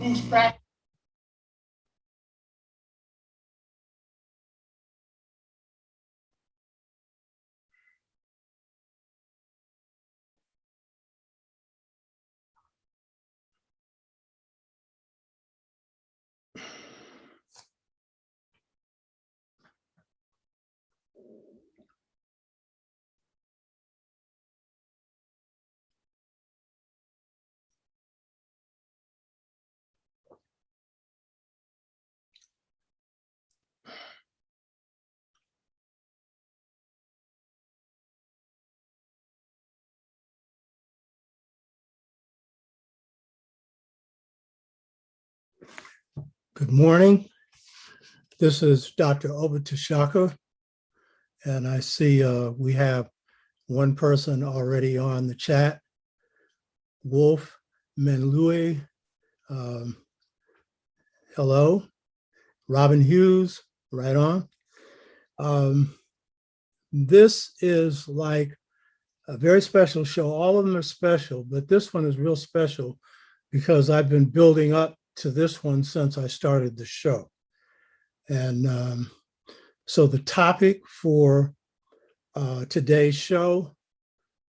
finish practice. Good morning. This is Dr. Obitashaka, and I see we have one person already on the chat, Wolf Menlui. Hello. Robin Hughes, right on. This is like a very special show. All of them are special, but this one is real special because I've been building up to this one since I started the show. And so the topic for today's show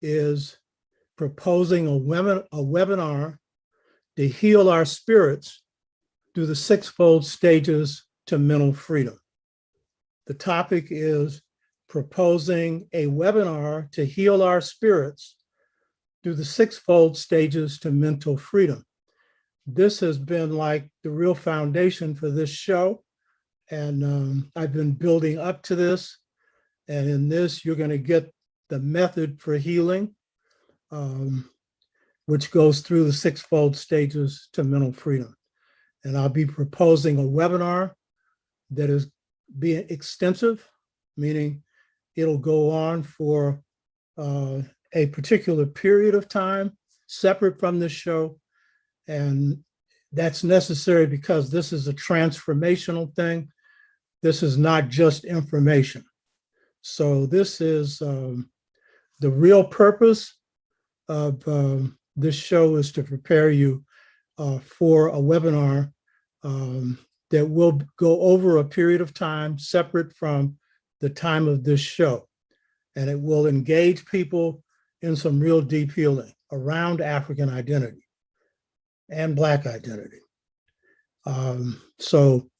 is proposing a webinar to heal our spirits through the sixfold stages to mental freedom. The topic is proposing a webinar to heal our spirits through the sixfold stages to mental freedom. This has been like the real foundation for this show. And I've been building up to this. And in this, you're going to get the method for healing, which goes through the sixfold stages to mental freedom. And I'll be proposing a webinar that is being extensive, meaning it'll go on for a particular period of time separate from this show. And that's necessary because this is a transformational thing. This is not just information. So this is the real purpose of this show is to prepare you for a webinar that will go over a period of time separate from the time of this show. And it will engage people in some real deep healing around African identity and Black identity. So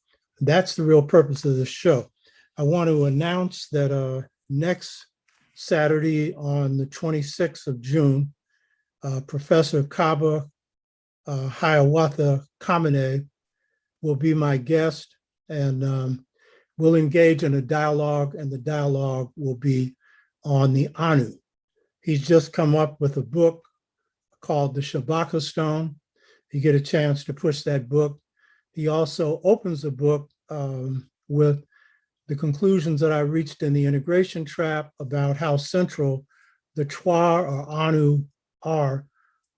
that's the real purpose of this show. I want to announce that next Saturday on the 26th of June, Professor Kaba Hiawatha Kamene will be my guest, and we'll engage in a dialogue, and the dialogue will be on the Anu. He's just come up with a book called The Shabaka Stone. If you get a chance to push that book. He also opens the book with the conclusions that I reached in the integration trap about how central the Twa or Anu are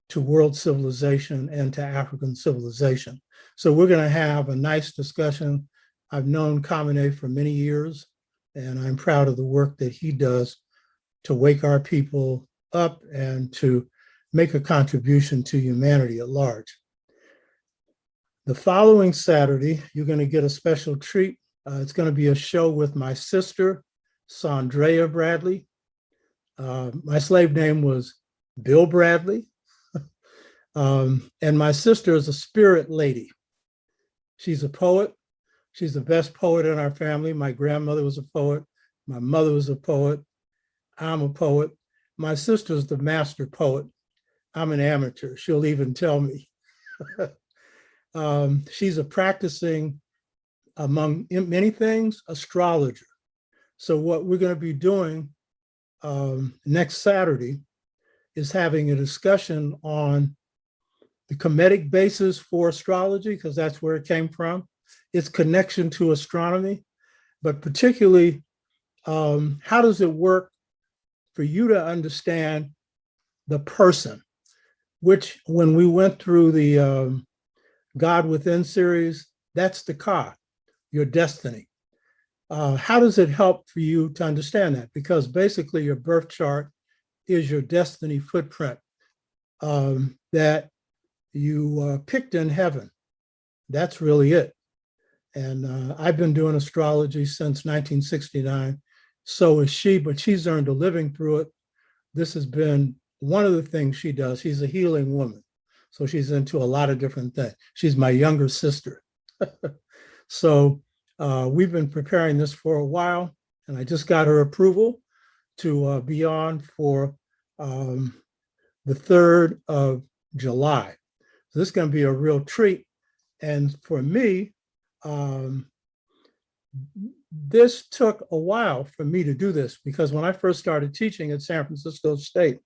to world civilization and to African civilization. So we're going to have a nice discussion. I've known Kamene for many years, and I'm proud of the work that he does to wake our people up and to make a contribution to humanity at large. The following Saturday, you're going to get a special treat. It's going to be a show with my sister, Sandrea Bradley. My slave name was Bill Bradley. And my sister is a spirit lady. She's a poet. She's the best poet in our family. My grandmother was a poet. My mother was a poet. I'm a poet. My sister's the master poet. I'm an amateur. She'll even tell me. She's a practicing, among many things, astrologer. So what we're going to be doing next Saturday is having a discussion on the Kemetic basis for astrology, because that's where it came from, its connection to astronomy, but particularly how does it work for you to understand the person, which when we went through the God Within series, that's the Ka, your destiny. How does it help for you to understand that? Because basically your birth chart is your destiny footprint that you picked in heaven. that's really it. And I've been doing astrology since 1969. So is she, but she's earned a living through it. This has been one of the things she does. She's a healing woman. So she's into a lot of different things. She's my younger sister. So we've been preparing this for a while, and I just got her approval to be on for the 3rd of July. So this is going to be a real treat. And for me, this took a while for me to do this, because when I first started teaching at San Francisco State,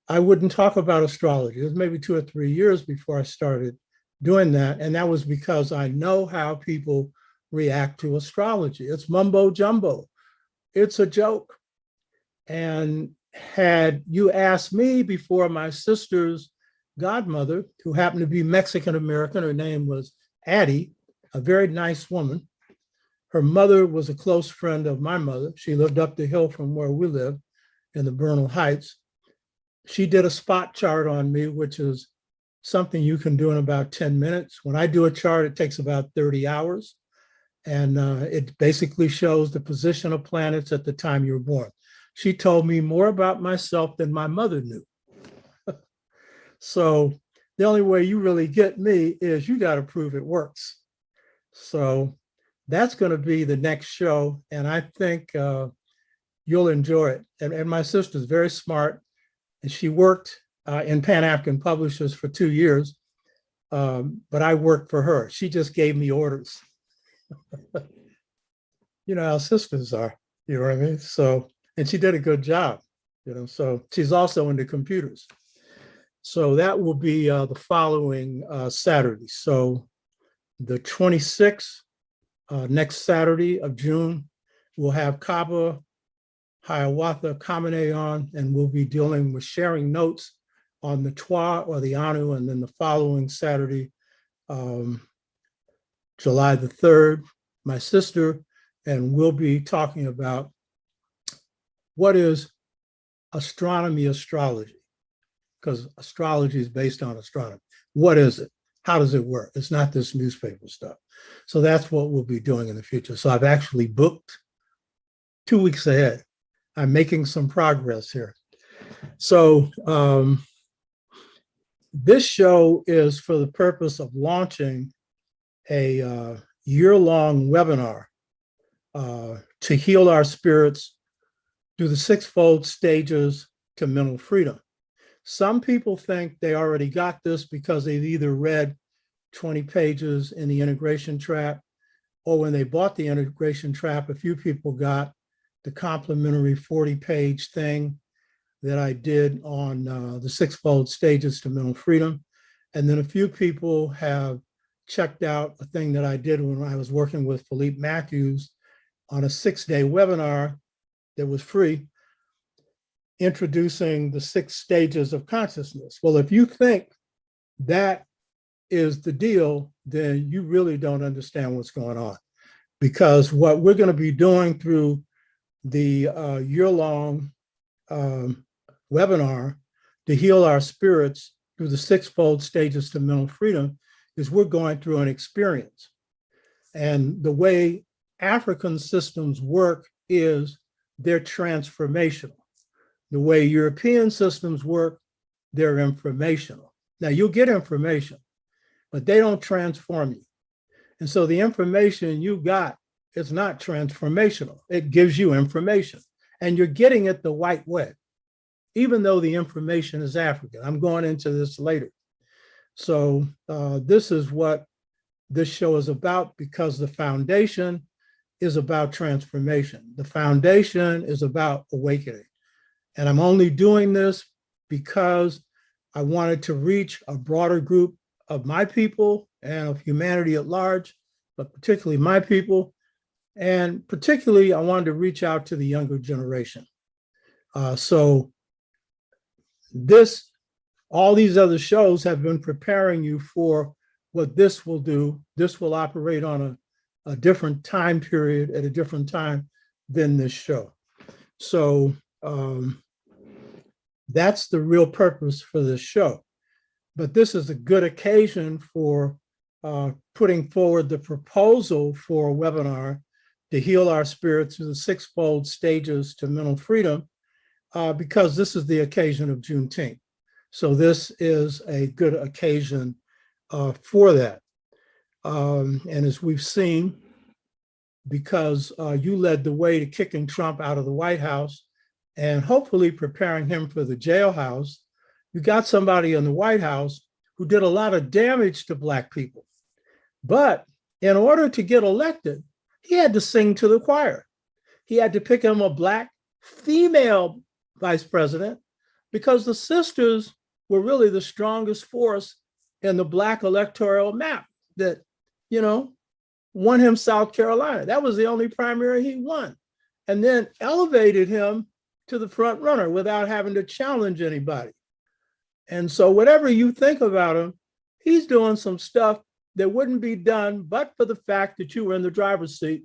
I wouldn't talk about astrology. It was maybe 2 or 3 years before I started doing that. And that was because I know how people react to astrology. It's mumbo jumbo. It's a joke. And had you asked me before, my sister's godmother, who happened to be Mexican American, her name was Addie, a very nice woman. Her mother was a close friend of my mother. She lived up the hill from where we live in the Bernal Heights. She did a spot chart on me, which is something you can do in about 10 minutes. When I do a chart, it takes about 30 hours. And it basically shows the position of planets at the time you were born. She told me more about myself than my mother knew. So the only way you really get me is you got to prove it works. So that's going to be the next show. And I think you'll enjoy it. And my sister's very smart. And she worked in Pan-African Publishers for 2 years. But I worked for her. She just gave me orders. You know how sisters are, you know what I mean? So, and she did a good job, you know, so she's also into computers. So that will be the following Saturday. So the 26th, next Saturday of June, we'll have Kaba Hiawatha Kamene on, and we'll be dealing with sharing notes on the Twa or the Anu. And then the following Saturday, July the 3rd, my sister, and we'll be talking about what is astronomy astrology, because astrology is based on astronomy. What is it? How does it work? It's not this newspaper stuff. So that's what we'll be doing in the future. So I've actually booked 2 weeks ahead. I'm making some progress here. So this show is for the purpose of launching a year-long webinar to heal our spirits through the 6-fold stages to mental freedom. Some people think they already got this because they've either read 20 pages in the Integration Trap, or when they bought the Integration Trap, a few people got the complimentary 40-page thing that I did on the 6-fold stages to mental freedom. And then a few people have checked out a thing that I did when I was working with Philippe Matthews on a 6-day webinar that was free, introducing the 6 stages of consciousness. Well, if you think that is the deal, then you really don't understand what's going on, because what we're going to be doing through the year-long webinar to heal our spirits through the 6-fold stages to mental freedom is we're going through an experience. And the way African systems work is they're transformational. The way European systems work, they're informational. Now, you'll get information, but they don't transform you. And so the information you got is not transformational. It gives you information, and you're getting it the white way, even though the information is African. I'm going into this later. So this is what this show is about, because the foundation is about transformation. The foundation is about awakening. And I'm only doing this because I wanted to reach a broader group of my people and of humanity at large, but particularly my people. And particularly, I wanted to reach out to the younger generation. So all these other shows have been preparing you for what this will do. This will operate on a different time period at a different time than this show. So that's the real purpose for this show. But this is a good occasion for putting forward the proposal for a webinar to heal our spirits through the sixfold stages to mental freedom, because this is the occasion of Juneteenth. So this is a good occasion for that. And as we've seen, because you led the way to kicking Trump out of the White House and hopefully preparing him for the jailhouse, you got somebody in the White House who did a lot of damage to Black people. But in order to get elected, he had to sing to the choir. He had to pick him a Black female vice president because the sisters were really the strongest force in the Black electoral map that, won him South Carolina. That was the only primary he won, and then elevated him to the front runner without having to challenge anybody. And so whatever you think about him, he's doing some stuff that wouldn't be done but for the fact that you were in the driver's seat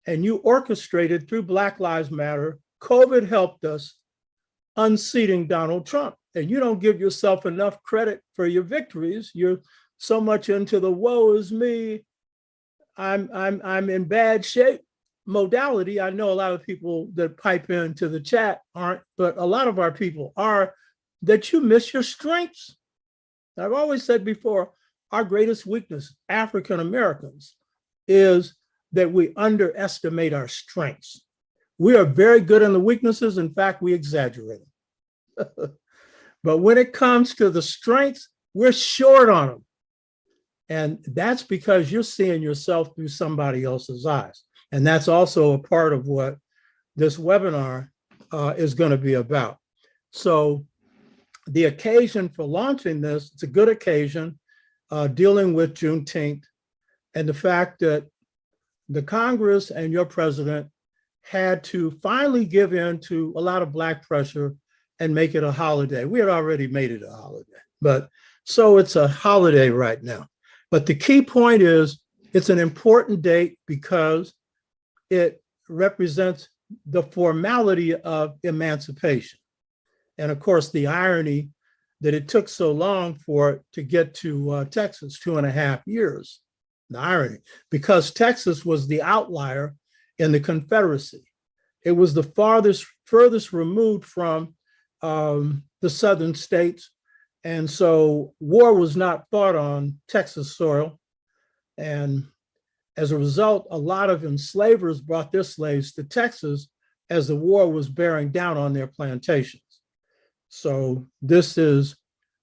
and you orchestrated through Black Lives Matter. COVID helped us unseating Donald Trump. And you don't give yourself enough credit for your victories. You're so much into the woe is me, I'm in bad shape modality. I know a lot of people that pipe into the chat aren't, but a lot of our people are, that you miss your strengths. I've always said before, our greatest weakness, African Americans, is that we underestimate our strengths. We are very good in the weaknesses. In fact, we exaggerate them. But when it comes to the strengths, we're short on them. And that's because you're seeing yourself through somebody else's eyes. And that's also a part of what this webinar is going to be about. So the occasion for launching this, it's a good occasion, dealing with Juneteenth and the fact that the Congress and your president had to finally give in to a lot of Black pressure and make it a holiday. We had already made it a holiday, but so it's a holiday right now. But the key point is it's an important date because it represents the formality of emancipation. And of course, the irony that it took so long for it to get to Texas, 2.5 years. The irony, because Texas was the outlier in the Confederacy. It was the furthest removed from the southern states. And so war was not fought on Texas soil. And as a result, a lot of enslavers brought their slaves to Texas as the war was bearing down on their plantations. So this is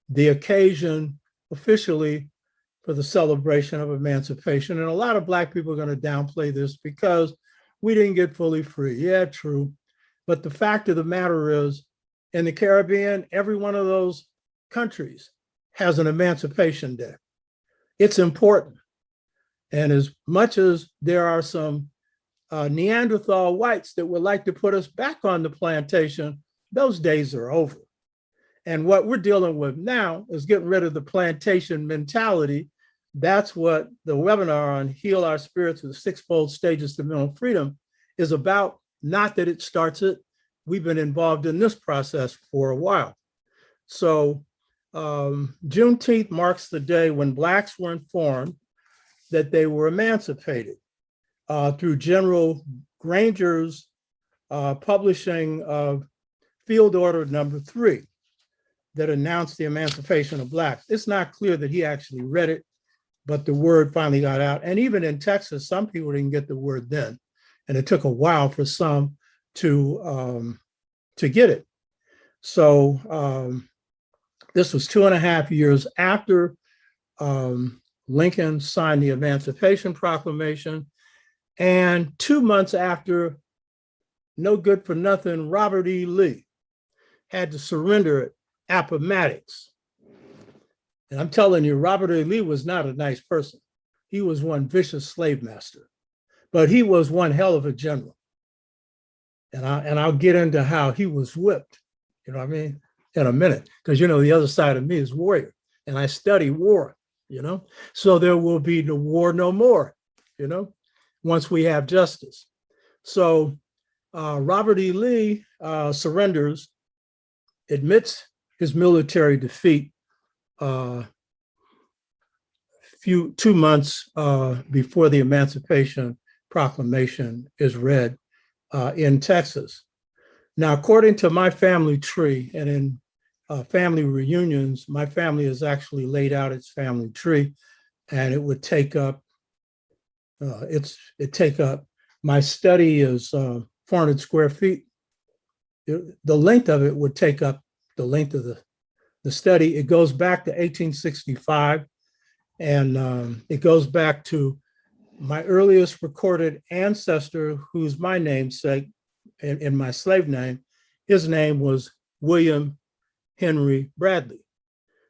the occasion officially for the celebration of emancipation. And a lot of Black people are going to downplay this because we didn't get fully free. Yeah, true. But the fact of the matter is, in the Caribbean, every one of those countries has an Emancipation Day. It's important. And as much as there are some Neanderthal whites that would like to put us back on the plantation, those days are over. And what we're dealing with now is getting rid of the plantation mentality. That's what the webinar on Heal Our Spirits with the Sixfold Stages to Mental Freedom is about. Not that it starts it. We've been involved in this process for a while. So Juneteenth marks the day when Blacks were informed that they were emancipated through General Granger's publishing of Field Order Number 3 that announced the emancipation of Blacks. It's not clear that he actually read it, but the word finally got out. And even in Texas, some people didn't get the word then. And it took a while for some to get it. So this was 2.5 years after Lincoln signed the Emancipation Proclamation, and 2 months after no good for nothing Robert E. Lee had to surrender at Appomattox. And I'm telling you, Robert E. Lee was not a nice person. He was one vicious slave master, but he was one hell of a general. And I'll get into how he was whipped, you know what I mean, in a minute, because the other side of me is warrior, and I study war, So there will be the war no more, once we have justice. So Robert E. Lee surrenders, admits his military defeat, 2 months before the Emancipation Proclamation is read in Texas. Now, according to my family tree, and in family reunions, my family has actually laid out its family tree, and it would take up, my study is 400 square feet. The length of it would take up the length of the study. It goes back to 1865, and it goes back to my earliest recorded ancestor, who's my namesake in my slave name. His name was William Henry Bradley.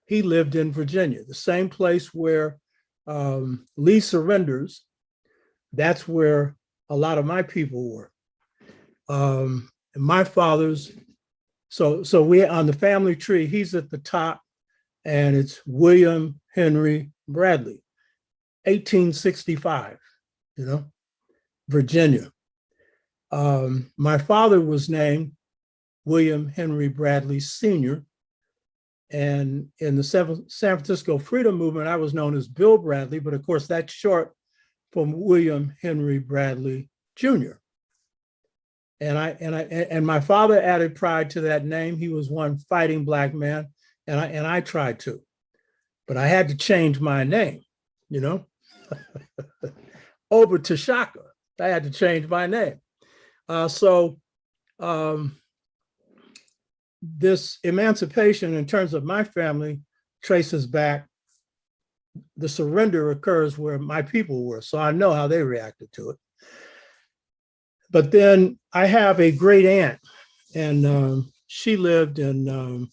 He lived in Virginia, the same place where Lee surrenders. That's where a lot of my people were. And my father's, so we on the family tree, he's at the top, and it's William Henry Bradley, 1865, Virginia. My father was named William Henry Bradley Sr., and in the San Francisco Freedom Movement, I was known as Bill Bradley, but of course that's short from William Henry Bradley Jr. And my father added pride to that name. He was one fighting Black man, and I tried to, but I had to change my name, Over to Shaka. I had to change my name. This emancipation, in terms of my family, traces back. The surrender occurs where my people were, so I know how they reacted to it. But then I have a great aunt, and she lived in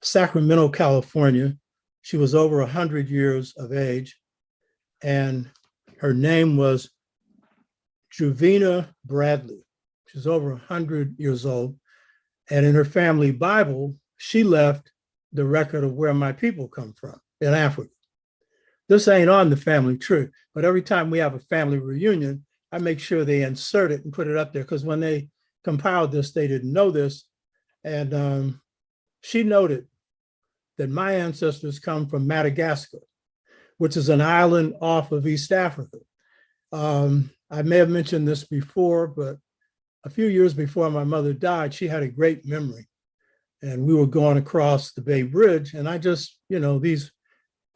Sacramento, California. She was over 100 years of age, and her name was Juvena Bradley. She's over 100 years old. And in her family Bible, she left the record of where my people come from in Africa. This ain't on the family tree, but every time we have a family reunion, I make sure they insert it and put it up there, because when they compiled this, they didn't know this. And she noted that my ancestors come from Madagascar, which is an island off of East Africa. I may have mentioned this before, but a few years before my mother died, she had a great memory. And we were going across the Bay Bridge, and I just, these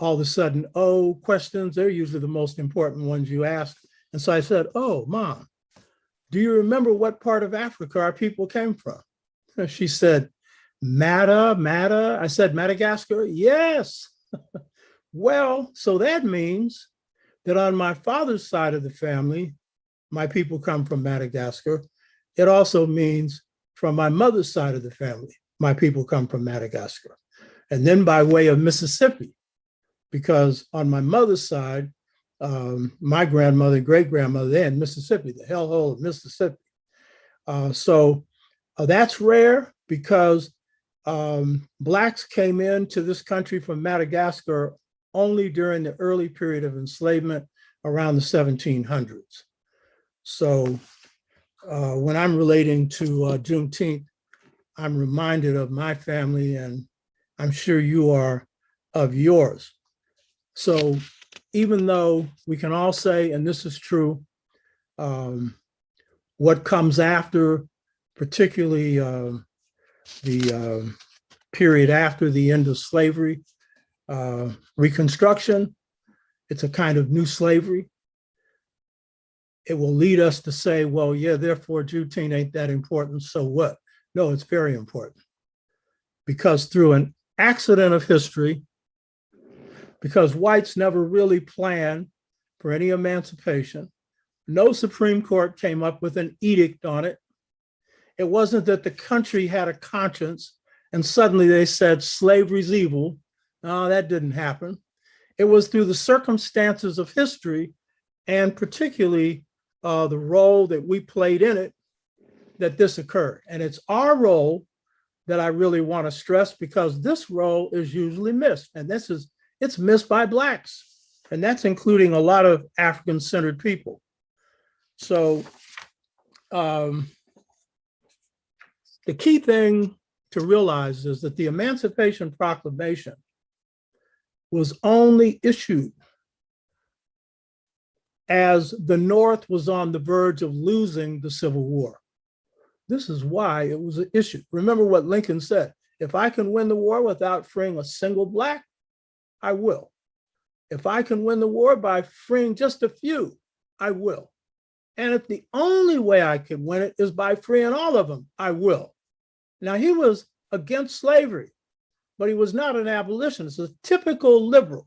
all of a sudden, questions, they're usually the most important ones you ask. And so I said, Mom, do you remember what part of Africa our people came from? And she said, Mada. I said, Madagascar? Yes. Well, so that means that on my father's side of the family, my people come from Madagascar. It also means from my mother's side of the family, my people come from Madagascar. And then by way of Mississippi, because on my mother's side, my grandmother, great-grandmother, they're in Mississippi, the hellhole of Mississippi. So that's rare, because Blacks came into this country from Madagascar only during the early period of enslavement around the 1700s. So when I'm relating to Juneteenth, I'm reminded of my family, and I'm sure you are of yours. So even though we can all say, and this is true, what comes after, particularly the period after the end of slavery, Reconstruction, it's a kind of new slavery. It will lead us to say, well, yeah, therefore Juneteenth ain't that important, so what? No, it's very important. Because through an accident of history, because whites never really planned for any emancipation, no Supreme Court came up with an edict on it. It wasn't that the country had a conscience and suddenly they said slavery's evil. No, that didn't happen. It was through the circumstances of history, and particularly the role that we played in it, that this occurred. And it's our role that I really want to stress, because this role is usually missed. And it's missed by Blacks. And that's including a lot of African-centered people. So the key thing to to realize is that the Emancipation Proclamation was only issued as the North was on the verge of losing the Civil War. This is why it was issued. Remember what Lincoln said, if I can win the war without freeing a single Black, I will. If I can win the war by freeing just a few, I will. And if the only way I can win it is by freeing all of them, I will. Now, he was against slavery, but he was not an abolitionist, a typical liberal,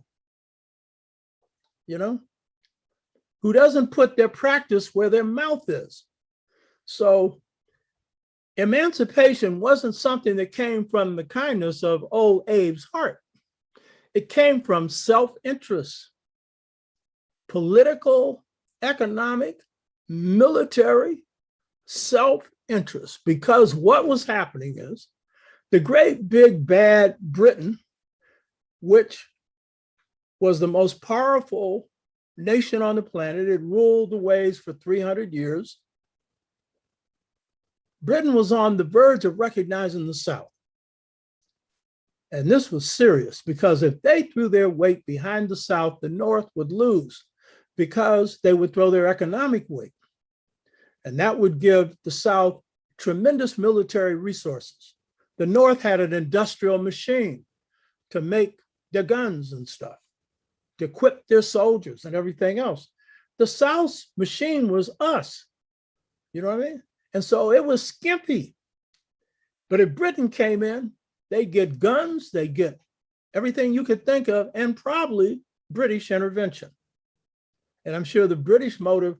who doesn't put their practice where their mouth is. So emancipation wasn't something that came from the kindness of old Abe's heart. It came from self-interest, political, economic, military self-interest, because what was happening is the great big bad Britain, which was the most powerful nation on the planet, it ruled the waves for 300 years. Britain was on the verge of recognizing the South. And this was serious, because if they threw their weight behind the South, the North would lose, because they would throw their economic weight. And that would give the South tremendous military resources. The North had an industrial machine to make their guns and stuff, to equip their soldiers and everything else. The South's machine was us, you know what I mean? And so it was skimpy. But if Britain came in, they get guns, they get everything you could think of, and probably British intervention. And I'm sure the British motive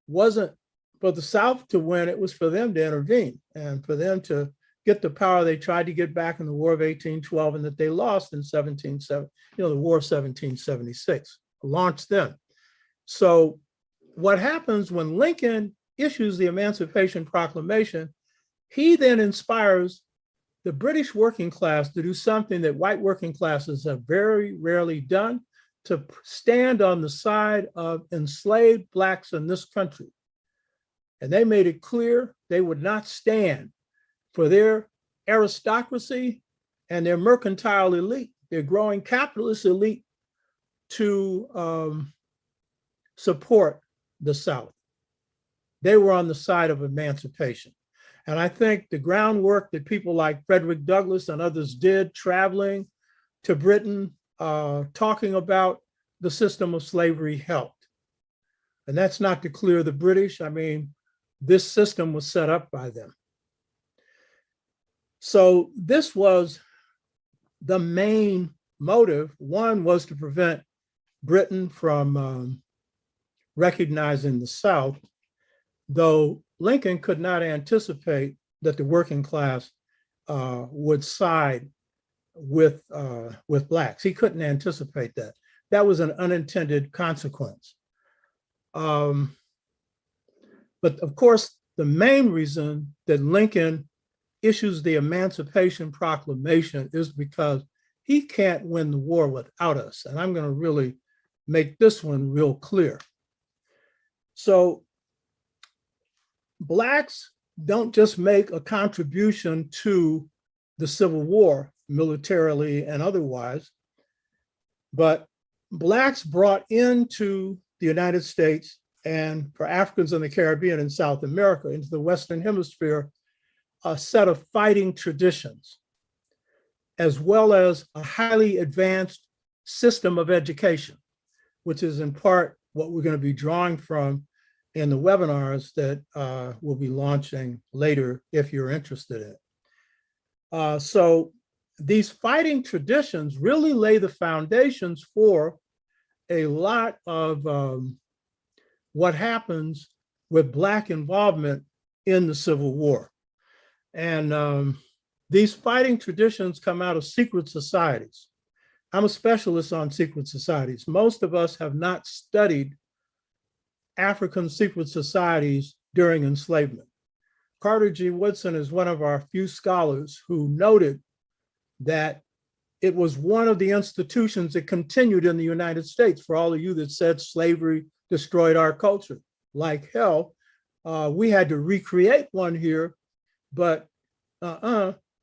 wasn't for the South to win, it was for them to intervene and for them to get the power they tried to get back in the War of 1812 and that they lost in the War of 1776, launched then. So what happens when Lincoln issues the Emancipation Proclamation, he then inspires the British working class to do something that white working classes have very rarely done, to stand on the side of enslaved Blacks in this country. And they made it clear they would not stand for their aristocracy and their mercantile elite, their growing capitalist elite, to support the South. They were on the side of emancipation. And I think the groundwork that people like Frederick Douglass and others did, traveling to Britain, talking about the system of slavery, helped. And that's not to clear the British. I mean, this system was set up by them. So this was the main motive. One was to prevent Britain from recognizing the South, though Lincoln could not anticipate that the working class would side with Blacks. He couldn't anticipate that. That was an unintended consequence. But of course, the main reason that Lincoln issues the Emancipation Proclamation is because he can't win the war without us. And I'm going to really make this one real clear. So Blacks don't just make a contribution to the Civil War, militarily and otherwise, but Blacks brought into the United States, and for Africans in the Caribbean and South America, into the Western Hemisphere, a set of fighting traditions, as well as a highly advanced system of education, which is in part what we're going to be drawing from in the webinars that we'll be launching later if you're interested in it. So these fighting traditions really lay the foundations for a lot of what happens with Black involvement in the Civil War. And these fighting traditions come out of secret societies. I'm a specialist on secret societies. Most of us have not studied African secret societies during enslavement. Carter G. Woodson is one of our few scholars who noted that it was one of the institutions that continued in the United States. For all of you that said slavery destroyed our culture, like hell, we had to recreate one here, but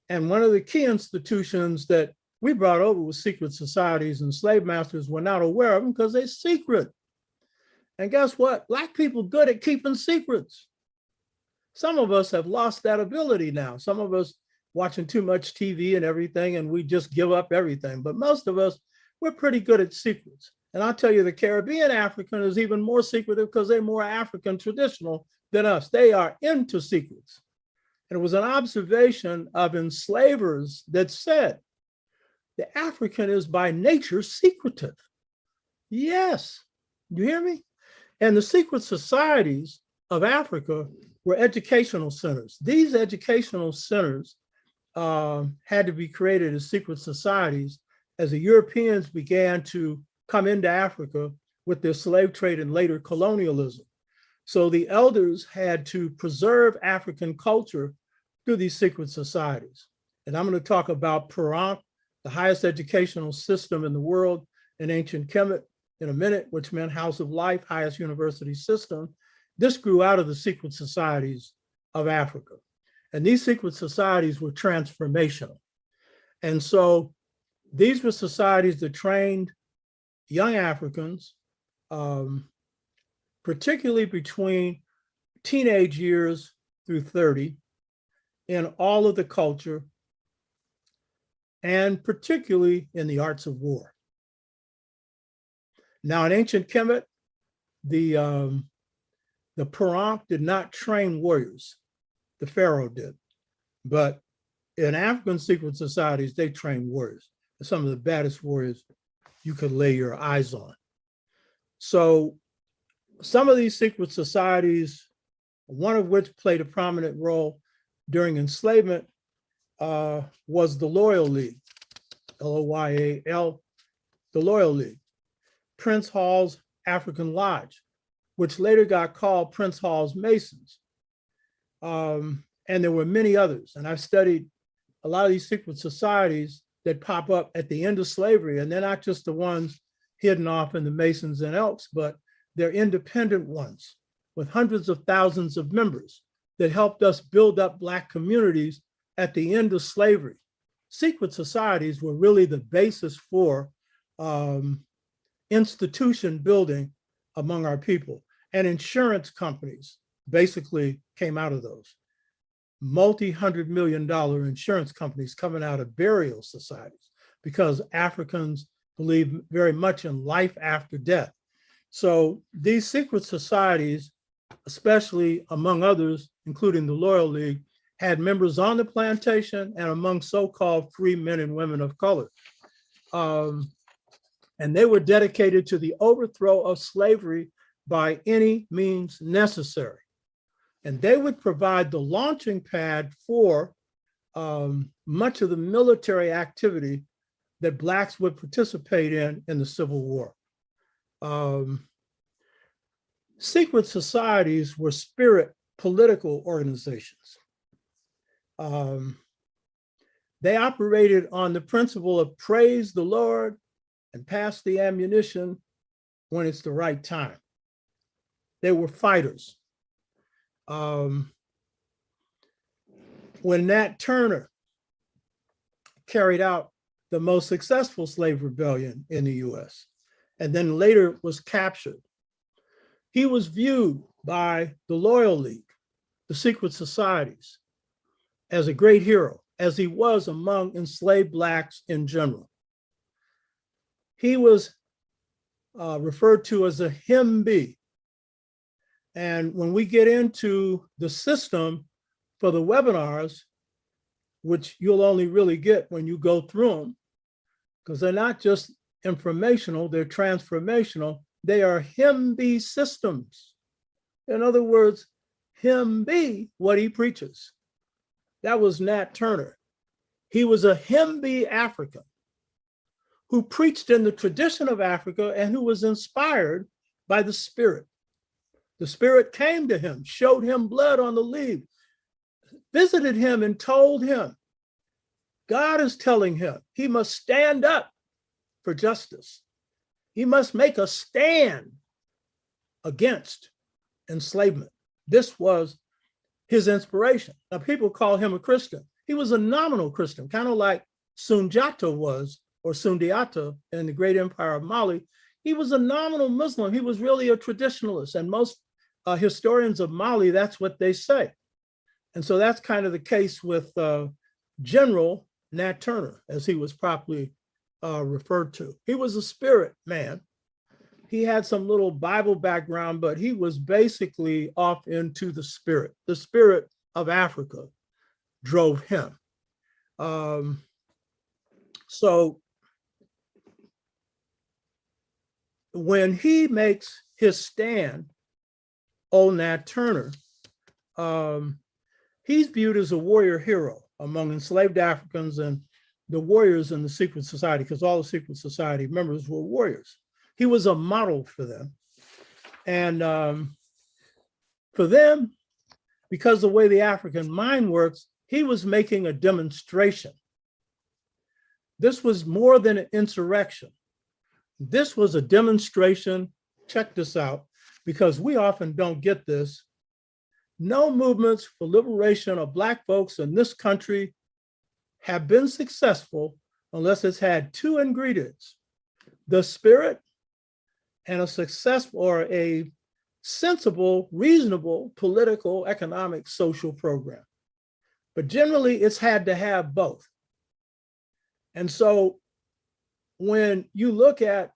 And one of the key institutions that we brought over was secret societies, and slave masters were not aware of them because they're secret. And guess what? Black people good at keeping secrets. Some of us have lost that ability now. Some of us watching too much TV and everything, and we just give up everything. But most of us, we're pretty good at secrets. And I'll tell you, the Caribbean African is even more secretive because they're more African traditional than us. They are into secrets. And it was an observation of enslavers that said, the African is by nature secretive. Yes, you hear me? And the secret societies of Africa were educational centers. These educational centers had to be created as secret societies as the Europeans began to come into Africa with their slave trade and later colonialism. So the elders had to preserve African culture through these secret societies. And I'm going to talk about Pahrump, the highest educational system in the world in ancient Kemet in a minute, which meant House of Life, highest university system. This grew out of the secret societies of Africa. And these secret societies were transformational. And so these were societies that trained young Africans, particularly between teenage years through 30, in all of the culture, and particularly in the arts of war. Now, in ancient Kemet, the Pahrump did not train warriors. The pharaoh did. But in African secret societies, they trained warriors. Some of the baddest warriors you could lay your eyes on. So some of these secret societies, one of which played a prominent role during enslavement, was the Loyal League, Loyal, the Loyal League. Prince Hall's African Lodge, which later got called Prince Hall's Masons. And there were many others. And I've studied a lot of these secret societies that pop up at the end of slavery. And they're not just the ones hidden off in the Masons and Elks, but they're independent ones with hundreds of thousands of members that helped us build up Black communities at the end of slavery. Secret societies were really the basis for institution building among our people. And insurance companies basically came out of those. Multi-$100 million insurance companies coming out of burial societies because Africans believe very much in life after death. So these secret societies, especially among others, including the Loyal League, had members on the plantation and among so-called free men and women of color. And they were dedicated to the overthrow of slavery by any means necessary. And they would provide the launching pad for much of the military activity that Blacks would participate in the Civil War. Secret societies were spirit political organizations. They operated on the principle of praise the Lord and pass the ammunition when it's the right time. They were fighters. When Nat Turner carried out the most successful slave rebellion in the US, and then later was captured, he was viewed by the Loyal League, the secret societies, as a great hero, as he was among enslaved Blacks in general. He was referred to as a him-be. And when we get into the system for the webinars, which you'll only really get when you go through them, because they're not just informational, they're transformational. They are him-be systems. In other words, him be what he preaches. That was Nat Turner. He was a him-be African who preached in the tradition of Africa and who was inspired by the Spirit. The Spirit came to him, showed him blood on the leaf, visited him and told him, God is telling him he must stand up for justice. He must make a stand against enslavement. This was his inspiration. Now, people call him a Christian. He was a nominal Christian, kind of like Sundiata was, or Sundiata in the great empire of Mali. He was a nominal Muslim. He was really a traditionalist. And most historians of Mali, that's what they say. And so that's kind of the case with General Nat Turner, as he was properly referred to. He was a spirit man. He had some little Bible background, but he was basically off into the spirit. The spirit of Africa drove him. So when he makes his stand, old Nat Turner, he's viewed as a warrior hero among enslaved Africans and the warriors in the secret society, because all the secret society members were warriors. He was a model for them. And for them, because the way the African mind works, he was making a demonstration. This was more than an insurrection. This was a demonstration. Check this out, because we often don't get this. No movements for liberation of Black folks in this country have been successful unless it's had two ingredients: the spirit and a successful or a sensible, reasonable political, economic, social program. But generally, it's had to have both. And so when you look at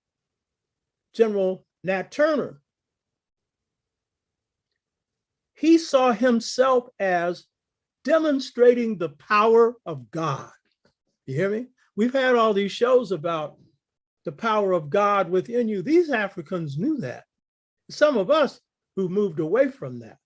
General Nat Turner, he saw himself as demonstrating the power of God. You hear me? We've had all these shows about the power of God within you. These Africans knew that. Some of us who moved away from that.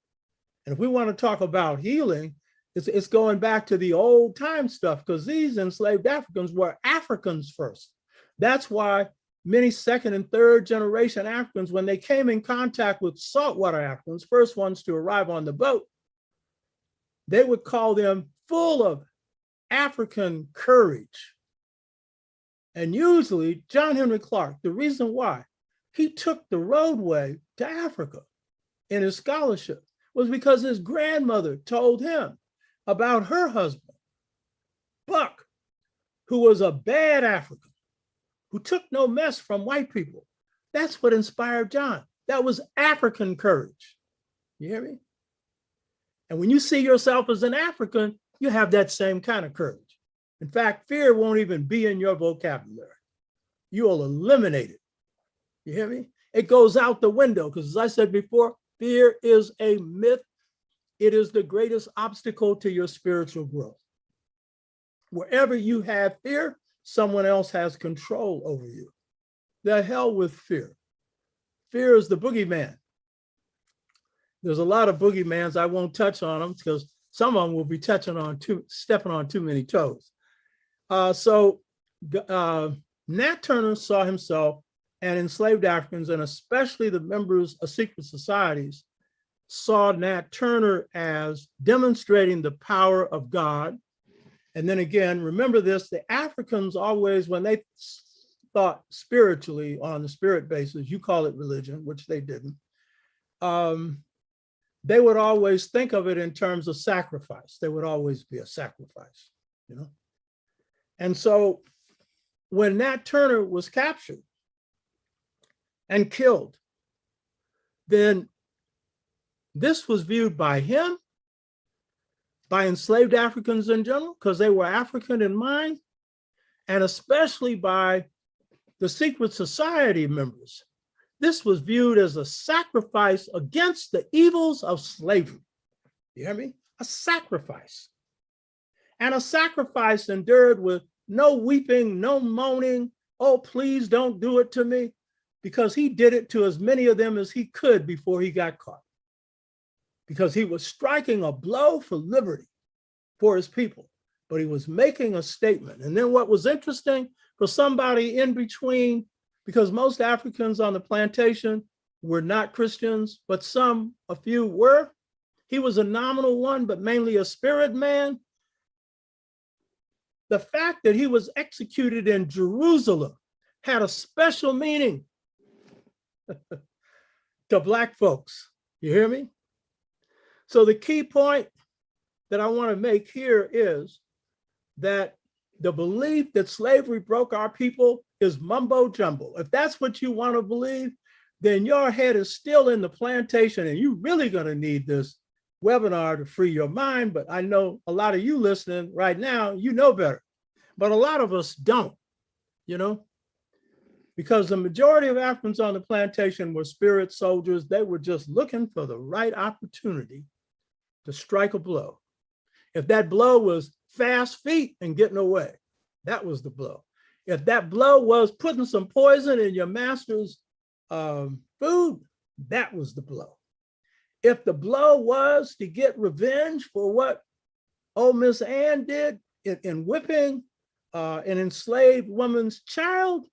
And if we want to talk about healing, it's going back to the old time stuff, because these enslaved Africans were Africans first. That's why many second and third generation Africans, when they came in contact with saltwater Africans, first ones to arrive on the boat, they would call them full of African courage. And usually John Henry Clark, the reason why he took the roadway to Africa in his scholarship was because his grandmother told him about her husband, Buck, who was a bad African, who took no mess from white people. That's what inspired John. That was African courage. You hear me? And when you see yourself as an African, you have that same kind of courage. In fact, fear won't even be in your vocabulary. You will eliminate it. You hear me? It goes out the window, because as I said before, fear is a myth. It is the greatest obstacle to your spiritual growth. Wherever you have fear, someone else has control over you. The hell with fear. Fear is the boogeyman. There's a lot of boogeymans. I won't touch on them because some of them will be stepping on too many toes. So Nat Turner saw himself and enslaved Africans, and especially the members of secret societies, saw Nat Turner as demonstrating the power of God. And then again, remember this, the Africans always, when they thought spiritually on the spirit basis, you call it religion, which they didn't, they would always think of it in terms of sacrifice. There would always be a sacrifice, you know? And so when Nat Turner was captured and killed, then this was viewed by him, by enslaved Africans in general, because they were African in mind, and especially by the secret society members. This was viewed as a sacrifice against the evils of slavery. You hear me? A sacrifice. And a sacrifice endured with no weeping, no moaning. Oh, please don't do it to me. Because he did it to as many of them as he could before he got caught. Because he was striking a blow for liberty for his people, but he was making a statement. And then what was interesting for somebody in between, because most Africans on the plantation were not Christians, but a few were. He was a nominal one, but mainly a spirit man. The fact that he was executed in Jerusalem had a special meaning to Black folks. You hear me? So the key point that I want to make here is that the belief that slavery broke our people is mumbo jumbo. If that's what you want to believe, then your head is still in the plantation and you're really going to need this webinar to free your mind. But I know a lot of you listening right now, you know better, but a lot of us don't, you know, because the majority of Africans on the plantation were spirit soldiers. They were just looking for the right opportunity to strike a blow. If that blow was fast feet and getting away, that was the blow. If that blow was putting some poison in your master's food, that was the blow. If the blow was to get revenge for what old Miss Ann did in whipping an enslaved woman's child,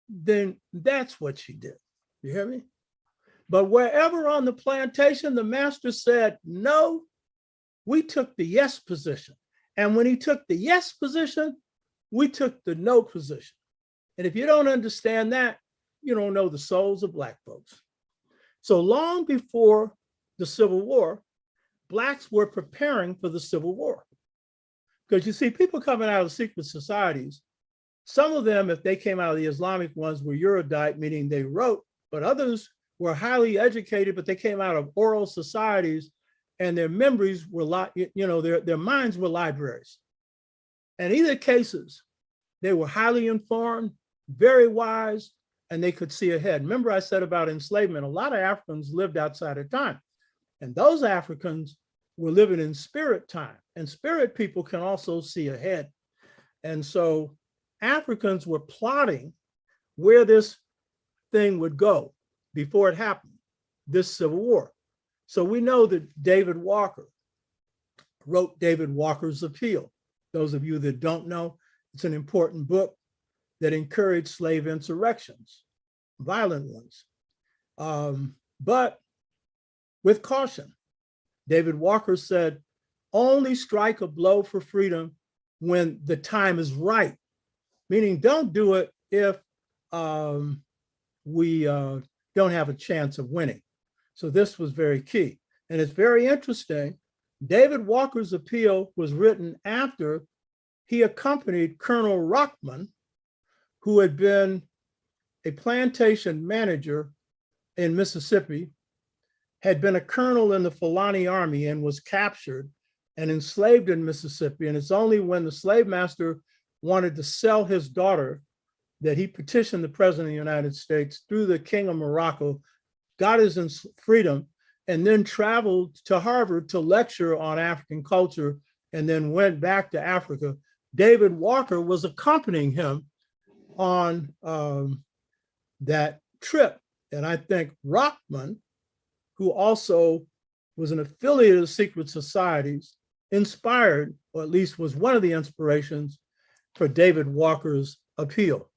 then that's what she did. You hear me? But wherever on the plantation, the master said no, we took the yes position. And when he took the yes position, we took the no position. And if you don't understand that, you don't know the souls of Black folks. So long before the Civil War, Blacks were preparing for the Civil War. Because you see, people coming out of secret societies, some of them, if they came out of the Islamic ones, were erudite, meaning they wrote, but others were highly educated, but they came out of oral societies and their memories were, their minds were libraries. In either cases, they were highly informed, very wise, and they could see ahead. Remember I said about enslavement, a lot of Africans lived outside of time. And those Africans were living in spirit time. And spirit people can also see ahead. And so Africans were plotting where this thing would go before it happened, this Civil War. So we know that David Walker wrote David Walker's Appeal. Those of you that don't know, it's an important book that encouraged slave insurrections, violent ones. But with caution, David Walker said, only strike a blow for freedom when the time is right, meaning don't do it if we don't have a chance of winning. So this was very key. And it's very interesting. David Walker's Appeal was written after he accompanied Colonel Rockman, who had been a plantation manager in Mississippi, had been a colonel in the Fulani Army and was captured and enslaved in Mississippi. And it's only when the slave master wanted to sell his daughter that he petitioned the president of the United States through the King of Morocco, got his freedom, and then traveled to Harvard to lecture on African culture and then went back to Africa. David Walker was accompanying him on that trip. And I think Rockman, who also was an affiliate of secret societies, inspired, or at least was one of the inspirations for David Walker's Appeal.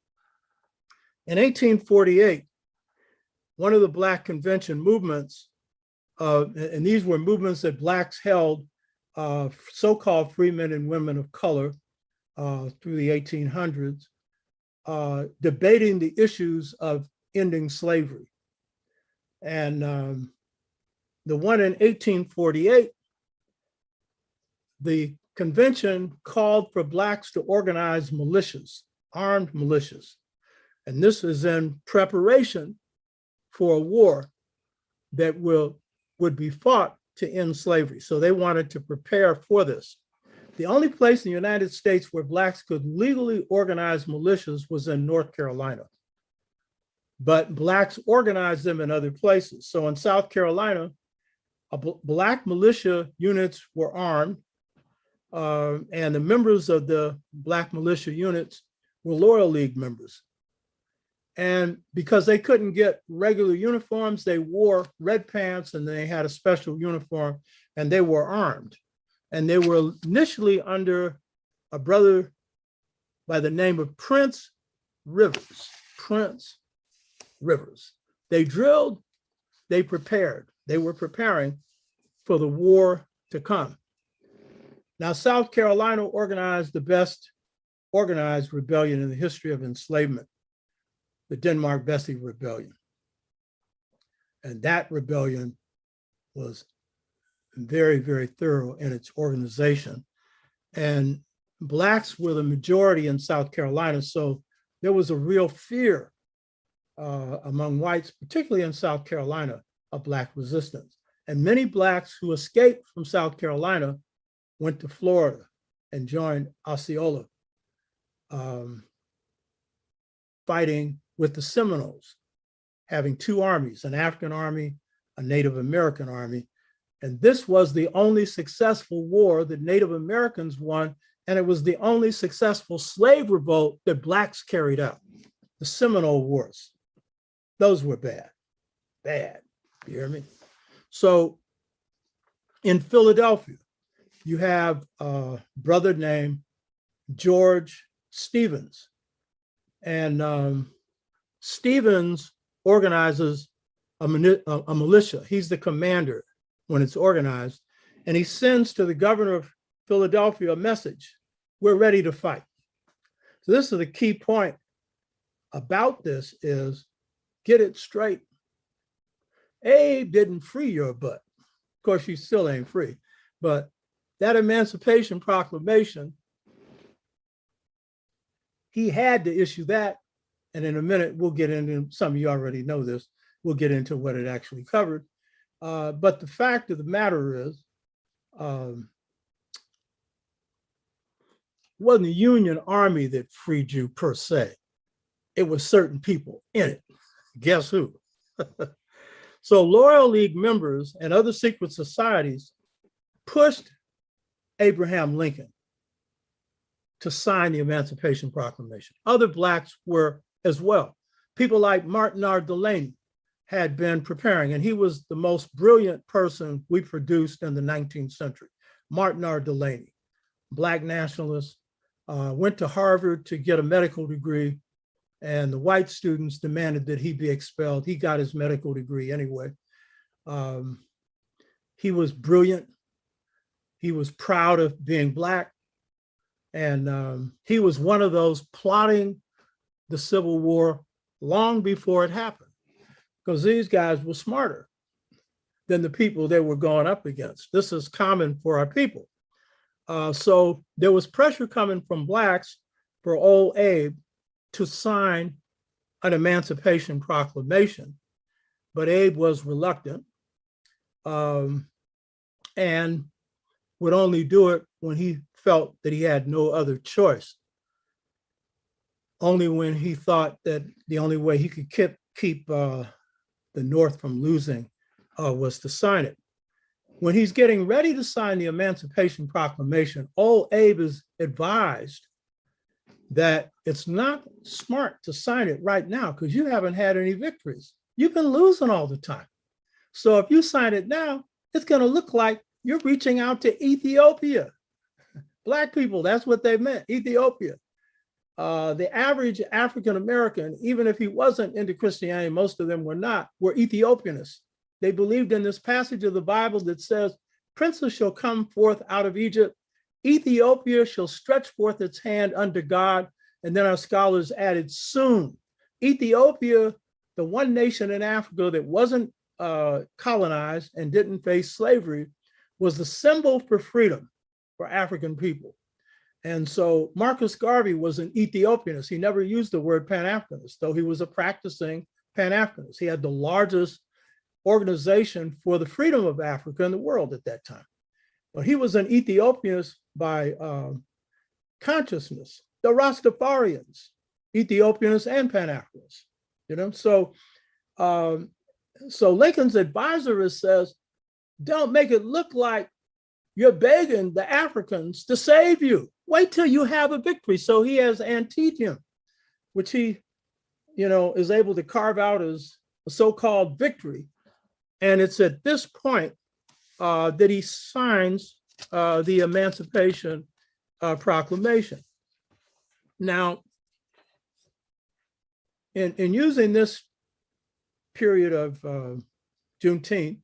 In 1848, one of the Black Convention movements, and these were movements that Blacks held, so-called free men and women of color through the 1800s, debating the issues of ending slavery. And the one in 1848, the convention called for Blacks to organize militias, armed militias. And this is in preparation for a war that would be fought to end slavery. So they wanted to prepare for this. The only place in the United States where Blacks could legally organize militias was in North Carolina. But Blacks organized them in other places. So in South Carolina, Black militia units were armed, and the members of the Black militia units were Loyal League members. And because they couldn't get regular uniforms, they wore red pants and they had a special uniform and they were armed. And they were initially under a brother by the name of Prince Rivers. Prince Rivers. They drilled, they prepared. They were preparing for the war to come. Now, South Carolina organized the best organized rebellion in the history of enslavement, the Denmark-Vesey Rebellion. And that rebellion was very, very thorough in its organization. And Blacks were the majority in South Carolina, so there was a real fear among whites, particularly in South Carolina, of Black resistance. And many Blacks who escaped from South Carolina went to Florida and joined Osceola, fighting with the Seminoles, having two armies, an African army, a Native American army. And this was the only successful war that Native Americans won, and it was the only successful slave revolt that Blacks carried out. The Seminole Wars, those were bad, bad, you hear me? So in Philadelphia, you have a brother named George Stevens, and Stevens organizes a militia. He's the commander when it's organized, and he sends to the governor of Philadelphia a message: we're ready to fight. So this is the key point about this is, get it straight. Abe didn't free your butt. Of course, you still ain't free, but that Emancipation Proclamation, he had to issue that. And in a minute, we'll get into, some of you already know this, we'll get into what it actually covered. But the fact of the matter is, it wasn't the Union Army that freed you per se. It was certain people in it. Guess who? So Loyal League members and other secret societies pushed Abraham Lincoln to sign the Emancipation Proclamation. Other Blacks were as well. People like Martin R. Delany had been preparing, and he was the most brilliant person we produced in the 19th century. Martin R. Delany, Black nationalist, went to Harvard to get a medical degree, and the white students demanded that he be expelled. He got his medical degree anyway. He was brilliant. He was proud of being Black. And he was one of those plotting the Civil War long before it happened, because these guys were smarter than the people they were going up against. This is common for our people. So there was pressure coming from Blacks for old Abe to sign an Emancipation Proclamation, but Abe was reluctant and would only do it when he felt that he had no other choice. Only when he thought that the only way he could keep the North from losing was to sign it. When he's getting ready to sign the Emancipation Proclamation, old Abe is advised that it's not smart to sign it right now because you haven't had any victories. You've been losing all the time. So if you sign it now, it's going to look like you're reaching out to Ethiopia. Black people, that's what they meant, Ethiopia. The average African-American, even if he wasn't into Christianity, most of them were not, were Ethiopianists. They believed in this passage of the Bible that says, princes shall come forth out of Egypt, Ethiopia shall stretch forth its hand unto God. And then our scholars added soon. Ethiopia, the one nation in Africa that wasn't colonized and didn't face slavery, was the symbol for freedom for African people. And so Marcus Garvey was an Ethiopianist. He never used the word Pan-Africanist, though he was a practicing Pan-Africanist. He had the largest organization for the freedom of Africa in the world at that time. But he was an Ethiopianist by consciousness. The Rastafarians, Ethiopianists and Pan-Africanists, you know? So Lincoln's advisor says, don't make it look like you're begging the Africans to save you. Wait till you have a victory. So he has Antietam, which he, is able to carve out as a so-called victory. And it's at this point that he signs the Emancipation Proclamation. Now, in using this period of Juneteenth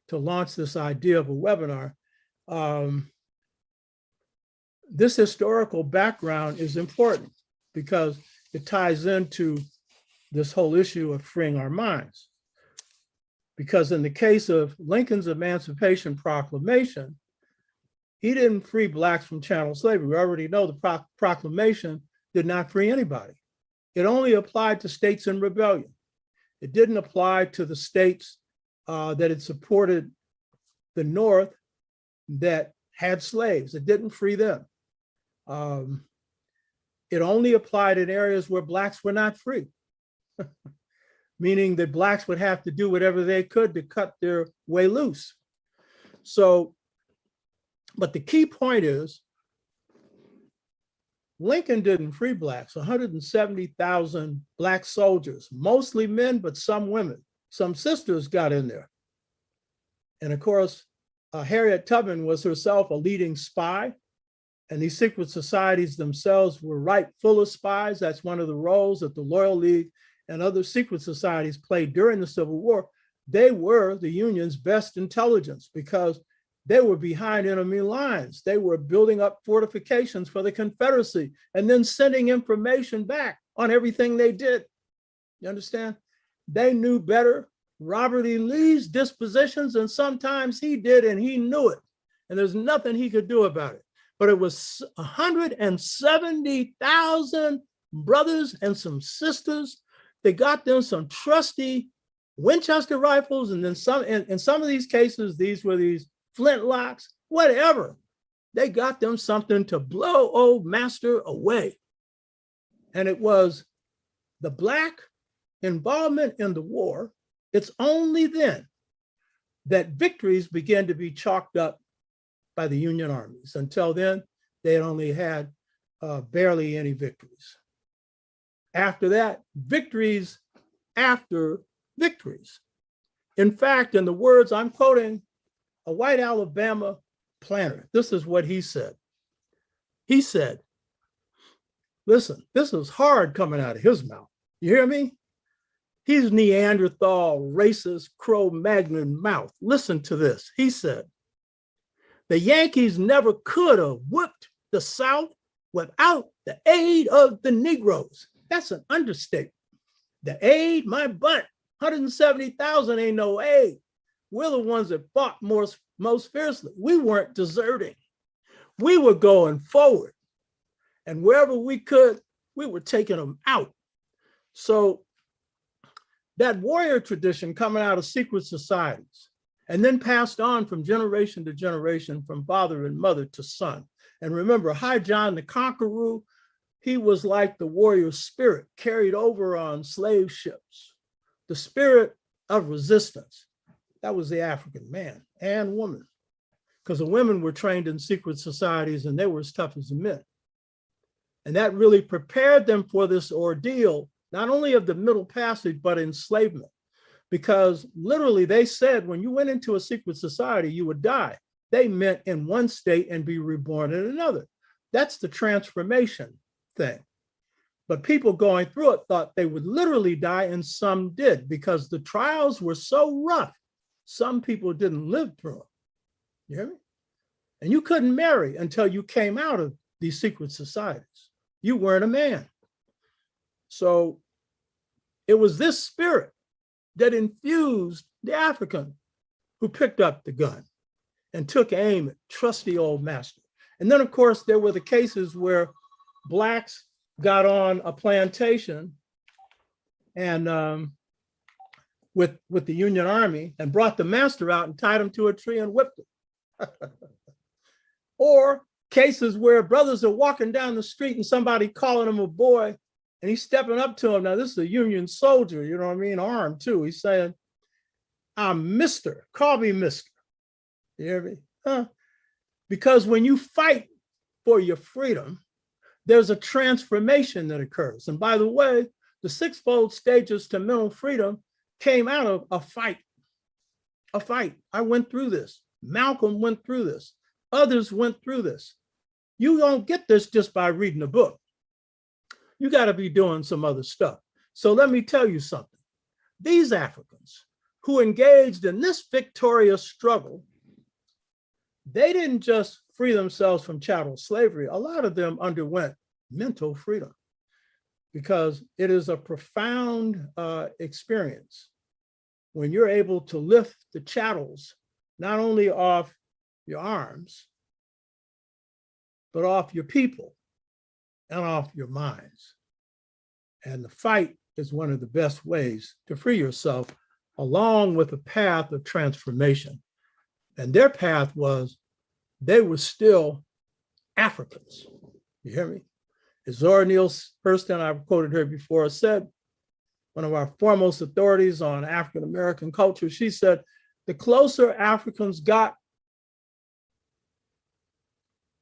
to launch this idea of a webinar, this historical background is important because it ties into this whole issue of freeing our minds. Because in the case of Lincoln's Emancipation Proclamation, He didn't free blacks from chattel slavery. We already know the proclamation did not free anybody. It only applied to states in rebellion. It didn't apply to the states that had supported the North that had slaves. It didn't free them. It only applied in areas where blacks were not free, meaning that blacks would have to do whatever they could to cut their way loose. So, but the key point is, Lincoln didn't free blacks. 170,000 black soldiers, mostly men, but some women, some sisters got in there. And of course, Harriet Tubman was herself a leading spy. And these secret societies themselves were right full of spies. That's one of the roles that the Loyal League and other secret societies played during the Civil War. They were the Union's best intelligence because they were behind enemy lines. They were building up fortifications for the Confederacy and then sending information back on everything they did. You understand? They knew better Robert E. Lee's dispositions, and sometimes he did, and he knew it. And there's nothing he could do about it. But it was 170,000 brothers and some sisters. They got them some trusty Winchester rifles, and then some, in some of these cases, these were these flintlocks, whatever. They got them something to blow old master away. And it was the black involvement in the war. It's only then that victories began to be chalked up by the Union armies. Until then, they had only had barely any victories. After that, victories after victories. In fact, in the words I'm quoting, a white Alabama planter, this is what he said. He said, listen, this is hard coming out of his mouth. You hear me? He's Neanderthal, racist, Cro-Magnon mouth. Listen to this. He said, the Yankees never could have whipped the South without the aid of the Negroes. That's an understatement. The aid, my butt, 170,000 ain't no aid. We're the ones that fought most fiercely. We weren't deserting. We were going forward. And wherever we could, we were taking them out. So that warrior tradition coming out of secret societies and then passed on from generation to generation, from father and mother to son. And remember, High John the Conqueror, he was like the warrior spirit carried over on slave ships, the spirit of resistance. That was the African man and woman, because the women were trained in secret societies and they were as tough as the men. And that really prepared them for this ordeal, not only of the Middle Passage, but enslavement. Because literally they said, when you went into a secret society, you would die. They meant in one state and be reborn in another. That's the transformation thing. But people going through it thought they would literally die, and some did, because the trials were so rough. Some people didn't live through them. You hear me? And you couldn't marry until you came out of these secret societies. You weren't a man. So it was this spirit that infused the African who picked up the gun and took aim at trusty old master. And then, of course, there were the cases where blacks got on a plantation and with the Union Army and brought the master out and tied him to a tree and whipped him. Or cases where brothers are walking down the street and somebody calling him a boy, and he's stepping up to him. Now, this is a Union soldier, you know what I mean? Armed too. He's saying, I'm Mr. Call me Mr. You hear me? Huh? Because when you fight for your freedom, there's a transformation that occurs. And by the way, the sixfold stages to mental freedom came out of a fight. A fight. I went through this. Malcolm went through this. Others went through this. You don't get this just by reading a book. You got to be doing some other stuff. So let me tell you something. These Africans who engaged in this victorious struggle, they didn't just free themselves from chattel slavery. A lot of them underwent mental freedom, because it is a profound experience when you're able to lift the chattels, not only off your arms, but off your people and off your minds. And the fight is one of the best ways to free yourself, along with a path of transformation. And their path was, they were still Africans. You hear me? As Zora Neale Hurston, I've quoted her before, said, one of our foremost authorities on African-American culture, she said, the closer Africans got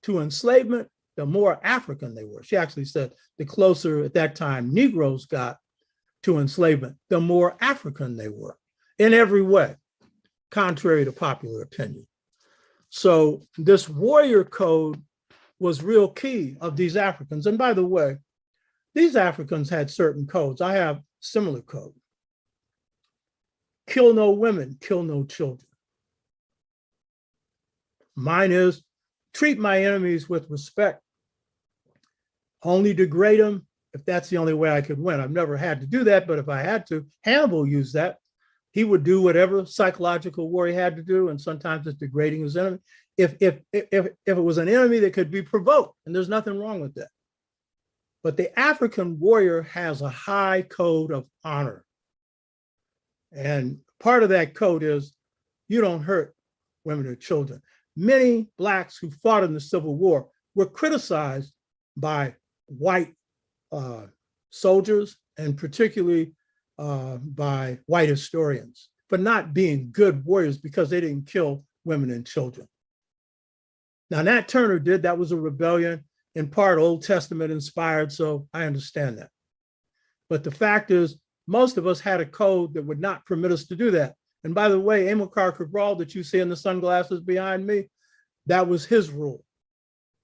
to enslavement, the more African they were. She actually said the closer at that time Negroes got to enslavement, the more African they were in every way, contrary to popular opinion. So this warrior code was real key of these Africans. And by the way, these Africans had certain codes. I have similar code. Kill no women, kill no children. Mine is treat my enemies with respect. Only degrade them if that's the only way I could win. I've never had to do that, but if I had to, Hannibal used that. He would do whatever psychological war he had to do, and sometimes it's degrading his enemy. If it was an enemy that could be provoked, and there's nothing wrong with that. But the African warrior has a high code of honor. And part of that code is you don't hurt women or children. Many Blacks who fought in the Civil War were criticized by white soldiers, and particularly by white historians, for not being good warriors because they didn't kill women and children. Now, Nat Turner did. That was a rebellion, in part Old Testament inspired, so I understand that. But the fact is, most of us had a code that would not permit us to do that. And by the way, Amilcar Cabral that you see in the sunglasses behind me, that was his rule.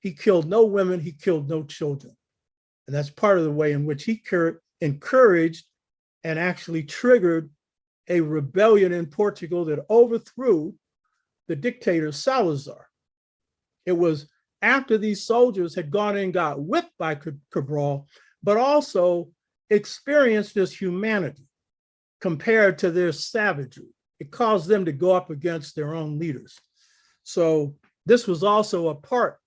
He killed no women, he killed no children. And that's part of the way in which he encouraged and actually triggered a rebellion in Portugal that overthrew the dictator Salazar. It was after these soldiers had gone in and got whipped by Cabral, but also experienced this humanity compared to their savagery. It caused them to go up against their own leaders. So this was also a part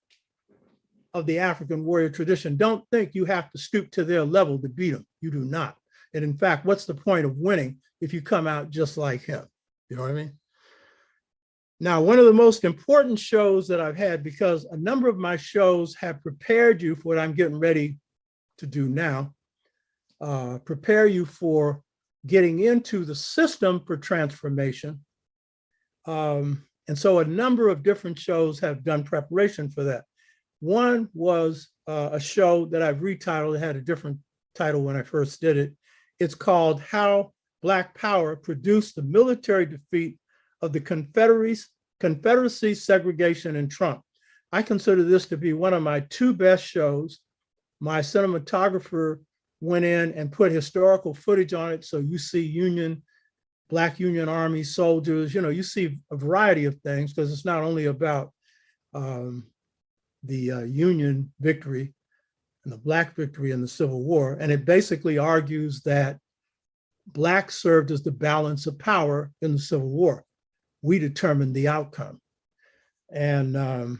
of the African warrior tradition. Don't think you have to stoop to their level to beat them. You do not. And in fact, what's the point of winning if you come out just like him? You know what I mean? Now, one of the most important shows that I've had, because a number of my shows have prepared you for what I'm getting ready to do now, prepare you for getting into the system for transformation. And so a number of different shows have done preparation for that. One was a show that I've retitled. It had a different title when I first did it. It's called How Black Power Produced the Military Defeat of the Confederacy, Segregation, and Trump. I consider this to be one of my two best shows. My cinematographer went in and put historical footage on it. So you see Black Union Army soldiers, you see a variety of things, because it's not only about the Union victory and the Black victory in the Civil War. And it basically argues that Blacks served as the balance of power in the Civil War. We determined the outcome. And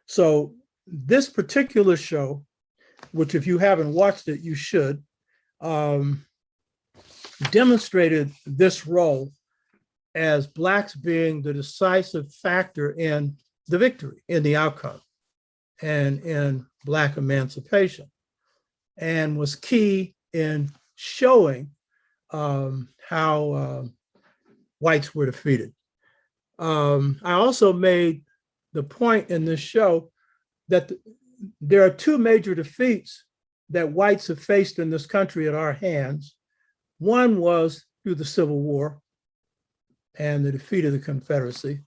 so this particular show, which if you haven't watched it, you should, demonstrated this role as Blacks being the decisive factor in the victory, in the outcome, and in Black emancipation, and was key in showing how whites were defeated. I also made the point in this show that there are two major defeats that whites have faced in this country at our hands. One was through the Civil War and the defeat of the Confederacy,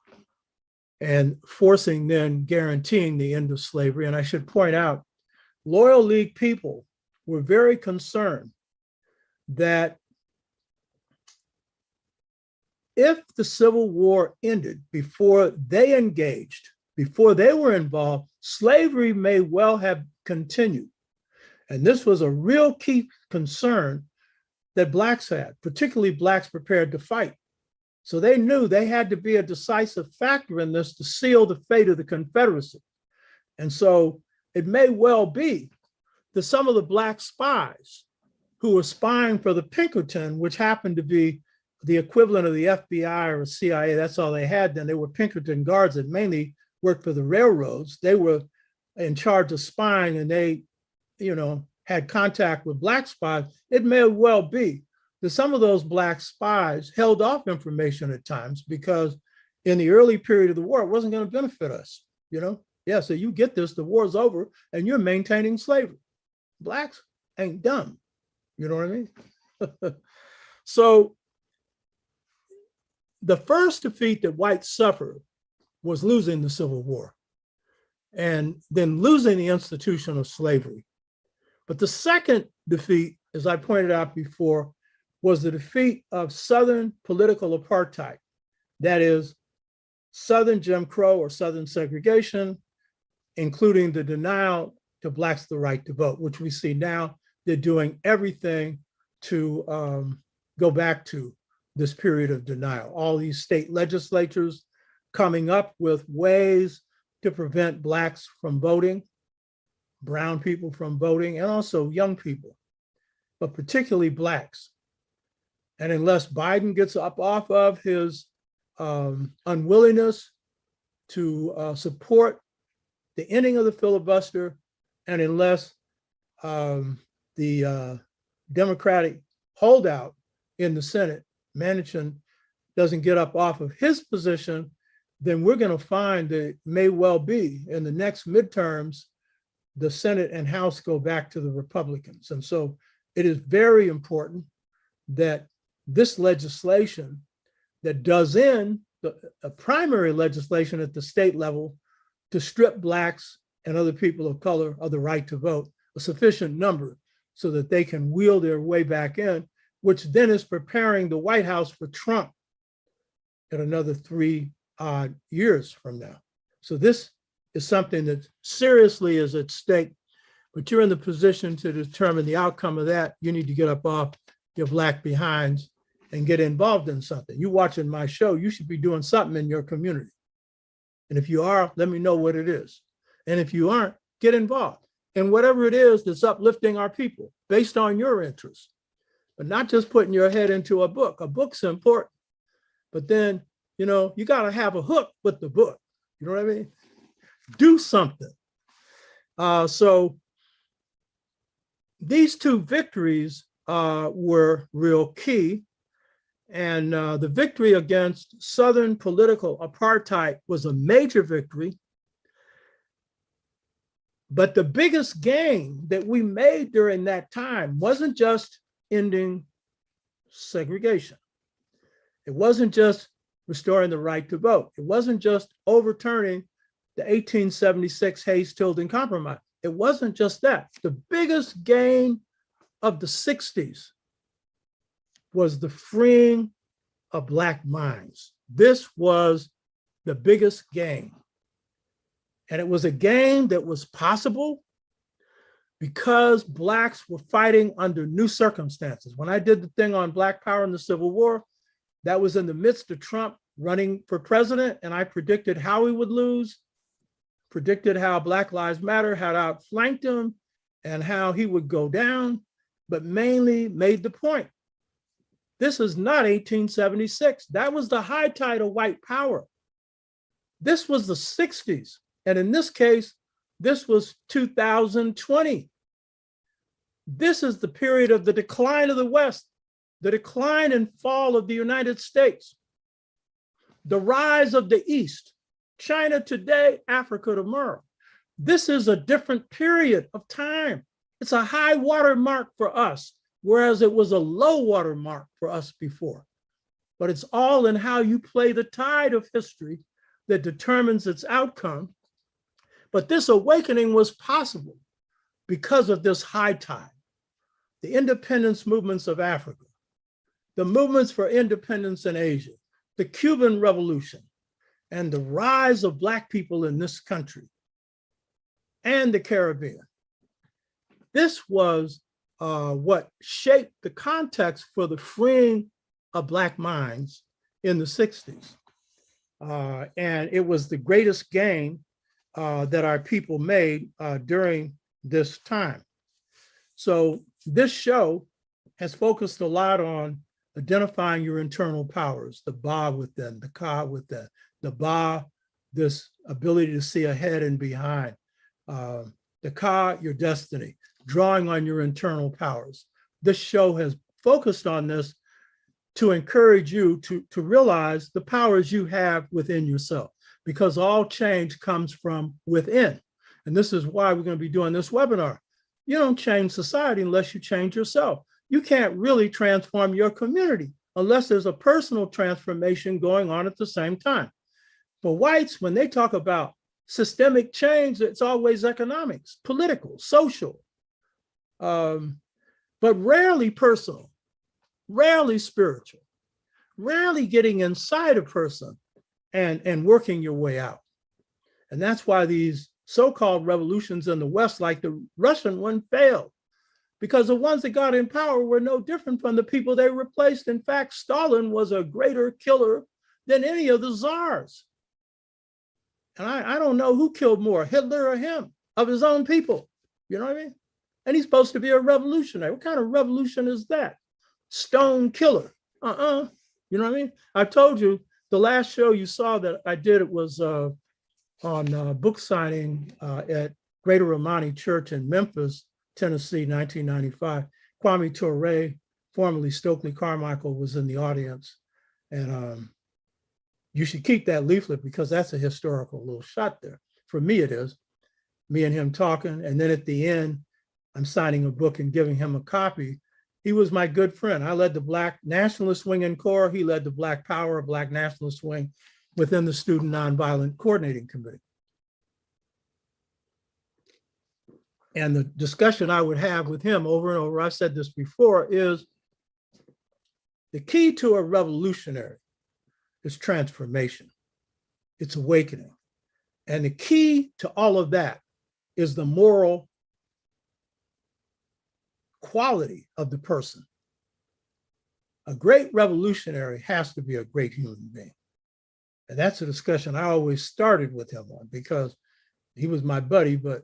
and guaranteeing the end of slavery. And I should point out, Loyal League people were very concerned that if the Civil War ended before they engaged, before they were involved, slavery may well have continued. And this was a real key concern that Blacks had, particularly Blacks prepared to fight. So they knew they had to be a decisive factor in this to seal the fate of the Confederacy. And so it may well be that some of the Black spies who were spying for the Pinkerton, which happened to be the equivalent of the FBI or CIA, that's all they had then. They were Pinkerton guards that mainly worked for the railroads. They were in charge of spying, and they, had contact with Black spies. It may well be that some of those Black spies held off information at times because in the early period of the war, it wasn't going to benefit us, Yeah, so you get this, the war's over, and you're maintaining slavery. Blacks ain't dumb, you know what I mean? So the first defeat that whites suffered was losing the Civil War and then losing the institution of slavery. But the second defeat, as I pointed out before, was the defeat of Southern political apartheid. That is, Southern Jim Crow or Southern segregation, including the denial to Blacks the right to vote, which we see now they're doing everything to go back to this period of denial. All these state legislatures coming up with ways to prevent Blacks from voting, brown people from voting, and also young people, but particularly Blacks. And unless Biden gets up off of his unwillingness to support the ending of the filibuster, and unless the Democratic holdout in the Senate, Manchin, doesn't get up off of his position, then we're going to find that it may well be in the next midterms, the Senate and House go back to the Republicans. And so it is very important that this legislation that does in the primary legislation at the state level to strip Blacks and other people of color of the right to vote, a sufficient number so that they can wheel their way back in, which then is preparing the White House for Trump in another 3 odd years from now. So this is something that seriously is at stake, but you're in the position to determine the outcome of that. You need to get up off your Black behinds and get involved in something. You watching my show, you should be doing something in your community. And if you are, let me know what it is. And if you aren't, get involved in whatever it is that's uplifting our people based on your interests, but not just putting your head into a book. A book's important, but then, you got to have a hook with the book. You know what I mean? Do something. So these two victories were real key. And the victory against Southern political apartheid was a major victory. But the biggest gain that we made during that time wasn't just ending segregation. It wasn't just restoring the right to vote. It wasn't just overturning the 1876 Hayes-Tilden Compromise. It wasn't just that. The biggest gain of the 60s was the freeing of Black minds. This was the biggest gain. And it was a gain that was possible because Blacks were fighting under new circumstances. When I did the thing on Black power in the Civil War, that was in the midst of Trump running for president, and I predicted how he would lose, predicted how Black Lives Matter had outflanked him and how he would go down, but mainly made the point. This is not 1876. That was the high tide of white power. This was the 60s. And in this case, this was 2020. This is the period of the decline of the West, the decline and fall of the United States, the rise of the East, China today, Africa tomorrow. This is a different period of time. It's a high water mark for us, whereas it was a low water mark for us before. But it's all in how you play the tide of history that determines its outcome. But this awakening was possible because of this high tide. The independence movements of Africa, the movements for independence in Asia, the Cuban Revolution, and the rise of Black people in this country and the Caribbean. This was what shaped the context for the freeing of Black minds in the 60s. And it was the greatest gain that our people made during this time. So this show has focused a lot on identifying your internal powers, the Ba within, the Ka within, the Ba, this ability to see ahead and behind, the Ka, your destiny, drawing on your internal powers. This show has focused on this to encourage you to realize the powers you have within yourself, because all change comes from within. And this is why we're going to be doing this webinar. You don't change society unless you change yourself. You can't really transform your community unless there's a personal transformation going on at the same time. For whites, when they talk about systemic change, it's always economics, political, social, but rarely personal, rarely spiritual, rarely getting inside a person and working your way out. And that's why these so-called revolutions in the West, like the Russian one, failed, because the ones that got in power were no different from the people they replaced. In fact, Stalin was a greater killer than any of the czars. And I don't know who killed more, Hitler or him, of his own people. You know what I mean? And he's supposed to be a revolutionary. What kind of revolution is that? Stone killer. You know what I mean? I told you the last show you saw that I did, it was on book signing at Greater Romani Church in Memphis, Tennessee, 1995. Kwame Ture, formerly Stokely Carmichael, was in the audience. And you should keep that leaflet because that's a historical little shot there. For me, it is. Me and him talking. And then at the end, I'm signing a book and giving him a copy. He was my good friend. I led the Black Nationalist Wing in CORE. He led the Black Power, Black Nationalist Wing within the Student Nonviolent Coordinating Committee. And the discussion I would have with him over and over, I've said this before, is the key to a revolutionary is transformation. It's awakening. And the key to all of that is the moral quality of the person. A great revolutionary has to be a great human being. And that's a discussion I always started with him on, because he was my buddy, but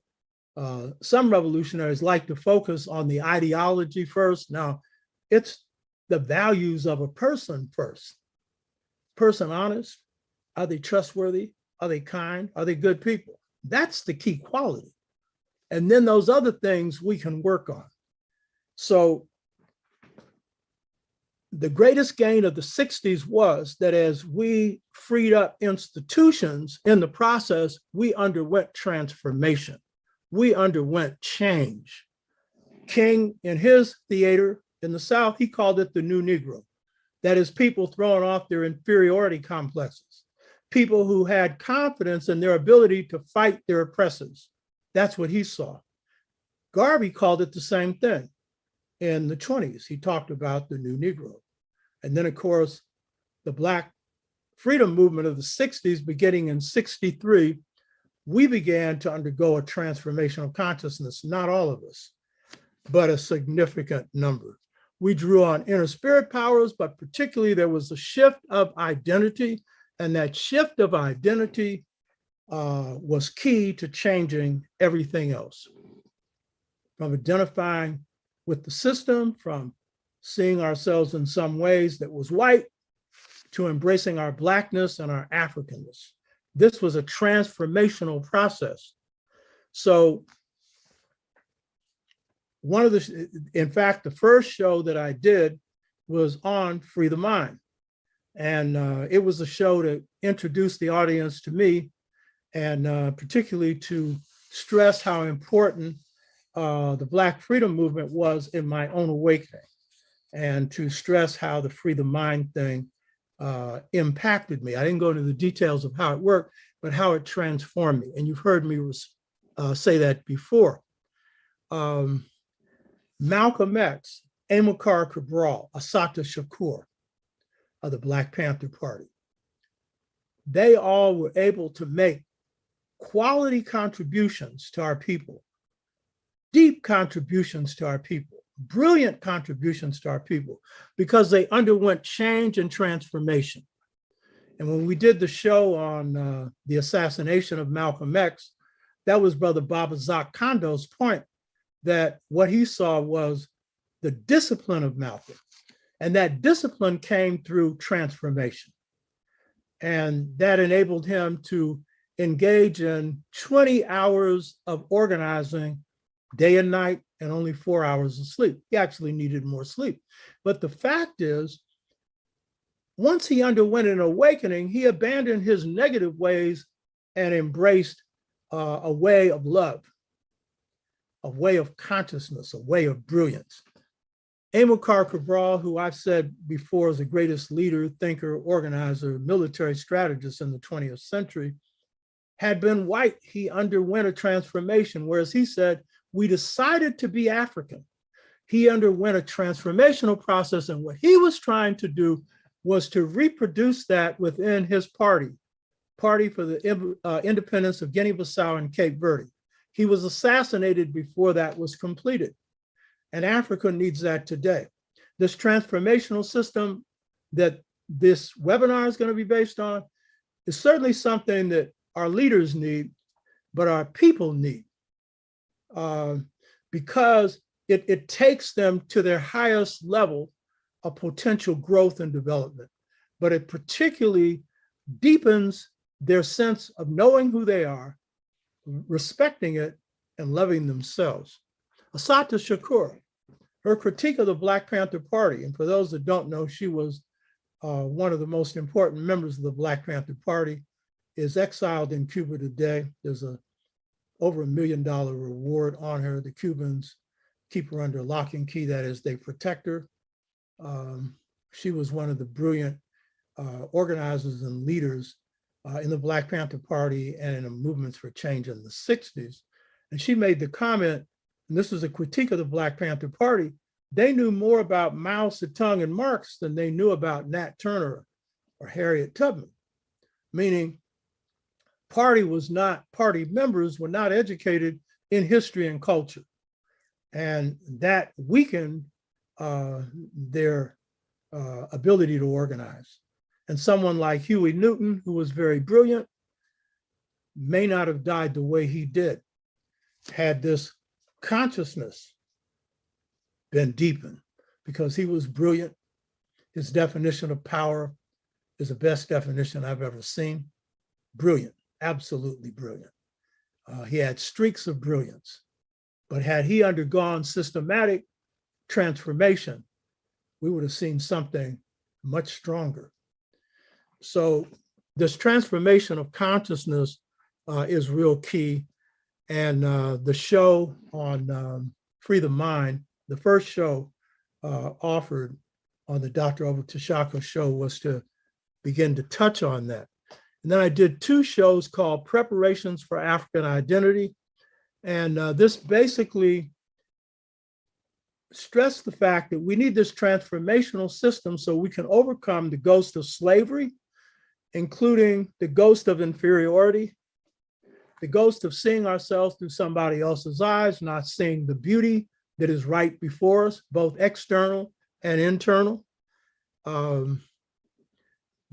some revolutionaries like to focus on the ideology first. Now, it's the values of a person first. Person honest? Are they trustworthy? Are they kind? Are they good people? That's the key quality. And then those other things we can work on. So the greatest gain of the 60s was that as we freed up institutions in the process, we underwent transformation. We underwent change. King, in his theater in the South, he called it the New Negro. That is, people throwing off their inferiority complexes, people who had confidence in their ability to fight their oppressors. That's what he saw. Garvey called it the same thing. In the 20s, he talked about the New Negro. And then, of course, the Black freedom movement of the 60s, beginning in 63, we began to undergo a transformation of consciousness, not all of us, but a significant number. We drew on inner spirit powers, but particularly there was a shift of identity, and that shift of identity was key to changing everything else. From identifying with the system, from seeing ourselves in some ways that was white, to embracing our Blackness and our Africanness. This was a transformational process. So in fact, the first show that I did was on Free the Mind. And it was a show to introduce the audience to me, and particularly to stress how important the Black freedom movement was in my own awakening, and to stress how the Free the Mind thing impacted me. I didn't go into the details of how it worked, but how it transformed me. And you've heard me say that before. Malcolm X, Amilcar Cabral, Assata Shakur of the Black Panther Party, they all were able to make quality contributions to our people, deep contributions to our people, brilliant contributions to our people, because they underwent change and transformation. And when we did the show on the assassination of Malcolm X, that was Brother Babazak Kondo's point, that what he saw was the discipline of Malcolm. And that discipline came through transformation. And that enabled him to engage in 20 hours of organizing day and night and only 4 hours of sleep. He actually needed more sleep. But the fact is, once he underwent an awakening, he abandoned his negative ways and embraced a way of love, a way of consciousness, a way of brilliance. Amilcar Cabral, who I've said before is the greatest leader, thinker, organizer, military strategist in the 20th century, had been white. He underwent a transformation, whereas he said, we decided to be African. He underwent a transformational process, and what he was trying to do was to reproduce that within his party for the independence of Guinea-Bissau and Cape Verde. He was assassinated before that was completed. And Africa needs that today. This transformational system that this webinar is going to be based on is certainly something that our leaders need, but our people need, because it takes them to their highest level of potential growth and development. But it particularly deepens their sense of knowing who they are, respecting it, and loving themselves. Assata Shakur, her critique of the Black Panther Party, and for those that don't know, she was one of the most important members of the Black Panther Party, is exiled in Cuba today. There's over $1 million reward on her. The Cubans keep her under lock and key, that is, they protect her. She was one of the brilliant organizers and leaders in the Black Panther Party and in the movements for change in the 60s. And she made the comment, and this is a critique of the Black Panther Party, they knew more about Mao Zedong and Marx than they knew about Nat Turner or Harriet Tubman, meaning party members were not educated in history and culture. And that weakened their ability to organize. And someone like Huey Newton, who was very brilliant, may not have died the way he did had this consciousness been deepened, because he was brilliant. His definition of power is the best definition I've ever seen. Brilliant, absolutely brilliant. He had streaks of brilliance, but had he undergone systematic transformation, we would have seen something much stronger. So this transformation of consciousness is real key. And the show on Free the Mind, the first show offered on the Dr. Oba Tashaka show, was to begin to touch on that. And then I did 2 shows called Preparations for African Identity. And this basically stressed the fact that we need this transformational system so we can overcome the ghost of slavery, including the ghost of inferiority, the ghost of seeing ourselves through somebody else's eyes, not seeing the beauty that is right before us, both external and internal. The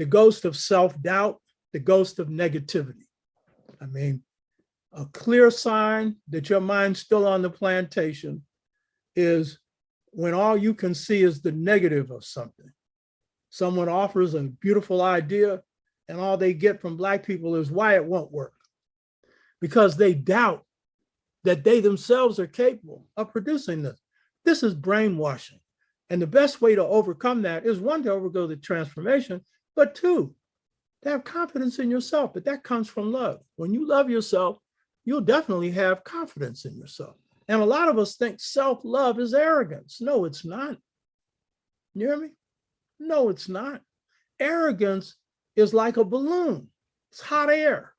ghost of self-doubt, the ghost of negativity. I mean, a clear sign that your mind's still on the plantation is when all you can see is the negative of something. Someone offers a beautiful idea and all they get from Black people is why it won't work, because they doubt that they themselves are capable of producing this. This is brainwashing. And the best way to overcome that is, 1, to undergo the transformation, but 2, to have confidence in yourself. But that comes from love. When you love yourself, you'll definitely have confidence in yourself. And a lot of us think self-love is arrogance. No, it's not. You hear me? No, it's not. Arrogance is like a balloon. It's hot air.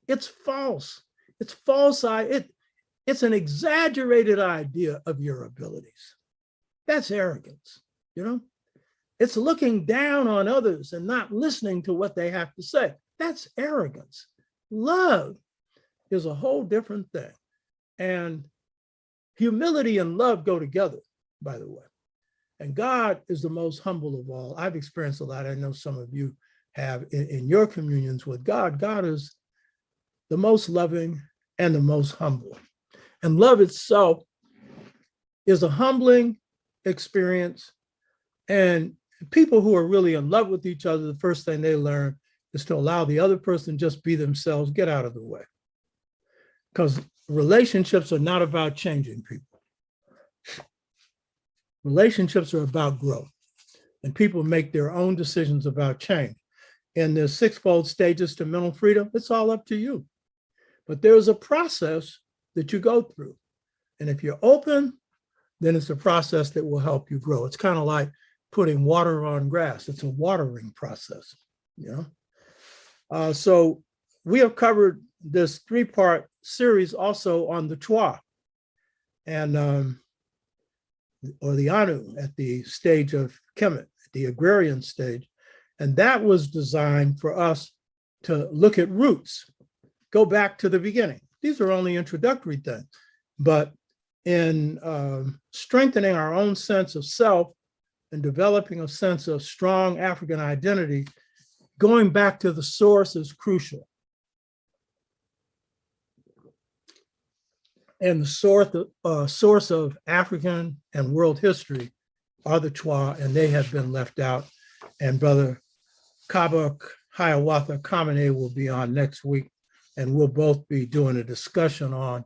It's false. It's false. It's an exaggerated idea of your abilities. That's arrogance, you know? It's looking down on others and not listening to what they have to say. That's arrogance. Love is a whole different thing. And humility and love go together, by the way. And God is the most humble of all. I've experienced a lot. I know some of you have in your communions with God. God is the most loving and the most humble. And love itself is a humbling experience. And people who are really in love with each other, the first thing they learn is to allow the other person just be themselves, get out of the way. Because relationships are not about changing people. Relationships are about growth. And people make their own decisions about change. In the sixfold stages to mental freedom, it's all up to you. But there's a process that you go through. And if you're open, then it's a process that will help you grow. It's kind of like putting water on grass. It's a watering process, you know? So we have covered this three-part series also on the Twa and or the Anu at the stage of Kemet, the agrarian stage. And that was designed for us to look at roots, go back to the beginning. These are only introductory things, but in strengthening our own sense of self and developing a sense of strong African identity, going back to the source is crucial. And the source of African and world history are the Twa, and they have been left out. And Brother Kaba Hiawatha Kamene will be on next week, and we'll both be doing a discussion on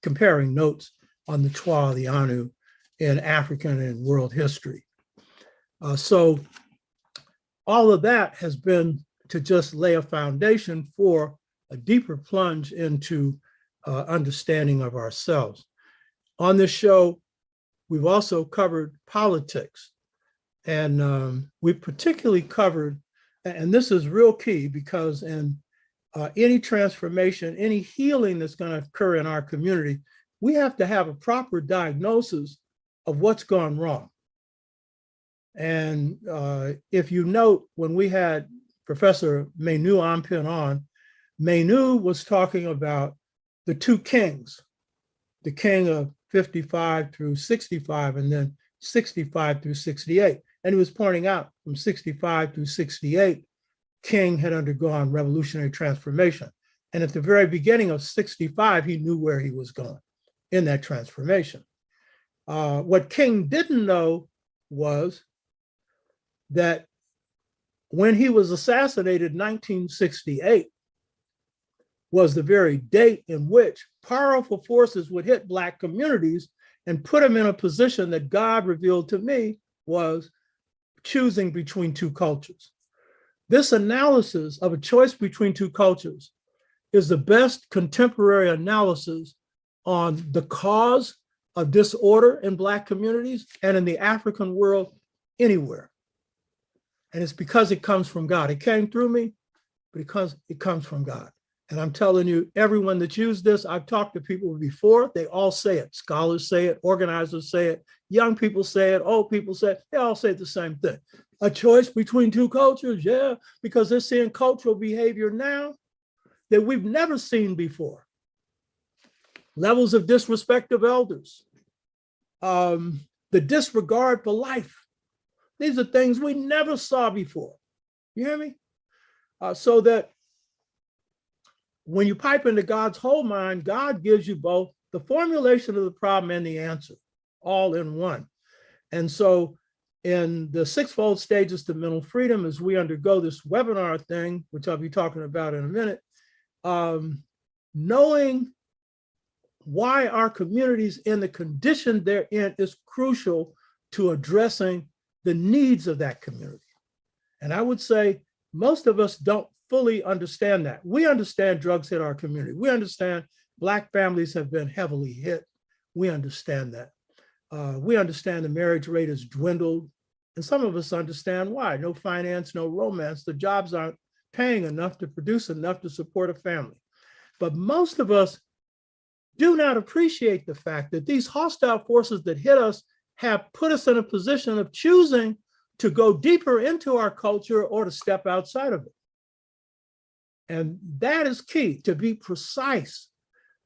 comparing notes on the Twa, the Anu, in African and world history. So all of that has been to just lay a foundation for a deeper plunge into understanding of ourselves. On this show, we've also covered politics. And we particularly covered, and this is real key because in any transformation, any healing that's going to occur in our community, we have to have a proper diagnosis of what's gone wrong. And if you note, when we had Professor Menu Ampin on, Menu was talking about the two kings, the king of 55 through 65, and then 65 through 68. And he was pointing out from 65 through 68, King had undergone revolutionary transformation. And at the very beginning of 65, he knew where he was going in that transformation. What King didn't know was that when he was assassinated in 1968 was the very date in which powerful forces would hit Black communities and put them in a position that God revealed to me was choosing between two cultures. This analysis of a choice between two cultures is the best contemporary analysis on the cause of disorder in Black communities and in the African world anywhere. And it's because it comes from God. It came through me, but because it comes from God. And I'm telling you, everyone that's used this, I've talked to people before, they all say it. Scholars say it, organizers say it, young people say it, old people say it, they all say the same thing. A choice between two cultures, yeah, because they're seeing cultural behavior now that we've never seen before. Levels of disrespect of elders, the disregard for life. These are things we never saw before. You hear me? So that when you pipe into God's whole mind, God gives you both the formulation of the problem and the answer, all in one. And so in the sixfold stages to mental freedom, as we undergo this webinar thing, which I'll be talking about in a minute, knowing why our communities in the condition they're in is crucial to addressing the needs of that community. And I would say most of us don't fully understand that. We understand drugs hit our community. We understand Black families have been heavily hit. We understand that. We understand the marriage rate has dwindled. And some of us understand why. No finance, no romance. The jobs aren't paying enough to produce enough to support a family. But most of us do not appreciate the fact that these hostile forces that hit us have put us in a position of choosing to go deeper into our culture or to step outside of it. And that is key, to be precise,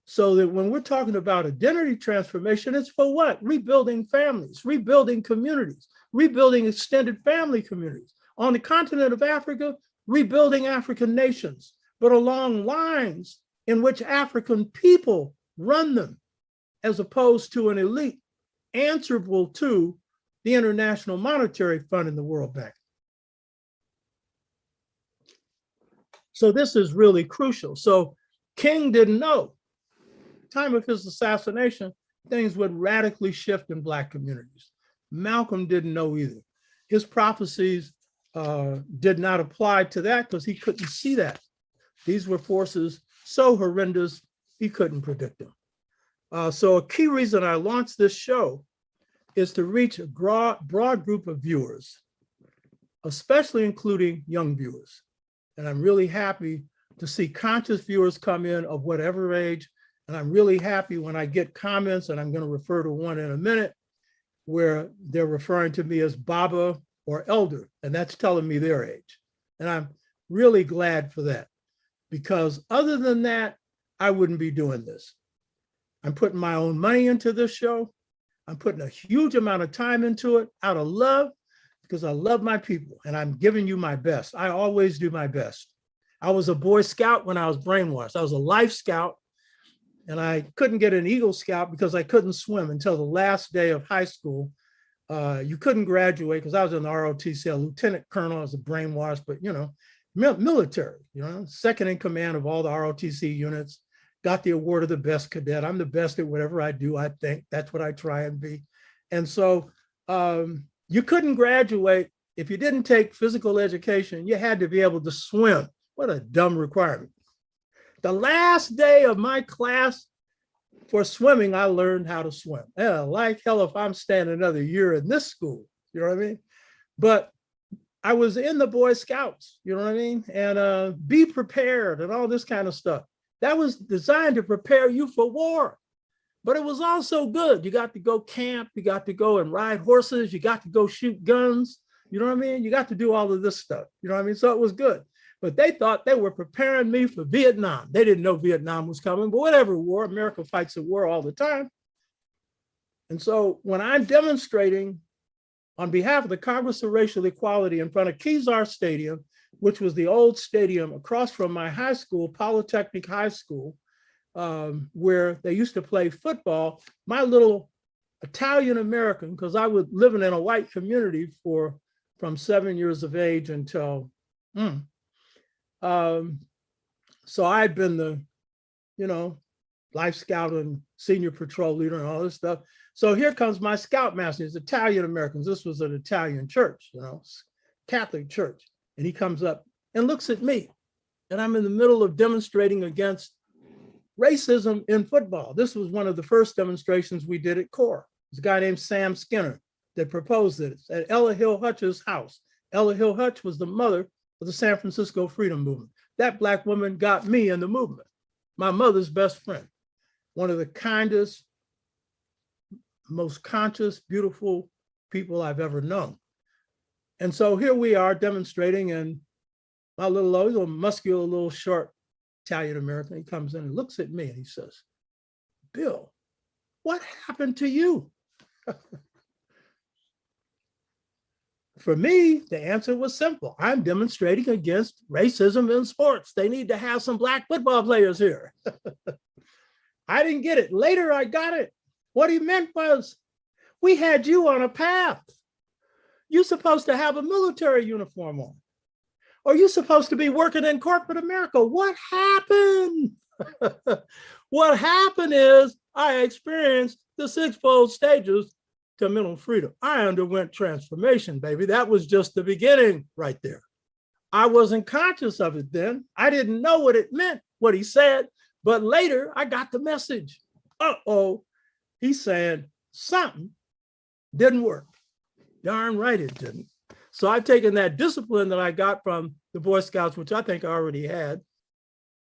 so that when we're talking about identity transformation, it's for what? Rebuilding families, rebuilding communities, rebuilding extended family communities. On the continent of Africa, rebuilding African nations, but along lines in which African people run them, as opposed to an elite answerable to the International Monetary Fund and the World Bank. So this is really crucial. So King didn't know. Time of his assassination, things would radically shift in Black communities. Malcolm didn't know either. His prophecies did not apply to that because he couldn't see that. These were forces so horrendous, he couldn't predict them. So a key reason I launched this show is to reach a broad group of viewers, especially including young viewers. And I'm really happy to see conscious viewers come in of whatever age. And I'm really happy when I get comments, and I'm going to refer to one in a minute, where they're referring to me as Baba or elder, and that's telling me their age. And I'm really glad for that, because other than that, I wouldn't be doing this. I'm putting my own money into this show. I'm putting a huge amount of time into it out of love, because I love my people and I'm giving you my best. I always do my best. I was a Boy Scout when I was brainwashed. I was a Life Scout, and I couldn't get an Eagle Scout because I couldn't swim until the last day of high school. You couldn't graduate because I was in the ROTC, a lieutenant colonel. I was a brainwashed, but military, second in command of all the ROTC units, got the award of the best cadet. I'm the best at whatever I do, I think. That's what I try and be. And so you couldn't graduate if you didn't take physical education. You had to be able to swim. What a dumb requirement. The last day of my class for swimming, I learned how to swim. Yeah, like hell if I'm staying another year in this school, you know what I mean? But I was in the Boy Scouts, you know what I mean? And be prepared and all this kind of stuff. That was designed to prepare you for war. But it was also good. You got to go camp, you got to go and ride horses, you got to go shoot guns, you know what I mean? You got to do all of this stuff, you know what I mean? So it was good. But they thought they were preparing me for Vietnam. They didn't know Vietnam was coming, but whatever war, America fights a war all the time. And so when I'm demonstrating on behalf of the Congress of Racial Equality in front of Kezar Stadium, which was the old stadium across from my high school, Polytechnic High School, where they used to play football, my little Italian American, because I was living in a white community from 7 years of age until, so I'd been the, Life Scout and senior patrol leader and all this stuff. So here comes my scoutmaster. He's Italian Americans. This was an Italian church, Catholic church. And he comes up and looks at me. And I'm in the middle of demonstrating against racism in football. This was one of the first demonstrations we did at CORE. There's a guy named Sam Skinner that proposed this at Ella Hill Hutch's house. Ella Hill Hutch was the mother of the San Francisco Freedom Movement. That Black woman got me in the movement. My mother's best friend, one of the kindest, most conscious, beautiful people I've ever known. And so here we are demonstrating, and my little muscular, little short Italian American, he comes in and looks at me and he says, "Bill, what happened to you?" For me, the answer was simple. I'm demonstrating against racism in sports. They need to have some Black football players here. I didn't get it. Later, I got it. What he meant was, we had you on a path. You're supposed to have a military uniform on, or you're supposed to be working in corporate America. What happened? What happened is I experienced the 6-fold stages to mental freedom. I underwent transformation, baby. That was just the beginning right there. I wasn't conscious of it then. I didn't know what it meant, what he said, but later I got the message. He's saying something didn't work. Darn right it didn't. So I've taken that discipline that I got from the Boy Scouts, which I think I already had.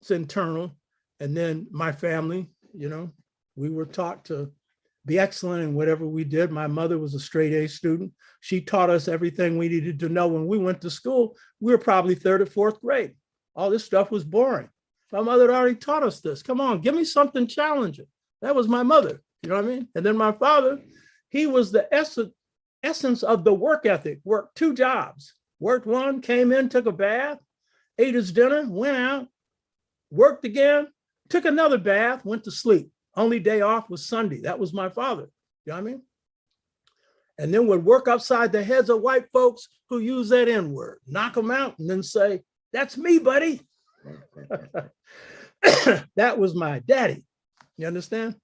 It's internal. And then my family, we were taught to be excellent in whatever we did. My mother was a straight A student. She taught us everything we needed to know. When we went to school, we were probably 3rd or 4th grade. All this stuff was boring. My mother had already taught us this. Come on, give me something challenging. That was my mother, you know what I mean? And then my father, he was the essence of the work ethic. Worked 2 jobs. Worked one, came in, took a bath, ate his dinner, went out, worked again, took another bath, went to sleep. Only day off was Sunday. That was my father. You know what I mean? And then would work upside the heads of white folks who use that N-word, knock them out, and then say, "That's me, buddy." That was my daddy. You understand?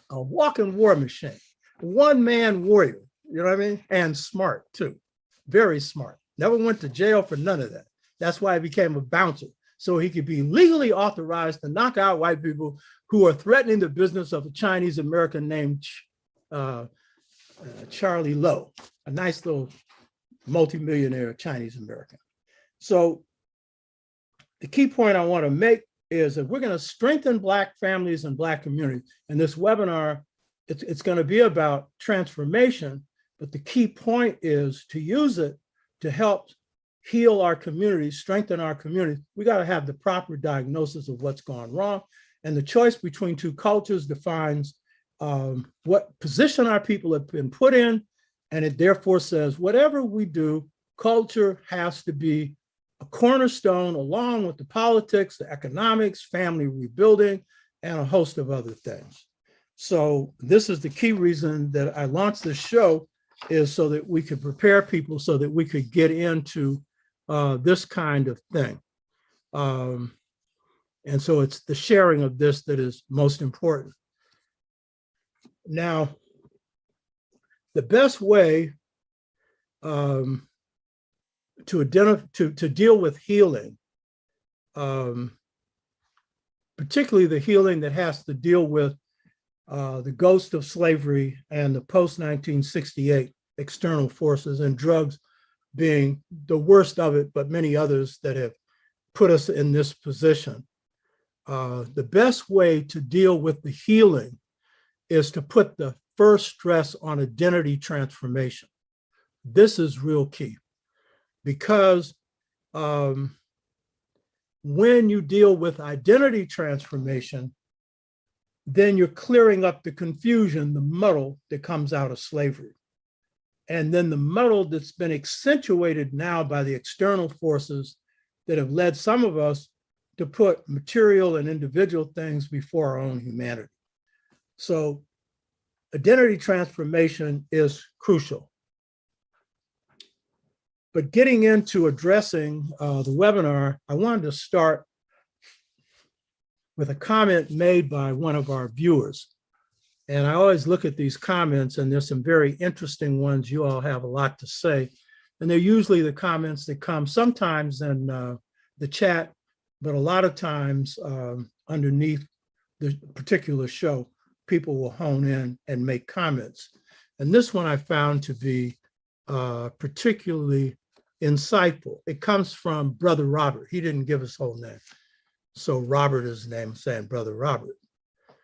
A walking war machine, one-man warrior. You know what I mean? And smart too, very smart. Never went to jail for none of that. That's why he became a bouncer, so he could be legally authorized to knock out white people who are threatening the business of a Chinese American named Charlie Lowe, a nice little multimillionaire Chinese American. So the key point I want to make is that we're going to strengthen Black families and Black communities. And this webinar, it's going to be about transformation, but the key point is to use it to help heal our communities, strengthen our communities. We got to have the proper diagnosis of what's gone wrong. And the choice between two cultures defines what position our people have been put in. And it therefore says, whatever we do, culture has to be a cornerstone along with the politics, the economics, family rebuilding, and a host of other things. So this is the key reason that I launched this show, is so that we could prepare people so that we could get into this kind of thing. And so it's the sharing of this that is most important. Now, the best way to deal with healing, particularly the healing that has to deal with the ghost of slavery and the post-1968 external forces, and drugs being the worst of it, but many others that have put us in this position. The best way to deal with the healing is to put the first stress on identity transformation. This is real key, because when you deal with identity transformation, then you're clearing up the confusion, the muddle that comes out of slavery. And then the muddle that's been accentuated now by the external forces that have led some of us to put material and individual things before our own humanity. So identity transformation is crucial. But getting into addressing the webinar, I wanted to start with a comment made by one of our viewers. And I always look at these comments, and there's some very interesting ones. You all have a lot to say. And they're usually the comments that come sometimes in the chat, but a lot of times underneath the particular show, people will hone in and make comments. And this one I found to be particularly insightful. It comes from Brother Robert. He didn't give his whole name, so Robert is his name, saying Brother Robert.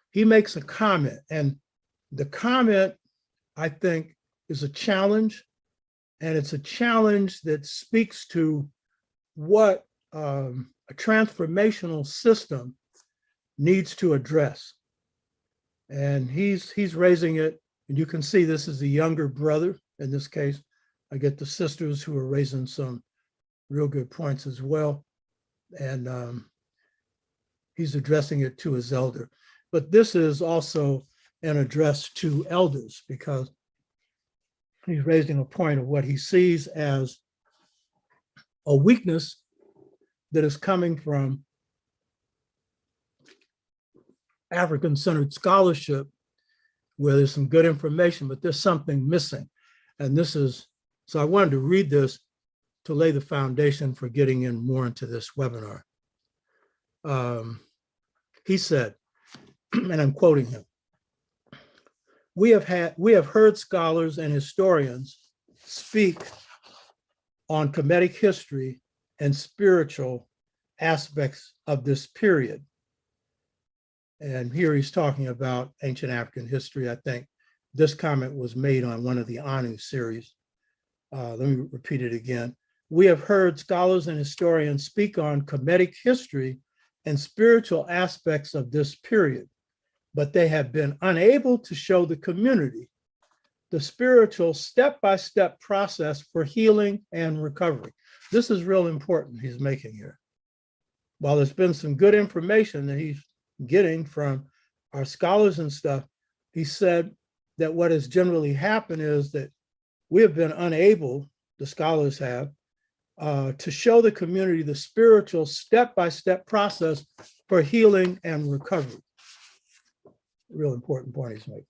He makes a comment, and the comment, I think, is a challenge, and it's a challenge that speaks to what a transformational system needs to address. And he's raising it, and you can see this is a younger brother. In this case, I get the sisters who are raising some real good points as well. And he's addressing it to his elder. But this is also an address to elders, because he's raising a point of what he sees as a weakness that is coming from African-centered scholarship, where there's some good information, but there's something missing. And this is, so I wanted to read this to lay the foundation for getting in more into this webinar. He said, and I'm quoting him, we have heard scholars and historians speak on Kemetic history and spiritual aspects of this period. And here he's talking about ancient African history. I think this comment was made on one of the Anu series. Let me repeat it again. We have heard scholars and historians speak on Kemetic history and spiritual aspects of this period, but they have been unable to show the community the spiritual step-by-step process for healing and recovery. This is real important he's making here. While there's been some good information that he's getting from our scholars and stuff, he said that what has generally happened is that we have been unable, the scholars have, to show the community the spiritual step-by-step process for healing and recovery. Real important point he's making.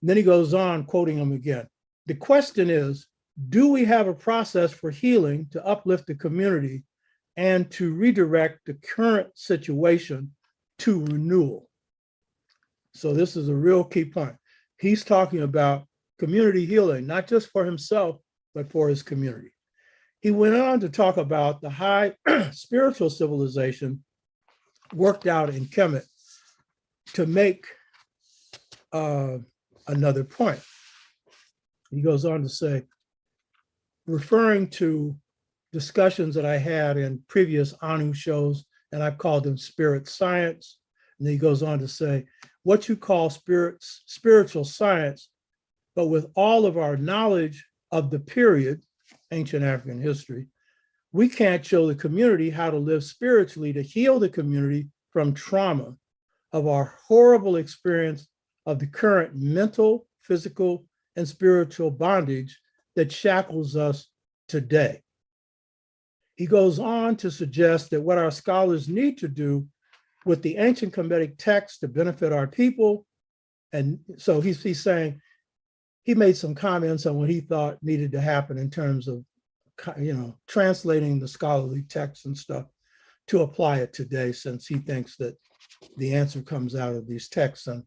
And then he goes on, quoting him again. The question is, do we have a process for healing to uplift the community and to redirect the current situation to renewal? So this is a real key point. He's talking about community healing, not just for himself, but for his community. He went on to talk about the high spiritual civilization worked out in Kemet to make another point. He goes on to say, referring to discussions that I had in previous Anu shows, and I've called them spirit science. And then he goes on to say, what you call spiritual science, but with all of our knowledge of the period, ancient African history, we can't show the community how to live spiritually to heal the community from trauma of our horrible experience of the current mental, physical, and spiritual bondage that shackles us today. He goes on to suggest that what our scholars need to do with the ancient Kemetic text to benefit our people. And so he's saying, he made some comments on what he thought needed to happen in terms of, translating the scholarly texts and stuff to apply it today, since he thinks that the answer comes out of these texts and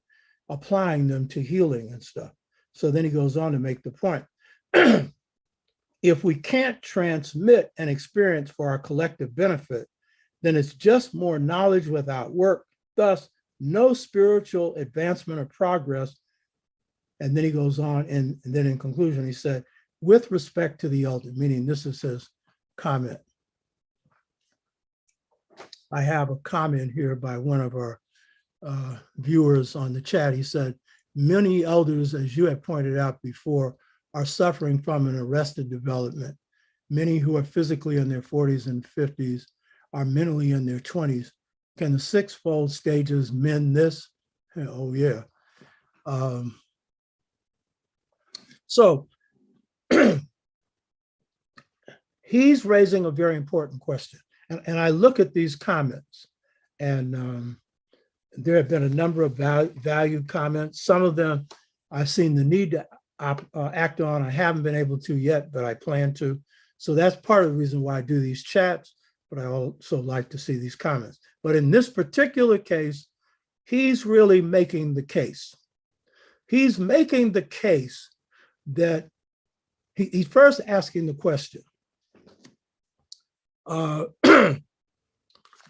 applying them to healing and stuff. So then he goes on to make the point. If we can't transmit an experience for our collective benefit, then it's just more knowledge without work, thus no spiritual advancement or progress. And then he goes on, and then in conclusion, he said, with respect to the elder, meaning this is his comment. I have a comment here by one of our viewers on the chat. He said, many elders, as you have pointed out before, are suffering from an arrested development. Many who are physically in their 40s and 50s are mentally in their 20s. Can the sixfold stages mend this? Oh, yeah. So he's raising a very important question. And I look at these comments, and there have been a number of value comments. Some of them I've seen the need to act on. I haven't been able to yet, but I plan to. So that's part of the reason why I do these chats, but I also like to see these comments. But in this particular case, he's really making the case. He's making the case that he's first asking the question,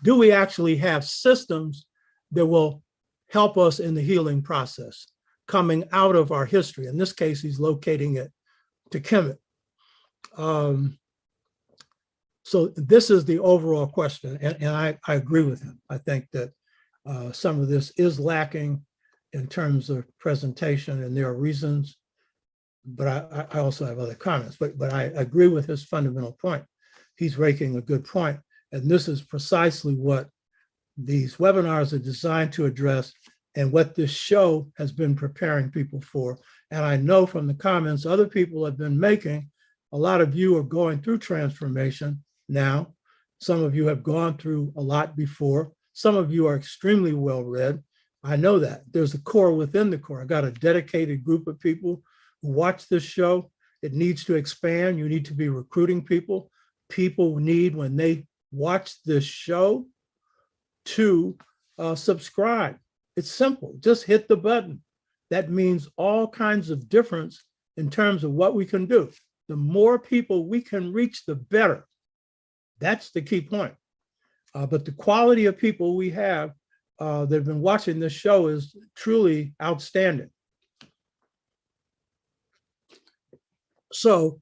do we actually have systems that will help us in the healing process coming out of our history? In this case, he's locating it to Kemet. So this is the overall question, and I agree with him. I think that some of this is lacking in terms of presentation, and there are reasons, but I also have other comments, but I agree with his fundamental point. He's making a good point, and this is precisely what these webinars are designed to address and what this show has been preparing people for. And I know from the comments other people have been making, a lot of you are going through transformation now. Some of you have gone through a lot before. Some of you are extremely well read. I know that. There's a core within the core. I got a dedicated group of people who watch this show. It needs to expand. You need to be recruiting people. People need, when they watch this show, to subscribe. It's simple. Just hit the button. That means all kinds of difference in terms of what we can do. The more people we can reach, the better. That's the key point. But the quality of people we have that have been watching this show is truly outstanding. So,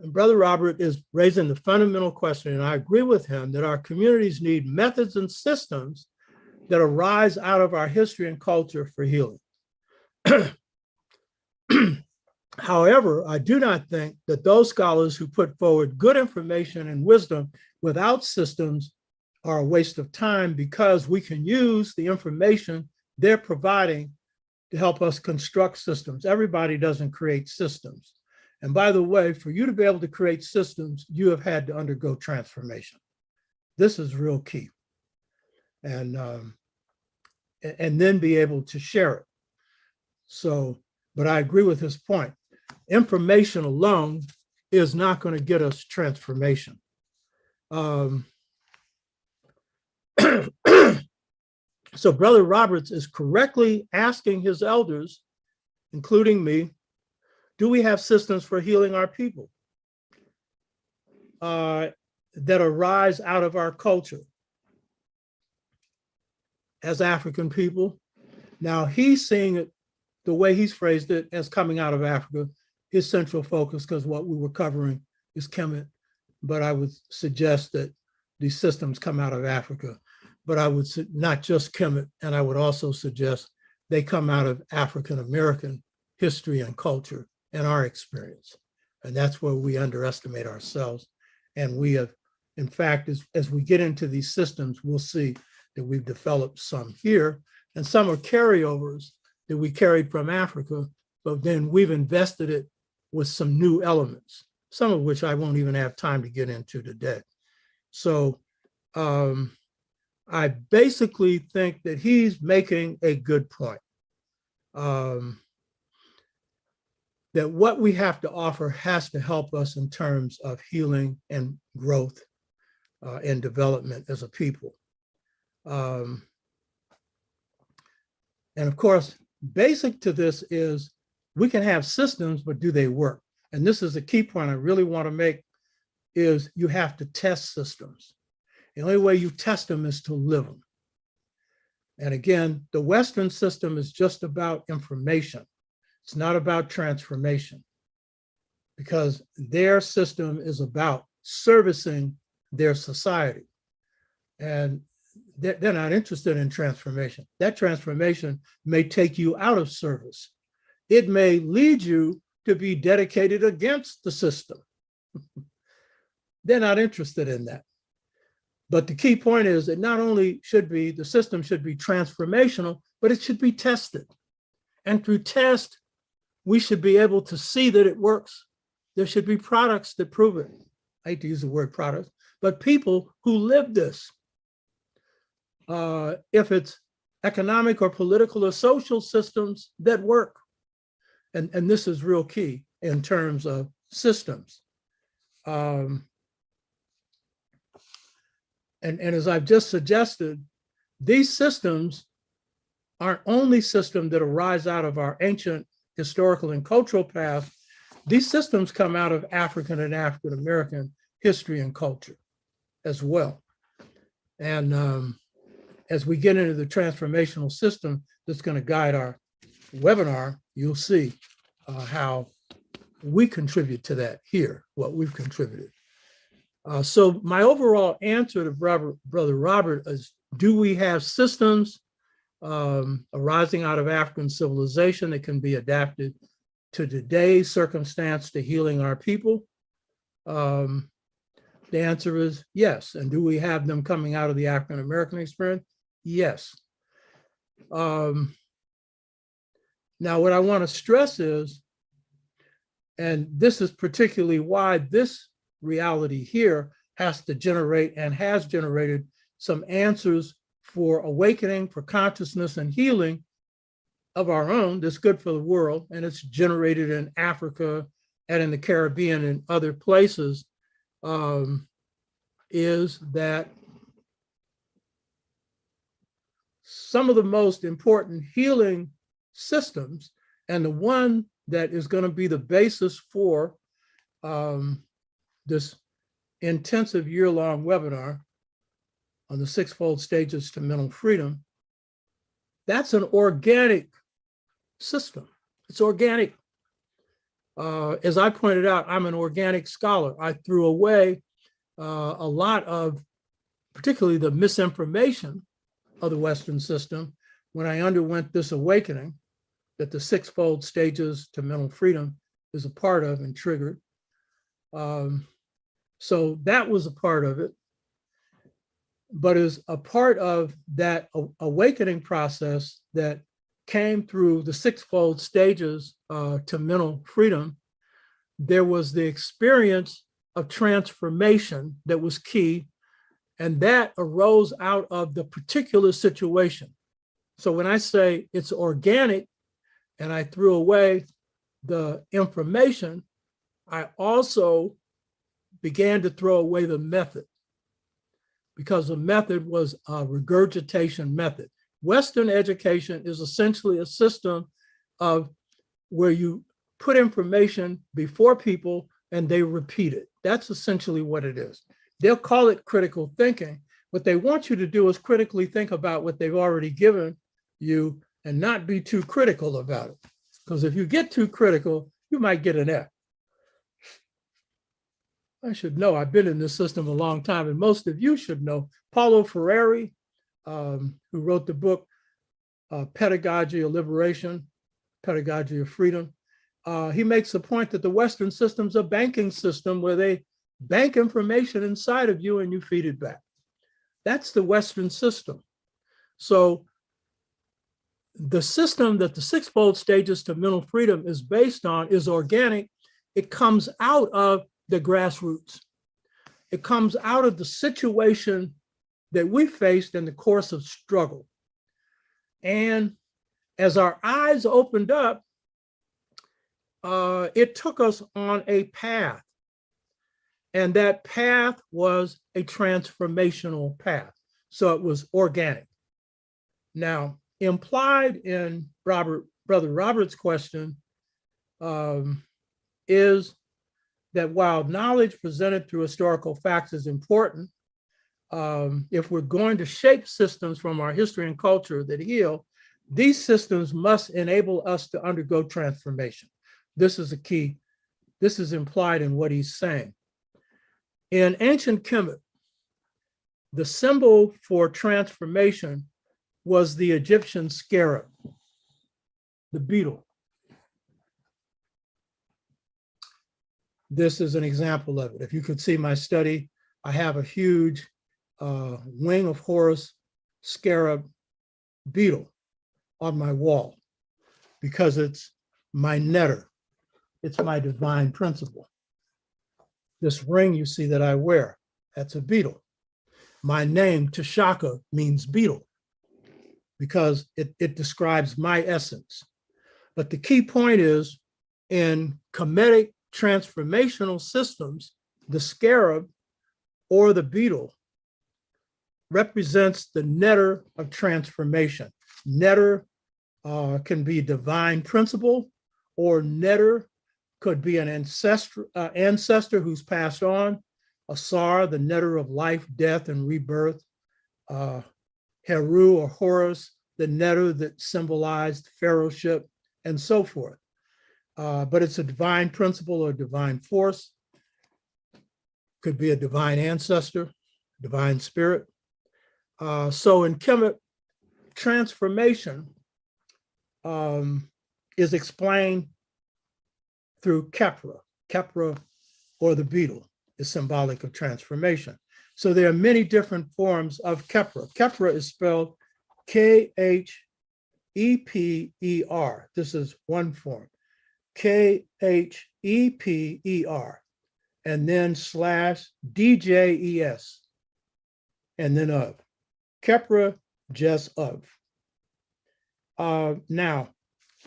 Brother Robert is raising the fundamental question, and I agree with him that our communities need methods and systems that arise out of our history and culture for healing. However, I do not think that those scholars who put forward good information and wisdom without systems are a waste of time, because we can use the information they're providing to help us construct systems. Everybody doesn't create systems. And by the way, for you to be able to create systems, you have had to undergo transformation. This is real key. And then be able to share it. So, but I agree with his point. Information alone is not going to get us transformation. So Brother Roberts is correctly asking his elders, including me, do we have systems for healing our people that arise out of our culture as African people? Now he's seeing it the way he's phrased it as coming out of Africa, his central focus, because what we were covering is Kemet, but I would suggest that these systems come out of Africa. But I would not just Kemet, and I would also suggest they come out of African-American history and culture and our experience. And that's where we underestimate ourselves. And we have, in fact, as we get into these systems, we'll see that we've developed some here, and some are carryovers that we carried from Africa, but then we've invested it with some new elements, some of which I won't even have time to get into today. So I basically think that he's making a good point. That what we have to offer has to help us in terms of healing and growth and development as a people. And of course, basic to this is we can have systems, but do they work? And this is a key point I really want to make, is you have to test systems. The only way you test them is to live them. And again, the Western system is just about information. It's not about transformation, because their system is about servicing their society. And they're not interested in transformation. That transformation may take you out of service. It may lead you to be dedicated against the system. They're not interested in that. But the key point is that not only should be, the system should be transformational, but it should be tested. And through test, we should be able to see that it works. There should be products that prove it. I hate to use the word products, but people who live this. If it's economic or political or social systems that work. And this is real key in terms of systems. And as I've just suggested, these systems aren't only systems that arise out of our ancient historical and cultural past. These systems come out of African and African-American history and culture as well. And as we get into the transformational system that's going to guide our webinar, you'll see how we contribute to that here, what we've contributed. So my overall answer to Brother Robert is, do we have systems arising out of African civilization that can be adapted to today's circumstance to healing our people? The answer is yes. And do we have them coming out of the African-American experience? Yes. Now, what I want to stress is, and this is particularly why this reality here has to generate and has generated some answers for awakening, for consciousness and healing of our own that's good for the world, and it's generated in Africa and in the Caribbean and other places, is that some of the most important healing systems, and the one that is going to be the basis for this intensive year-long webinar on the sixfold stages to mental freedom, that's an organic system. It's organic. As I pointed out, I'm an organic scholar. I threw away a lot of, particularly the misinformation of the Western system when I underwent this awakening, that the sixfold stages to mental freedom is a part of and triggered. So that was a part of it, but is a part of that awakening process that came through the sixfold stages to mental freedom. There was the experience of transformation that was key, and that arose out of the particular situation. So when I say it's organic and I threw away the information, I also began to throw away the method, because the method was a regurgitation method. Western education is essentially a system of where you put information before people and they repeat it. That's essentially what it is. They'll call it critical thinking. What they want you to do is critically think about what they've already given you and not be too critical about it. Because if you get too critical, you might get an F. I should know, I've been in this system a long time, and most of you should know. Paulo Freire, who wrote the book, Pedagogy of Liberation, Pedagogy of Freedom, he makes the point that the Western system's a banking system where they bank information inside of you and you feed it back. That's the Western system. So the system that the sixfold stages to mental freedom is based on is organic. It comes out of the grassroots. It comes out of the situation that we faced in the course of struggle. And as our eyes opened up, it took us on a path. And that path was a transformational path. So it was organic. Now, implied in Brother Robert's question is that while knowledge presented through historical facts is important, if we're going to shape systems from our history and culture that heal, these systems must enable us to undergo transformation. This is a key. This is implied in what he's saying. In ancient Kemet, the symbol for transformation was the Egyptian scarab, the beetle. This is an example of it. If you could see my study, I have a huge wing of Horus scarab beetle on my wall because it's my netter. It's my divine principle. This ring you see that I wear, that's a beetle. My name, Tashaka, means beetle because it describes my essence. But the key point is in Kemetic transformational systems, the scarab or the beetle represents the netter of transformation. Netter can be divine principle, or netter could be an ancestor who's passed on. Asar, the netter of life, death, and rebirth. Heru or Horus, the netter that symbolized pharaohship, and so forth. But it's a divine principle or divine force. Could be a divine ancestor, divine spirit. So in Kemet, transformation is explained through Khepra. Khepra, or the beetle, is symbolic of transformation. So there are many different forms of Khepra. Khepra is spelled Kheper. This is one form. Kheper, and then /DJES, and then of. Khepra, just of. Now,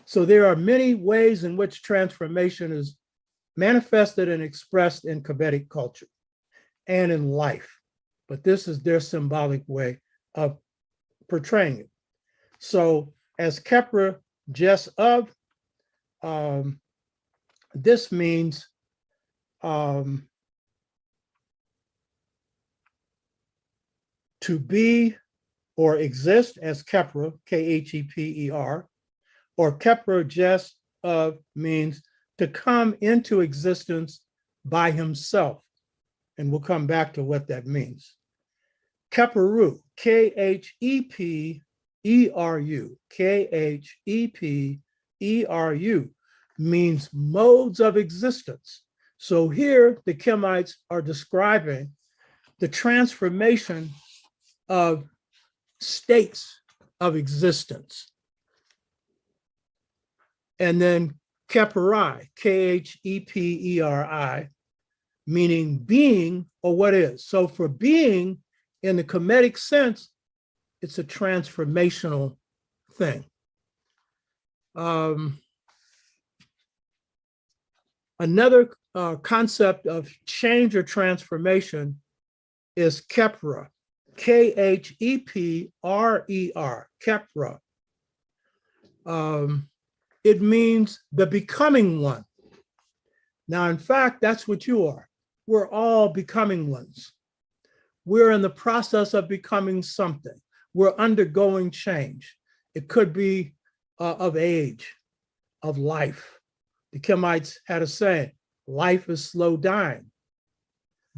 so there are many ways in which transformation is manifested and expressed in Kemetic culture and in life, but this is their symbolic way of portraying it. So as Khepra, just of, this means to be or exist as Khepra, Kheper, or Khepra just of means to come into existence by himself. And we'll come back to what that means. Khepru, Kheperu, Kheperu, means modes of existence. So here the Kemites are describing the transformation of states of existence. And then Kheperi, Kheperi, meaning being or what is. So for being in the Kemetic sense, it's a transformational thing. Another concept of change or transformation is Khepera, Kheprer, Khepera. It means the becoming one. Now, in fact, that's what you are. We're all becoming ones. We're in the process of becoming something. We're undergoing change. It could be of age, of life. The Kemites had a saying, life is slow dying.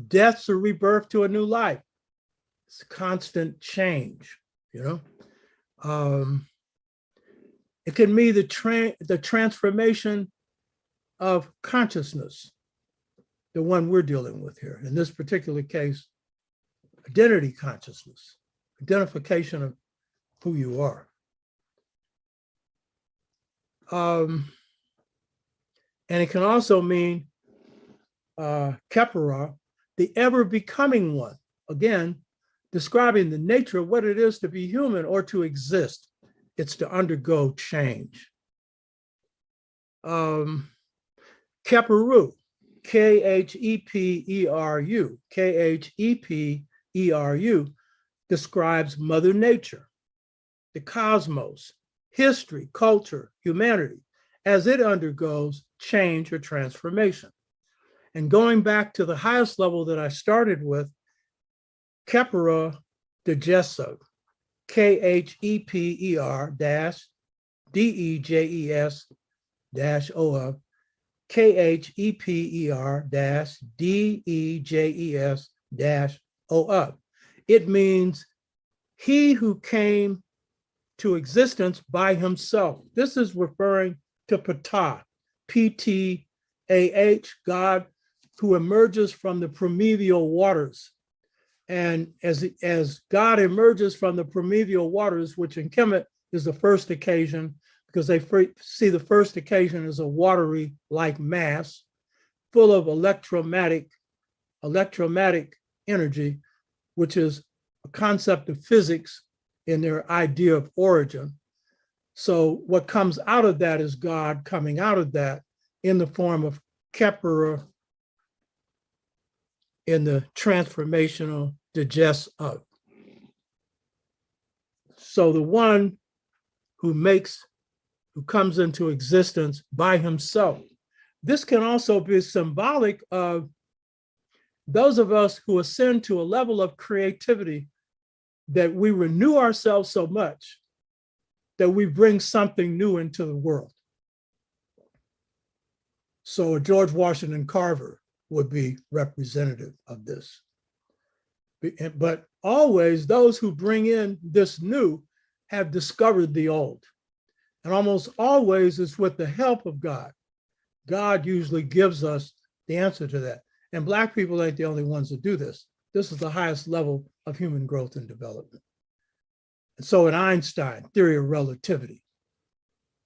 Death's a rebirth to a new life. It's constant change, you know? It can mean the transformation of consciousness, the one we're dealing with here. In this particular case, identity consciousness, identification of who you are. And it can also mean Khepera, the ever becoming one. Again, describing the nature of what it is to be human or to exist. It's to undergo change. Khepru, Khepru, Khepru describes Mother Nature, the cosmos, history, culture, humanity, as it undergoes change or transformation. And going back to the highest level that I started with, Khepera Dejeso, Kheprer-Dejes-O, Kheprer-Dejes-O. It means he who came to existence by himself. This is referring to Ptah, P-T-A-H, God who emerges from the primeval waters. And as God emerges from the primeval waters, which in Kemet is the first occasion, because they see the first occasion as a watery like mass, full of electromagnetic energy, which is a concept of physics in their idea of origin. So what comes out of that is God coming out of that in the form of Khepera in the transformational digest of. So the one who comes into existence by himself. This can also be symbolic of those of us who ascend to a level of creativity that we renew ourselves so much that we bring something new into the world. So George Washington Carver would be representative of this. But always those who bring in this new have discovered the old. And almost always it's with the help of God. God usually gives us the answer to that. And Black people ain't the only ones that do this. This is the highest level of human growth and development. And so in Einstein, theory of relativity,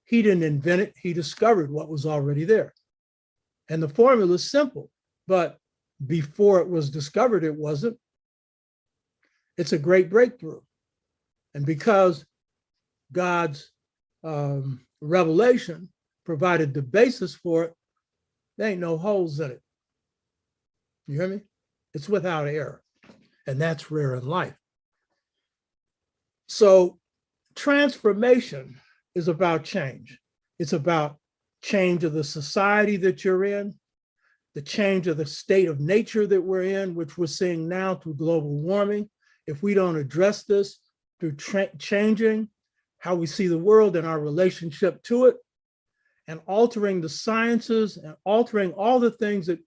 he didn't invent it, he discovered what was already there. And the formula is simple, but before it was discovered, it wasn't. It's a great breakthrough. And because God's revelation provided the basis for it, there ain't no holes in it. You hear me? It's without error. And that's rare in life. So transformation is about change. It's about change of the society that you're in, the change of the state of nature that we're in, which we're seeing now through global warming. If we don't address this through changing how we see the world and our relationship to it, and altering the sciences and altering all the things that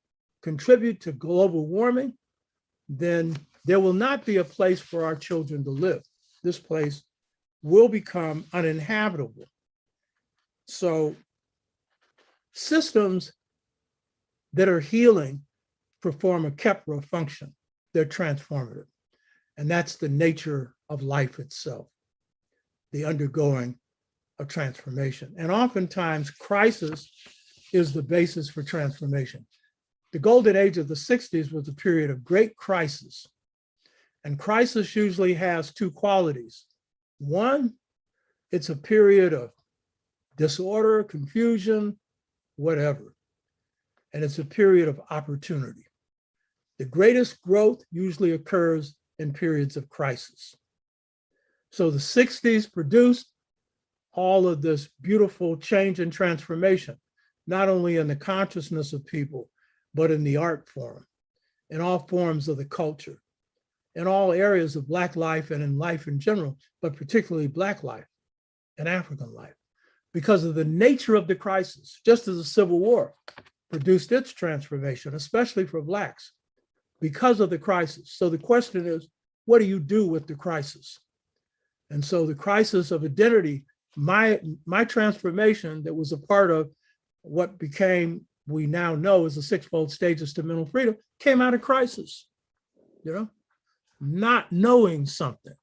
contribute to global warming, then there will not be a place for our children to live. This place will become uninhabitable. So Systems that are healing perform a Kepler function. They're transformative. And that's the nature of life itself, the undergoing of transformation. And oftentimes, crisis is the basis for transformation. The golden age of the 60s was a period of great crisis. And crisis usually has two qualities. One, it's a period of disorder, confusion, whatever. And it's a period of opportunity. The greatest growth usually occurs in periods of crisis. So the 60s produced all of this beautiful change and transformation, not only in the consciousness of people, but in the art form, in all forms of the culture, in all areas of Black life and in life in general, but particularly Black life and African life, because of the nature of the crisis, just as the Civil War produced its transformation, especially for Blacks, because of the crisis. So the question is, what do you do with the crisis? And so the crisis of identity, my transformation that was a part of what became, we now know as the sixfold stages to mental freedom, came out of crisis, not knowing something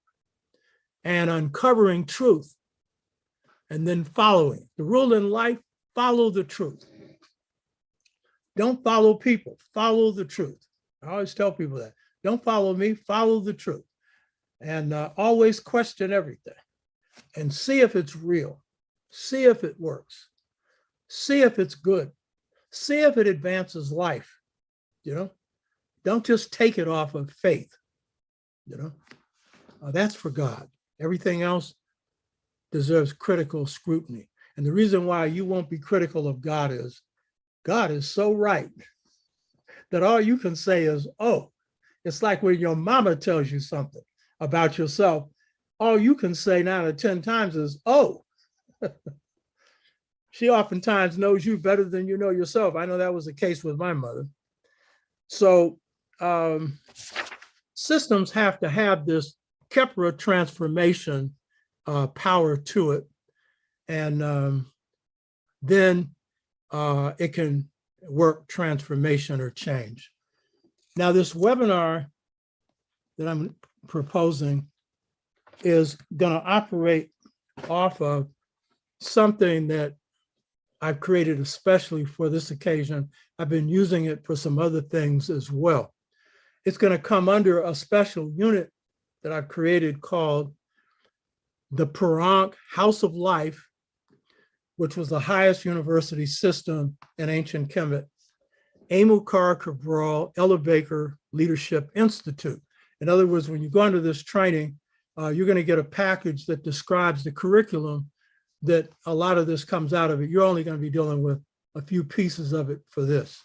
and uncovering truth and then following. The rule in life, follow the truth. Don't follow people, follow the truth. I always tell people that. Don't follow me, follow the truth. And always question everything and see if it's real. See if it works. See if it's good. See if it advances life, Don't just take it off of faith, That's for God. Everything else deserves critical scrutiny. And the reason why you won't be critical of God is so right that all you can say is, oh. It's like when your mama tells you something about yourself, all you can say 9 or 10 times is, oh. She oftentimes knows you better than you know yourself. I know that was the case with my mother. So systems have to have this Kepler transformation power to it. And then it can work transformation or change. Now, this webinar that I'm proposing is going to operate off of something that I've created especially for this occasion. I've been using it for some other things as well. It's going to come under a special unit that I've created called the Perronk House of Life, which was the highest university system in ancient Kemet, Amilcar Cabral Elevaker Leadership Institute. In other words, when you go into this training, you're going to get a package that describes the curriculum that a lot of this comes out of it. You're only going to be dealing with a few pieces of it for this.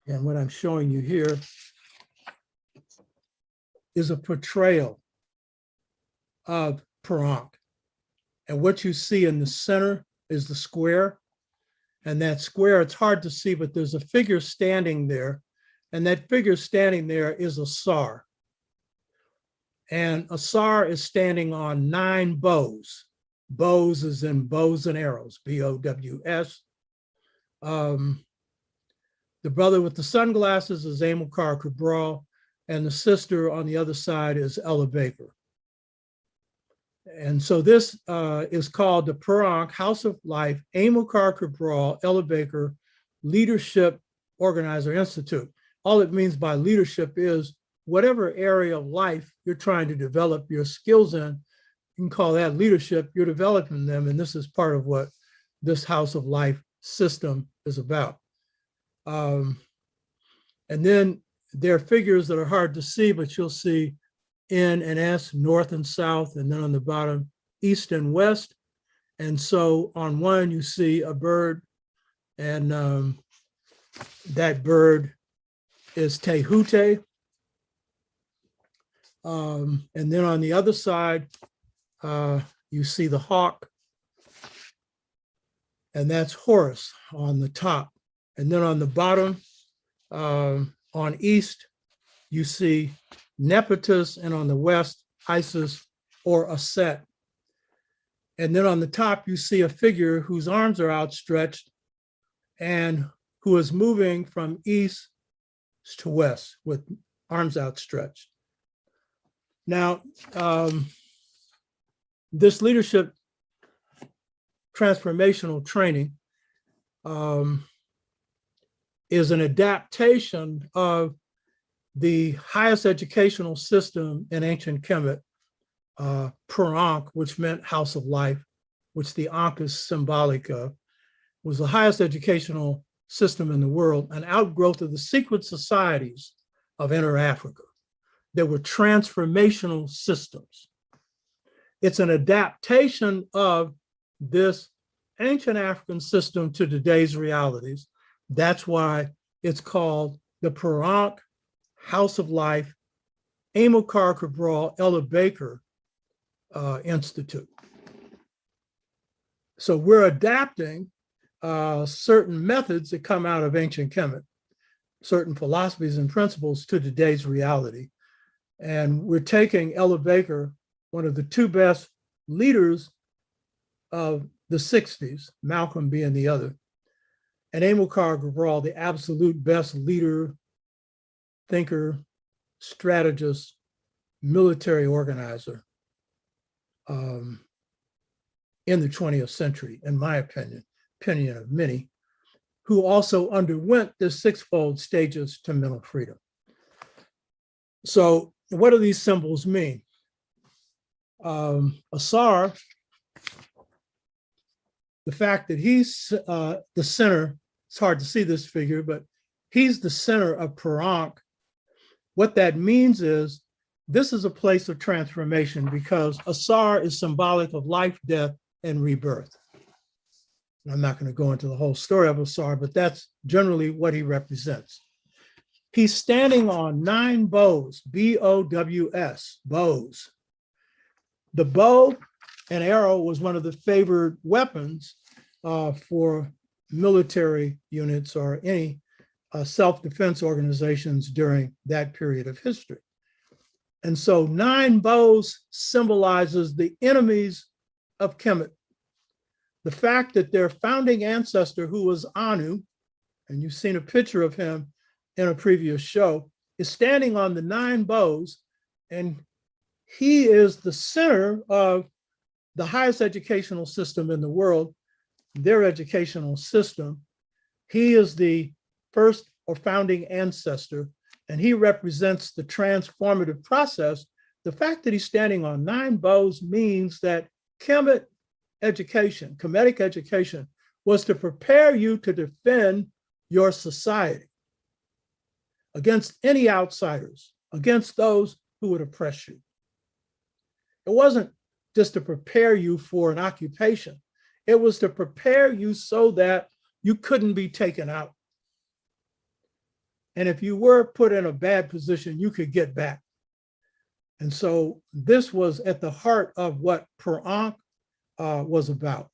And what I'm showing you here is a portrayal of Perronk. And what you see in the center is the square. And that square, it's hard to see, but there's a figure standing there. And that figure standing there is a sar. And a sar is standing on 9 bows. Bows is in bows and arrows, B-O-W-S. The brother with the sunglasses is Amilcar Cabral, and the sister on the other side is Ella Baker. And so this is called the Perronk House of Life, Amilcar Cabral, Ella Baker Leadership Organizer Institute. All it means by leadership is whatever area of life you're trying to develop your skills in, you can call that leadership, you're developing them. And this is part of what this House of Life system is about. And then there are figures that are hard to see, but you'll see N and S, north and south, and then on the bottom, east and west. And so on one, you see a bird, and that bird is Tehute. And then on the other side, you see the hawk, and that's Horus on the top. And then on the bottom, on east, you see Nephthys, and on the west, Isis or Aset. And then on the top, you see a figure whose arms are outstretched, and who is moving from east to west with arms outstretched. Now, this leadership transformational training is an adaptation of the highest educational system in ancient Kemet, Per-Ankh, which meant house of life, which the Ankh is symbolic of, was the highest educational system in the world, an outgrowth of the secret societies of Inner Africa. There were transformational systems. It's an adaptation of this ancient African system to today's realities. That's why it's called the Per-Ankh House of Life, Amilcar Cabral, Ella Baker Institute. So we're adapting certain methods that come out of ancient Kemet, certain philosophies and principles to today's reality. And we're taking Ella Baker, one of the two best leaders of the 60s, Malcolm being the other, and Amilcar Cabral, the absolute best leader, thinker, strategist, military organizer in the 20th century, in my opinion of many, who also underwent the sixfold stages to mental freedom. So what do these symbols mean? Asar, the fact that he's the center, it's hard to see this figure, but he's the center of Per-Ankh. What that means is this is a place of transformation because Asar is symbolic of life, death, and rebirth. And I'm not going to go into the whole story of Asar, but that's generally what he represents. He's standing on 9 bows, B-O-W-S, bows. The bow and arrow was one of the favored weapons for military units or any self-defense organizations during that period of history. And so 9 bows symbolizes the enemies of Kemet. The fact that their founding ancestor, who was Anu, and you've seen a picture of him in a previous show, is standing on the 9 bows, and he is the center of the highest educational system in the world, their educational system. He is the first or founding ancestor, and he represents the transformative process. The fact that he's standing on 9 bows means that Kemet education, Kemetic education, was to prepare you to defend your society against any outsiders, against those who would oppress you. It wasn't just to prepare you for an occupation. It was to prepare you so that you couldn't be taken out. And if you were put in a bad position, you could get back. And so this was at the heart of what Per-Ankh was about.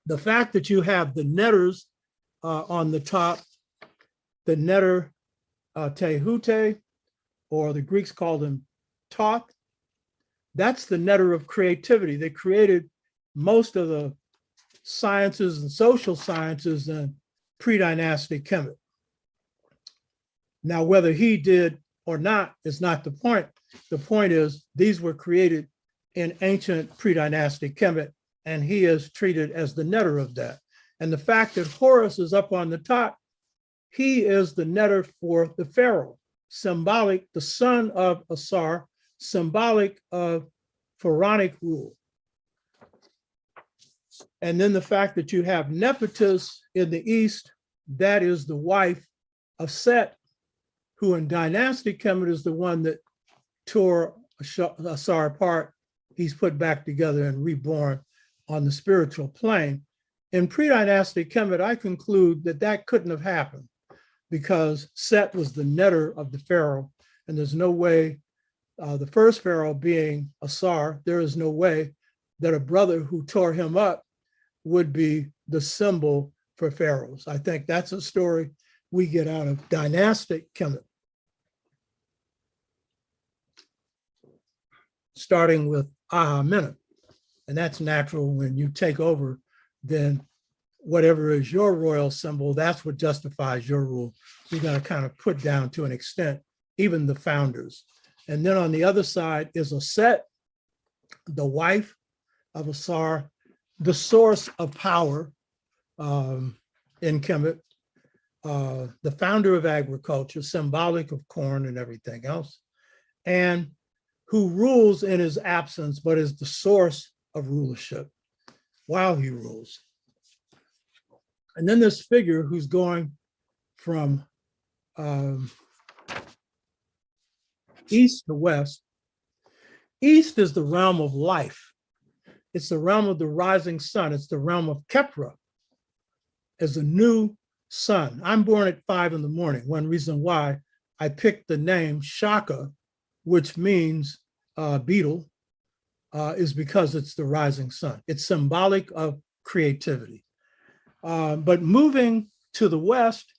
The fact that you have the netters on the top, the netter Tehute, or the Greeks called them Thoth, that's the netter of creativity. They created most of the sciences and social sciences in pre-dynastic Kemet. Now, whether he did or not is not the point. The point is these were created in ancient pre-dynastic Kemet, and he is treated as the netter of that. And the fact that Horus is up on the top, he is the netter for the pharaoh, symbolic, the son of Asar, symbolic of pharaonic rule. And then the fact that you have Nephthys in the east, that is the wife of Set, who in dynastic Kemet is the one that tore Asar apart. He's put back together and reborn on the spiritual plane. In pre-dynastic Kemet, I conclude that that couldn't have happened because Set was the netter of the pharaoh, and there's no way, the first pharaoh being Asar, there is no way that a brother who tore him up would be the symbol for pharaohs. I think that's a story we get out of dynastic Kemet. Starting with Ahamenep. And that's natural. When you take over, then whatever is your royal symbol, that's what justifies your rule. You got to kind of put down to an extent, even the founders. And then on the other side is a Set, the wife of Asar, the source of power in Kemet, the founder of agriculture, symbolic of corn and everything else, and who rules in his absence, but is the source of rulership while he rules. And then this figure who's going from east to west. East is the realm of life. It's the realm of the rising sun. It's the realm of Kepra as a new sun. I'm born at 5 in the morning. One reason why I picked the name Shaka, which means beetle, is because it's the rising sun. It's symbolic of creativity. But moving to the west,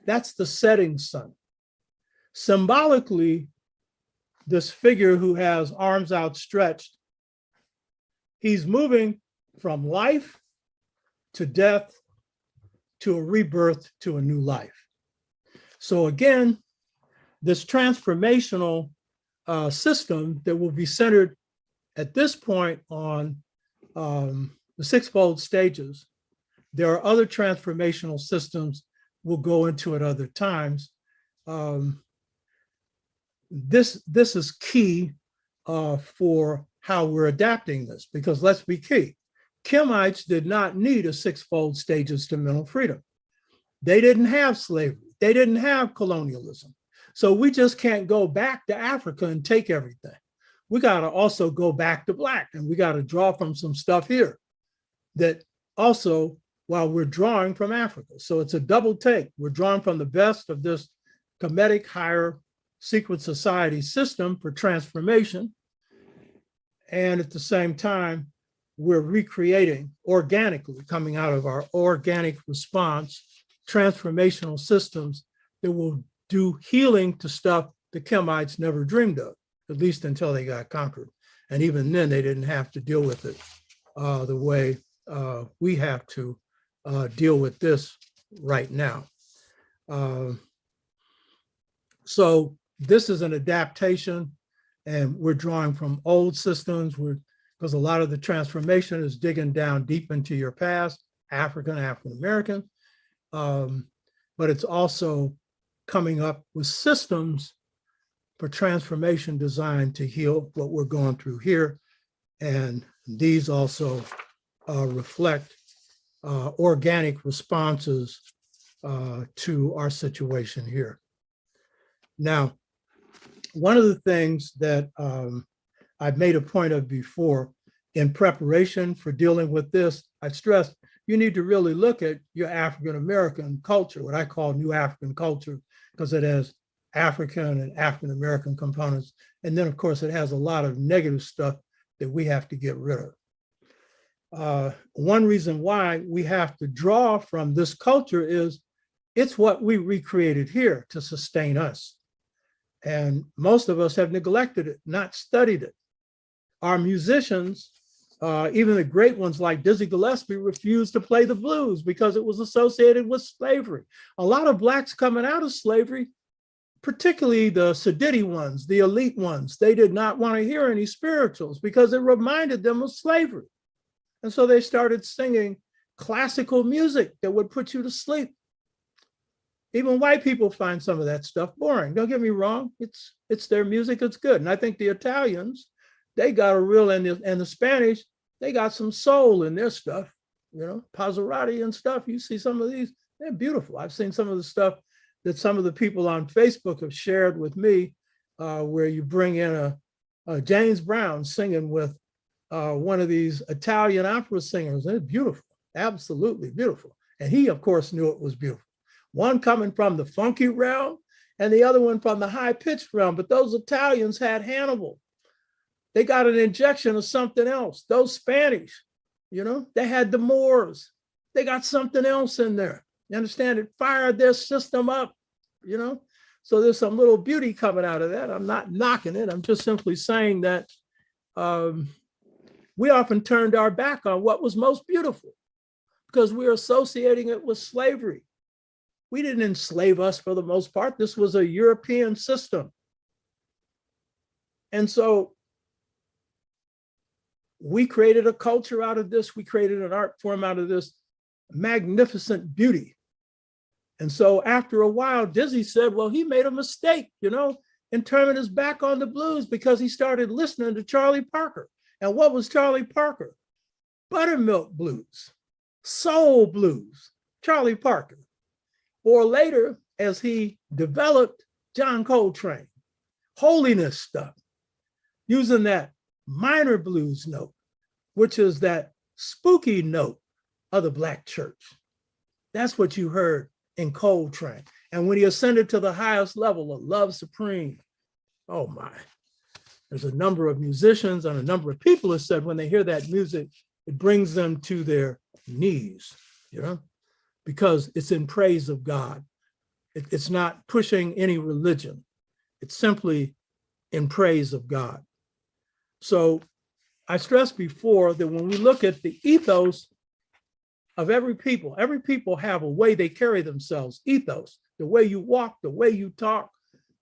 that's the setting sun. Symbolically, this figure who has arms outstretched, he's moving from life to death to a rebirth to a new life. So again, this transformational system that will be centered at this point on the sixfold stages. There are other transformational systems we'll go into at other times. This is key for how we're adapting this, because let's be key. Kemites did not need a sixfold stages to mental freedom. They didn't have slavery. They didn't have colonialism. So we just can't go back to Africa and take everything. We got to also go back to Black, and we got to draw from some stuff here that also, while we're drawing from Africa. So it's a double take. We're drawing from the best of this Kemetic higher secret society system for transformation. And at the same time, we're recreating organically, coming out of our organic response, transformational systems that will do healing to stuff the Kemites never dreamed of, at least until they got conquered. And even then, they didn't have to deal with it the way we have to deal with this right now. So this is an adaptation, and we're drawing from old systems because a lot of the transformation is digging down deep into your past, African American, but it's also coming up with systems for transformation designed to heal what we're going through here. And these also reflect organic responses to our situation here. Now, one of the things that I've made a point of before in preparation for dealing with this, I've stressed you need to really look at your African American culture, what I call New African culture, because it has African and African American components. And then, of course, it has a lot of negative stuff that we have to get rid of. One reason why we have to draw from this culture is it's what we recreated here to sustain us. And most of us have neglected it, not studied it. Our musicians, even the great ones like Dizzy Gillespie, refused to play the blues because it was associated with slavery. A lot of Blacks coming out of slavery, particularly the Sadidi ones, the elite ones, they did not want to hear any spirituals because it reminded them of slavery. And so they started singing classical music that would put you to sleep. Even white people find some of that stuff boring. Don't get me wrong. It's their music. It's good. And I think the Italians, they got a real, and the Spanish, they got some soul in their stuff, you know, Pavarotti and stuff. You see some of these, they're beautiful. I've seen some of the stuff that some of the people on Facebook have shared with me, where you bring in a James Brown singing with one of these Italian opera singers. They're beautiful, absolutely beautiful. And he, of course, knew it was beautiful. One coming from the funky realm and the other one from the high-pitched realm. But those Italians had Hannibal. They got an injection of something else. Those Spanish, you know, they had the Moors. They got something else in there. You understand? It fired their system up, you know? So there's some little beauty coming out of that. I'm not knocking it. I'm just simply saying that we often turned our back on what was most beautiful because we were associating it with slavery. We didn't enslave us for the most part. This was a European system. And so we created a culture out of this. We created an art form out of this magnificent beauty. And so after a while, Dizzy said, well, he made a mistake, in turning his back on the blues because he started listening to Charlie Parker. And what was Charlie Parker? Buttermilk blues, soul blues, Charlie Parker. Or later, as he developed John Coltrane, holiness stuff, using that minor blues note, which is that spooky note of the Black church. That's what you heard in Coltrane. And when he ascended to the highest level of Love Supreme, oh my, there's a number of musicians and a number of people who said when they hear that music, it brings them to their knees, because it's in praise of God. It's not pushing any religion. It's simply in praise of God. So I stressed before that when we look at the ethos of every people have a way they carry themselves, ethos, the way you walk, the way you talk,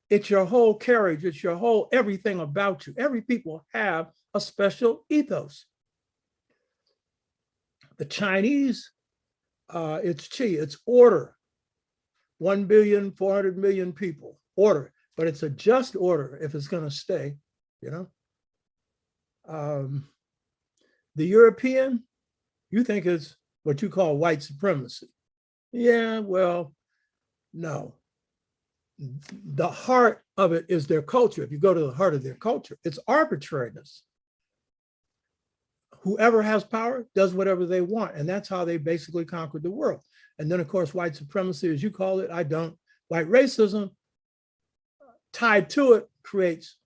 it's your whole carriage, it's your whole everything about you. Every people have a special ethos. The Chinese, it's qi, it's order. 1,400,000,000 people, order, but it's a just order if it's going to stay, The European, you think it's what you call white supremacy. Yeah, well, no. The heart of it is their culture. If you go to the heart of their culture, it's arbitrariness. Whoever has power does whatever they want. And that's how they basically conquered the world. And then, of course, white supremacy, as you call it, I don't. White racism, tied to it, creates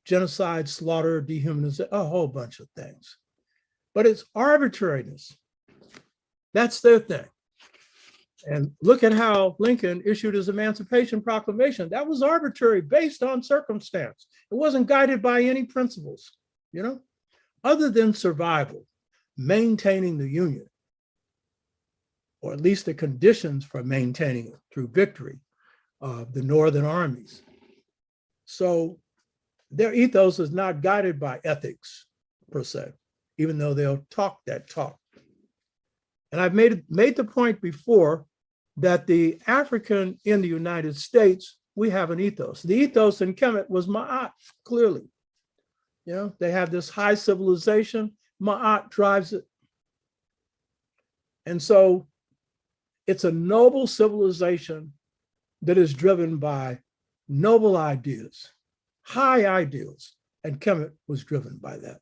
genocide, slaughter, dehumanization, a whole bunch of things. But it's arbitrariness. That's their thing. And look at how Lincoln issued his Emancipation Proclamation. That was arbitrary, based on circumstance. It wasn't guided by any principles, other than survival, maintaining the Union, or at least the conditions for maintaining it through victory of the Northern armies. So their ethos is not guided by ethics per se, even though they'll talk that talk. And I've made the point before that the African in the United States, we have an ethos. The ethos in Kemet was Ma'at, clearly. They have this high civilization, Ma'at drives it. And so it's a noble civilization that is driven by noble ideas, high ideals, and Kemet was driven by that.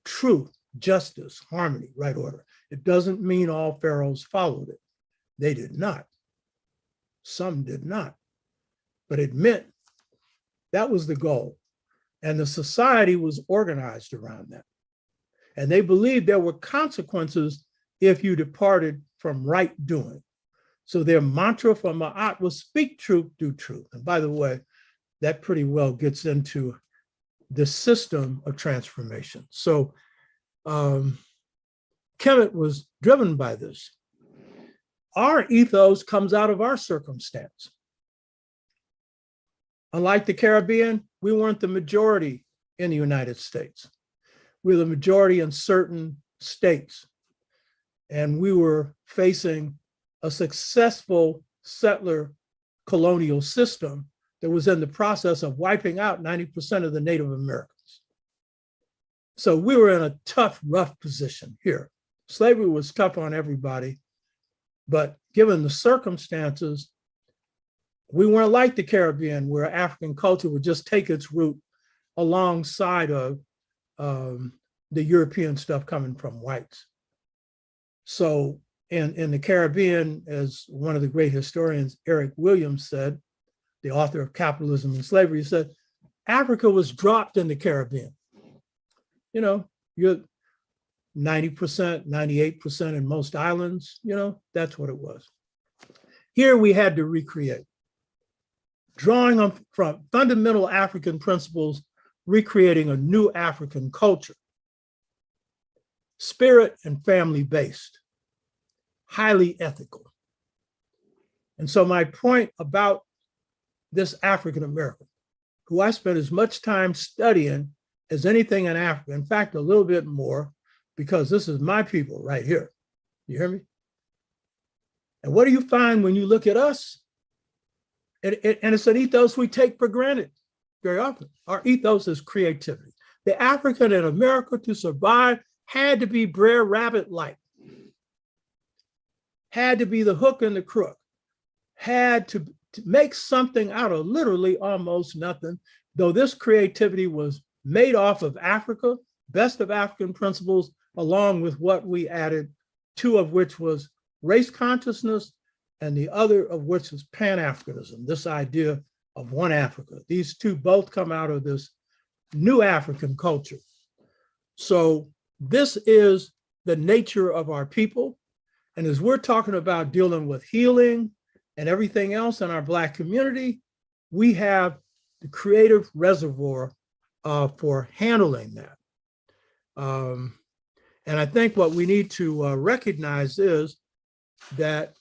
Truth, justice, harmony, right order. It doesn't mean all pharaohs followed it. They did not. Some did not. But it meant that was the goal. And the society was organized around that. And they believed there were consequences if you departed from right doing. So their mantra for Ma'at was speak truth, do truth. And by the way, that pretty well gets into the system of transformation. So Kemet was driven by this. Our ethos comes out of our circumstance. Unlike the Caribbean, we weren't the majority in the United States. We were the majority in certain states. And we were facing a successful settler colonial system that was in the process of wiping out 90% of the Native Americans. So we were in a tough, rough position here. Slavery was tough on everybody, but given the circumstances, we weren't like the Caribbean, where African culture would just take its root alongside of the European stuff coming from whites. So in the Caribbean, as one of the great historians, Eric Williams said, the author of Capitalism and Slavery, said, Africa was dropped in the Caribbean. You're 90%, 98% in most islands, that's what it was. Here we had to recreate. Drawing from fundamental African principles, recreating a new African culture. spirit and family-based, highly ethical. And so my point about this African American, who I spent as much time studying as anything in Africa, in fact, a little bit more, because this is my people right here. You hear me? And what do you find when you look at us? And it's an ethos we take for granted very often. Our ethos is creativity. The African in America to survive had to be Brer Rabbit-like, had to be the hook and the crook, had to make something out of literally almost nothing, though this creativity was made off of Africa, best of African principles, along with what we added, two of which was race consciousness, and the other of which is Pan-Africanism, this idea of one Africa. These two both come out of this new African culture. So this is the nature of our people. And as we're talking about dealing with healing and everything else in our Black community, we have the creative reservoir for handling that. And I think what we need to recognize is that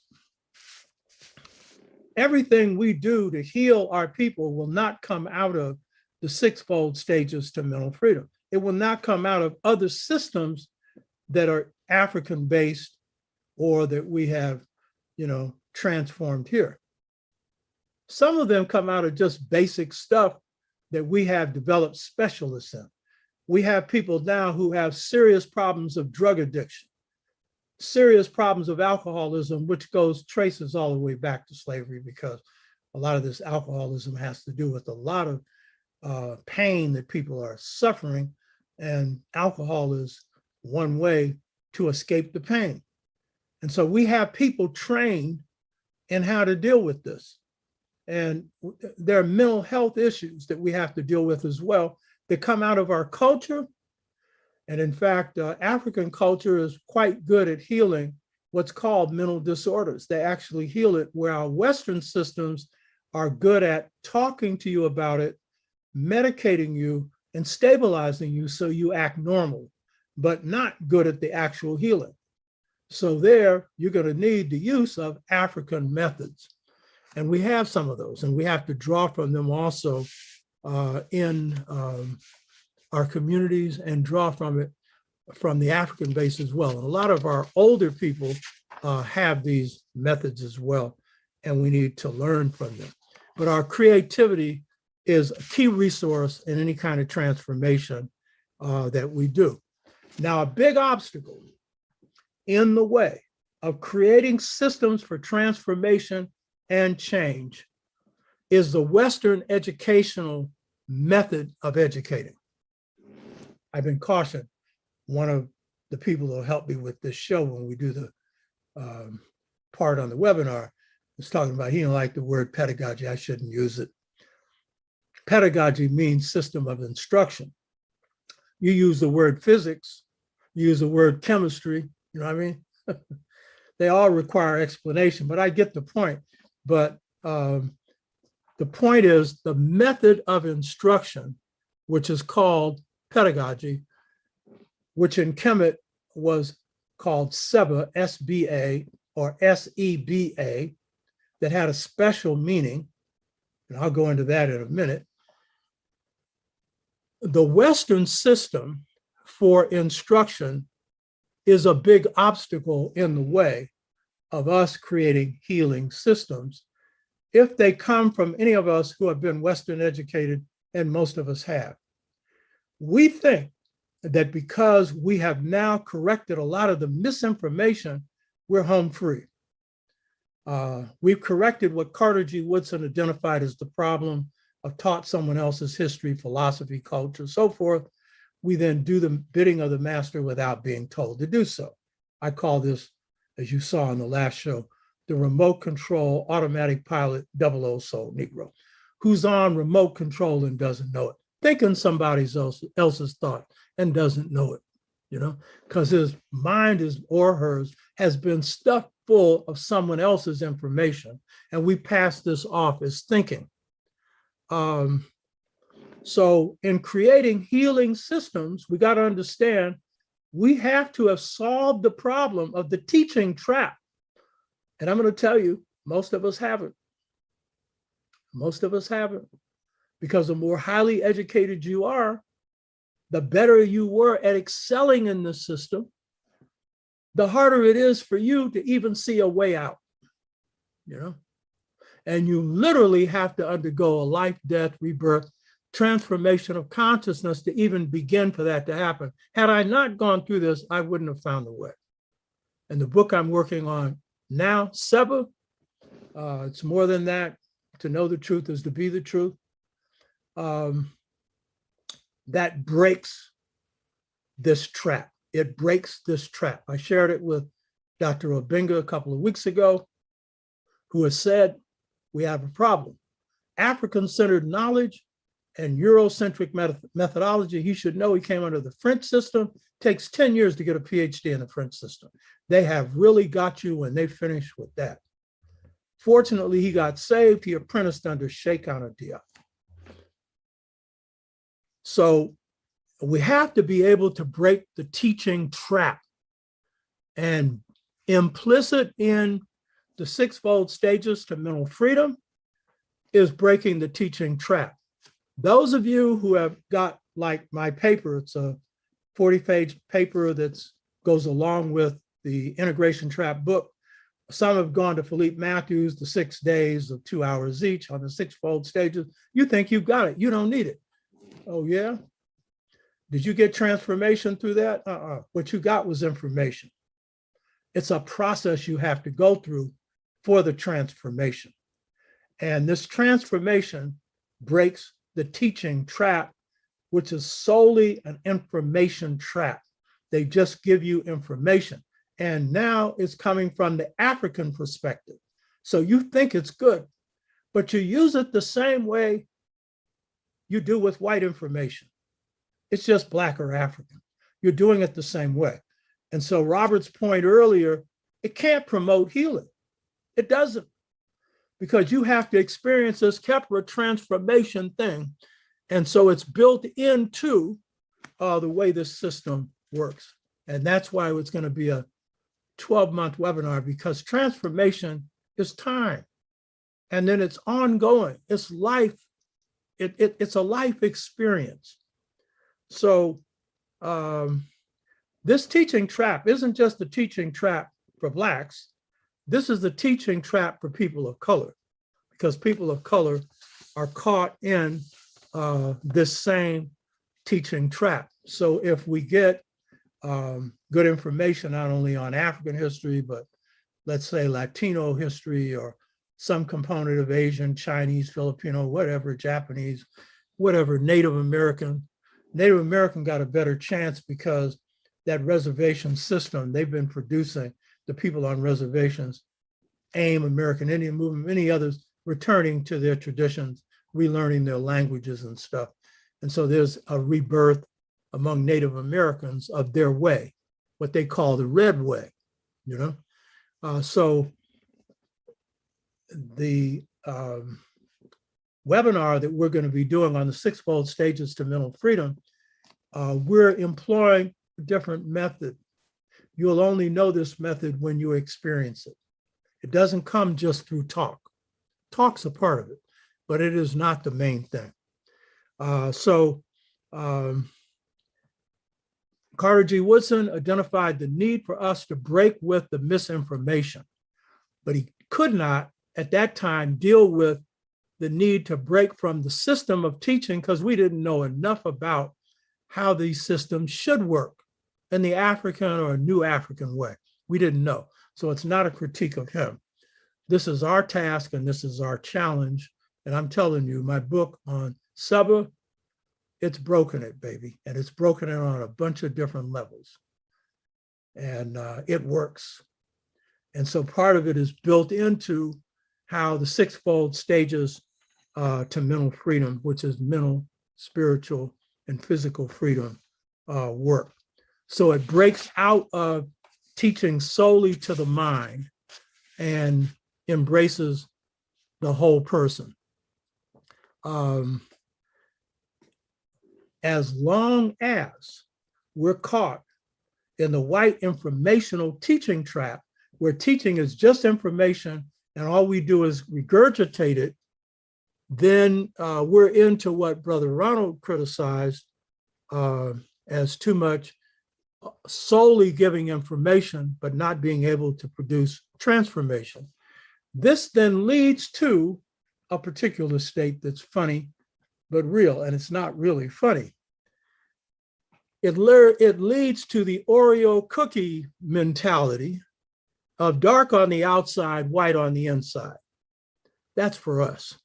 everything we do to heal our people will not come out of the sixfold stages to mental freedom. It will not come out of other systems that are African-based or that we have, transformed here. Some of them come out of just basic stuff that we have developed specialists in. We have people now who have serious problems of drug addiction, serious problems of alcoholism, which traces all the way back to slavery, because a lot of this alcoholism has to do with a lot of pain that people are suffering, and alcohol is one way to escape the pain. And so we have people trained in how to deal with this. And there are mental health issues that we have to deal with as well that come out of our culture. And in fact, African culture is quite good at healing what's called mental disorders. They actually heal it, where our Western systems are good at talking to you about it, medicating you, and stabilizing you so you act normal, but not good at the actual healing. So there, you're going to need the use of African methods. And we have some of those, and we have to draw from them also in our communities, and draw from it from the African base as well. And a lot of our older people have these methods as well, and we need to learn from them. But our creativity is a key resource in any kind of transformation that we do. Now, a big obstacle in the way of creating systems for transformation and change is the Western educational method of educating. I've been cautioned. One of the people who helped me with this show when we do the part on the webinar was talking about he didn't like the word pedagogy. I shouldn't use it. Pedagogy means system of instruction. You use the word physics, you use the word chemistry, you know what I mean? They all require explanation, but I get the point. But the point is the method of instruction, which is called pedagogy, which in Kemet was called SEBA, S-B-A, or S-E-B-A, that had a special meaning, and I'll go into that in a minute. The Western system for instruction is a big obstacle in the way of us creating healing systems if they come from any of us who have been Western educated, and most of us have. We think that because we have now corrected a lot of the misinformation, we're home free. We've corrected what Carter G. Woodson identified as the problem of taught someone else's history, philosophy, culture, so forth. We then do the bidding of the master without being told to do so. I call this, as you saw in the last show, the remote control automatic pilot 00 soul Negro, who's on remote control and doesn't know it, thinking somebody else's thought and doesn't know it, because his mind or hers has been stuffed full of someone else's information, and we pass this off as thinking. So in creating healing systems, we got to understand we have to have solved the problem of the teaching trap. And I'm going to tell you, most of us haven't. Most of us haven't. Because the more highly educated you are, the better you were at excelling in the system, the harder it is for you to even see a way out, you know? And you literally have to undergo a life, death, rebirth, transformation of consciousness to even begin for that to happen. Had I not gone through this, I wouldn't have found a way. And the book I'm working on now, Seba, it's more than that. To know the truth is to be the truth. That breaks this trap. It breaks this trap. I shared it with Dr. Obenga a couple of weeks ago, who has said, we have a problem. African-centered knowledge and Eurocentric methodology, he should know he came under the French system. Takes 10 years to get a PhD in the French system. They have really got you when they finish with that. Fortunately, he got saved. He apprenticed under Sheikh Anta Diop. So we have to be able to break the teaching trap. And implicit in the sixfold stages to mental freedom is breaking the teaching trap. Those of you who have got like my paper, it's a 40-page paper that goes along with the Integration Trap book. Some have gone to Philippe Matthews, the 6 days of 2 hours each on the sixfold stages. You think you've got it. You don't need it. Oh, yeah? Did you get transformation through that? What you got was information. It's a process you have to go through for the transformation. And this transformation breaks the teaching trap, which is solely an information trap. They just give you information. And now it's coming from the African perspective. So you think it's good, but you use it the same way you do with white information. It's just Black or African. You're doing it the same way. And so Robert's point earlier, it can't promote healing. It doesn't, because you have to experience this Kepler transformation thing. And so it's built into the way this system works. And that's why it's going to be a 12-month webinar, because transformation is time. And then it's ongoing. It's life. It's a life experience. So this teaching trap isn't just a teaching trap for Blacks. This is the teaching trap for people of color, because people of color are caught in this same teaching trap. So if we get good information, not only on African history, but let's say Latino history or some component of Asian, Chinese, Filipino, whatever, Japanese, whatever, Native American got a better chance because that reservation system, they've been producing the people on reservations, AIM, American Indian Movement, many others, returning to their traditions, relearning their languages and stuff. And so there's a rebirth among Native Americans of their way, what they call the red way, you know? So the webinar that we're going to be doing on the sixfold stages to mental freedom, we're employing a different method. You'll only know this method when you experience it. It doesn't come just through talk. Talk's a part of it, but it is not the main thing. Carter G. Woodson identified the need for us to break with the misinformation, but he could not at that time deal with the need to break from the system of teaching because we didn't know enough about how these systems should work in the African or New African way. We didn't know. So it's not a critique of him. This is our task and this is our challenge. And I'm telling you, my book on Seba, it's broken it, baby. And it's broken it on a bunch of different levels. And it works. And so part of it is built into how the sixfold stages to mental freedom, which is mental, spiritual, and physical freedom, work. So it breaks out of teaching solely to the mind and embraces the whole person. As long as we're caught in the white informational teaching trap, where teaching is just information and all we do is regurgitate it, then we're into what Brother Ronald criticized as too much solely giving information, but not being able to produce transformation. This then leads to a particular state that's funny, but real, and it's not really funny. It leads to the Oreo cookie mentality of dark on the outside, white on the inside. That's for us.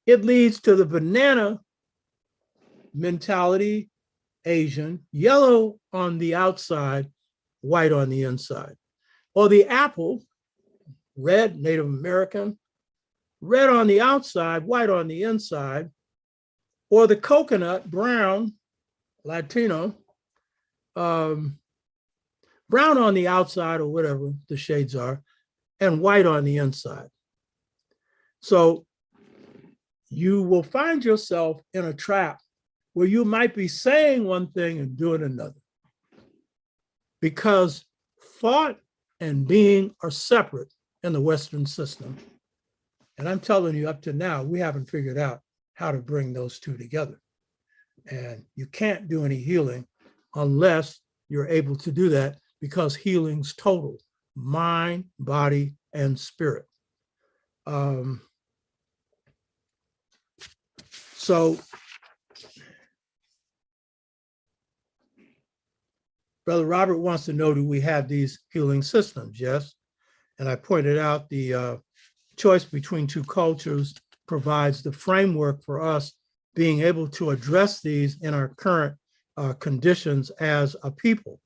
It leads to the banana mentality, Asian, yellow on the outside, white on the inside. Or the apple, red, Native American, red on the outside, white on the inside. Or the coconut, brown, Latino, brown on the outside or whatever the shades are, and white on the inside. So you will find yourself in a trap where you might be saying one thing and doing another, because thought and being are separate in the Western system. And I'm telling you, up to now, we haven't figured out how to bring those two together. And you can't do any healing unless you're able to do that, because healing's total, mind, body, and spirit. So Brother Robert wants to know, do we have these healing systems? Yes. And I pointed out the choice between two cultures provides the framework for us being able to address these in our current conditions as a people.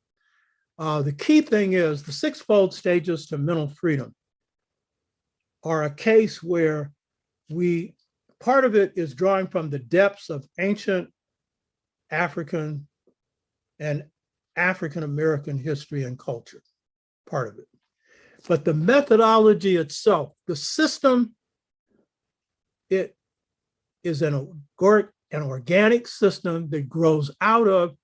The key thing is the sixfold stages to mental freedom are a case where part of it is drawing from the depths of ancient African and African-American history and culture, part of it. But the methodology itself, the system, it is an organic system that grows out of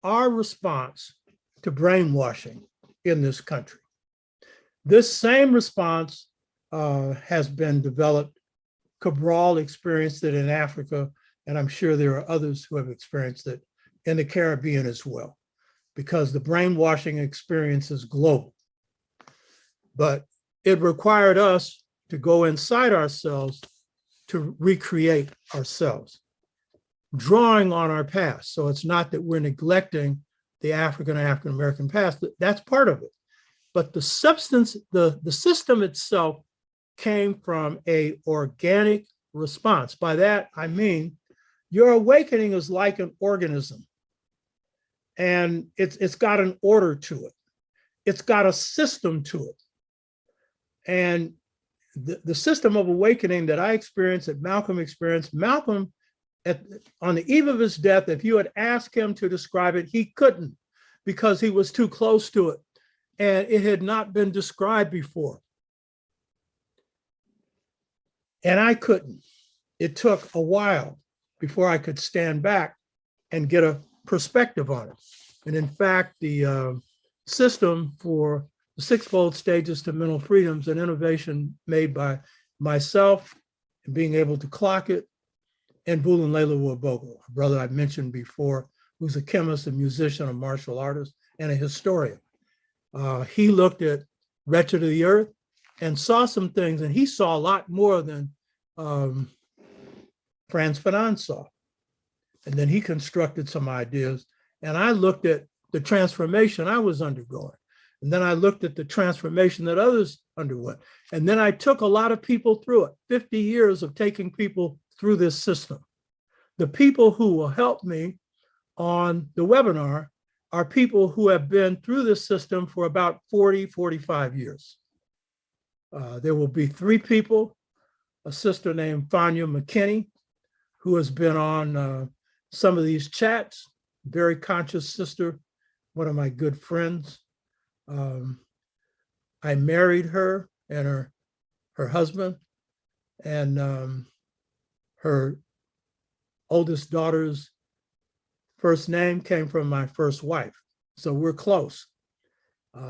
our response to brainwashing in this country. This same response has been developed. Cabral experienced it in Africa, and I'm sure there are others who have experienced it in the Caribbean as well, because the brainwashing experience is global. But it required us to go inside ourselves to recreate ourselves, drawing on our past. So it's not that we're neglecting the African-American past, that's part of it. But the substance, the system itself came from an organic response. By that, I mean, your awakening is like an organism, and it's got an order to it. It's got a system to it. And the system of awakening that I experienced, that Malcolm experienced, Malcolm, on the eve of his death, if you had asked him to describe it, he couldn't, because he was too close to it. And it had not been described before. And I couldn't. It took a while before I could stand back and get a perspective on it. And in fact, the system for the sixfold stages to mental freedoms, an innovation made by myself and being able to clock it, and Bulin-Leila Wabogo, a brother I mentioned before, who's a chemist, a musician, a martial artist, and a historian. He looked at Wretched of the Earth and saw some things, and he saw a lot more than Frantz Fanon saw. And then he constructed some ideas, and I looked at the transformation I was undergoing. And then I looked at the transformation that others underwent. And then I took a lot of people through it, 50 years of taking people through this system. The people who will help me on the webinar are people who have been through this system for about 40, 45 years. There will be 3 people, a sister named Fania McKinney, who has been on some of these chats, very conscious sister, one of my good friends. I married her and her husband, and her oldest daughter's first name came from my first wife. So we're close.